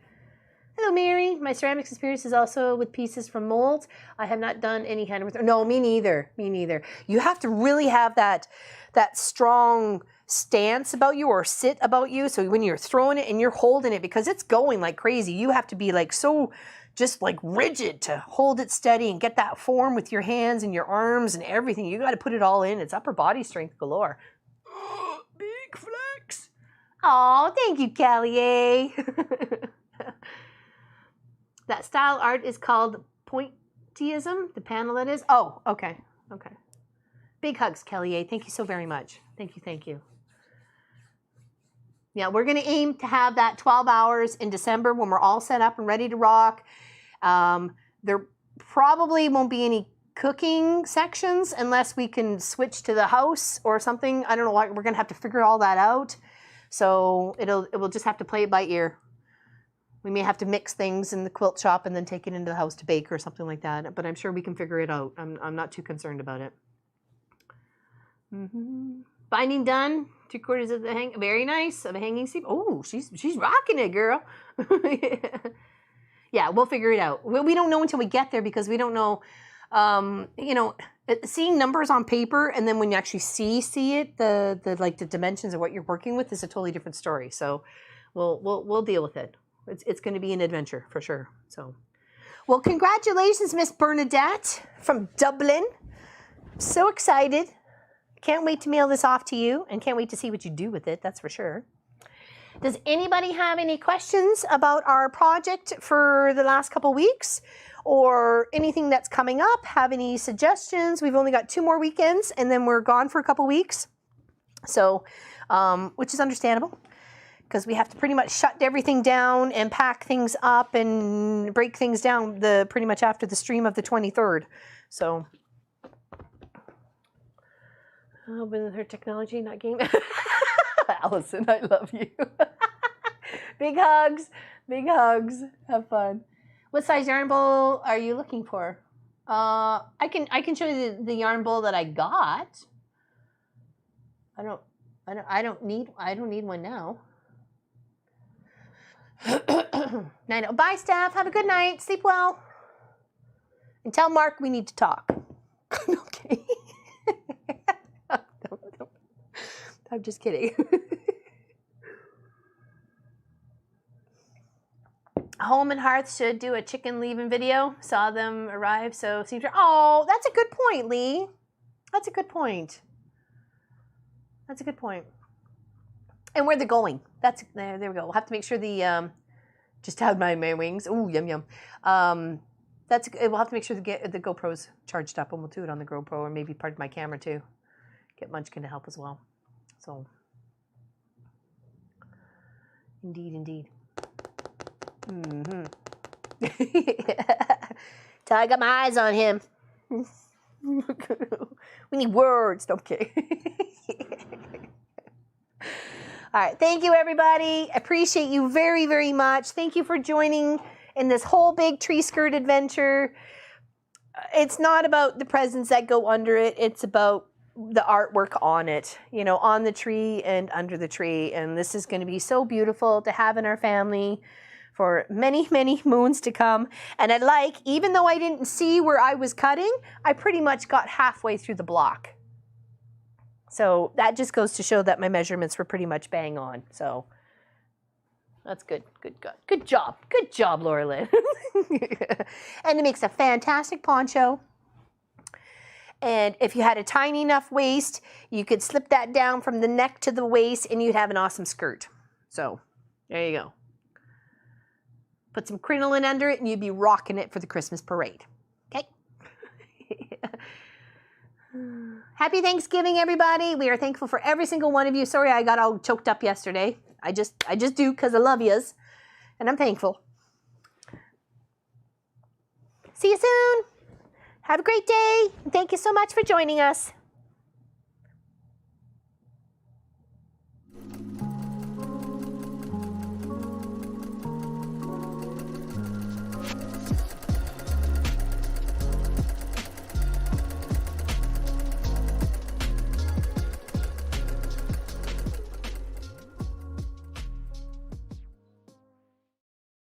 Hello, Mary. My ceramics experience is also with pieces from molds. I have not done any handwork. No, me neither. Me neither. You have to really have that strong stance about you or sit about you. So when you're throwing it and you're holding it, because it's going like crazy, you have to be like so just like rigid to hold it steady and get that form with your hands and your arms and everything. You got to put it all in. It's upper body strength galore. Big flex. Oh, thank you, Callie. That style art is called pointillism, the panel that is. Oh, okay. Okay. Big hugs, Kelly A. Thank you so very much. Thank you. Yeah, we're going to aim to have that 12 hours in December when we're all set up and ready to rock. There probably won't be any cooking sections unless we can switch to the house or something. I don't know why. We're going to have to figure all that out. So it will just have to play it by ear. We may have to mix things in the quilt shop and then take it into the house to bake or something like that. But I'm sure we can figure it out. I'm not too concerned about it. Mm-hmm. Binding done. 3/4 of the hang. Very nice. Of a hanging sleeve. Oh, she's rocking it, girl. Yeah, we'll figure it out. We don't know until we get there because we don't know. Seeing numbers on paper and then when you actually see it, the dimensions of what you're working with is a totally different story. So we'll deal with it. It's going to be an adventure for sure. So, well, congratulations, Miss Bernadette from Dublin. So excited. Can't wait to mail this off to you, and can't wait to see what you do with it, that's for sure. Does anybody have any questions about our project for the last couple weeks? Or anything that's coming up? Have any suggestions? We've only got 2 more weekends, and then we're gone for a couple weeks. So, which is understandable, because we have to pretty much shut everything down and pack things up and break things down pretty much after the stream of the 23rd. So, with her technology, not game. Allison, I love you. Big hugs, big hugs. Have fun. What size yarn bowl are you looking for? I can show you the yarn bowl that I got. I don't need one now. I know. Bye, Steph. Have a good night. Sleep well. And tell Mark we need to talk. Okay. No. I'm just kidding. Home and Hearth should do a chicken leaving video. Saw them arrive, so seems. Oh, that's a good point, Lee. That's a good point. That's a good point. And where they're going. That's there we go. We'll have to make sure the just had my wings. Ooh, yum yum. We'll have to make sure to get the GoPro's charged up, and we'll do it on the GoPro, or maybe part of my camera too. Get Munchkin to help as well. So, indeed. Mm-hmm. Till I got my eyes on him. We need words. Okay. All right. Thank you, everybody. Appreciate you very, very much. Thank you for joining in this whole big tree skirt adventure. It's not about the presents that go under it. It's about the artwork on it, on the tree and under the tree. And this is going to be so beautiful to have in our family for many, many moons to come. And even though I didn't see where I was cutting, I pretty much got halfway through the block. So that just goes to show that my measurements were pretty much bang on. So that's good. Good job, Laura Lynn. And it makes a fantastic poncho. And if you had a tiny enough waist, you could slip that down from the neck to the waist and you'd have an awesome skirt. So there you go. Put some crinoline under it and you'd be rocking it for the Christmas parade. Okay? Happy Thanksgiving, everybody. We are thankful for every single one of you. Sorry I got all choked up yesterday. I just do because I love yous. And I'm thankful. See you soon. Have a great day. Thank you so much for joining us.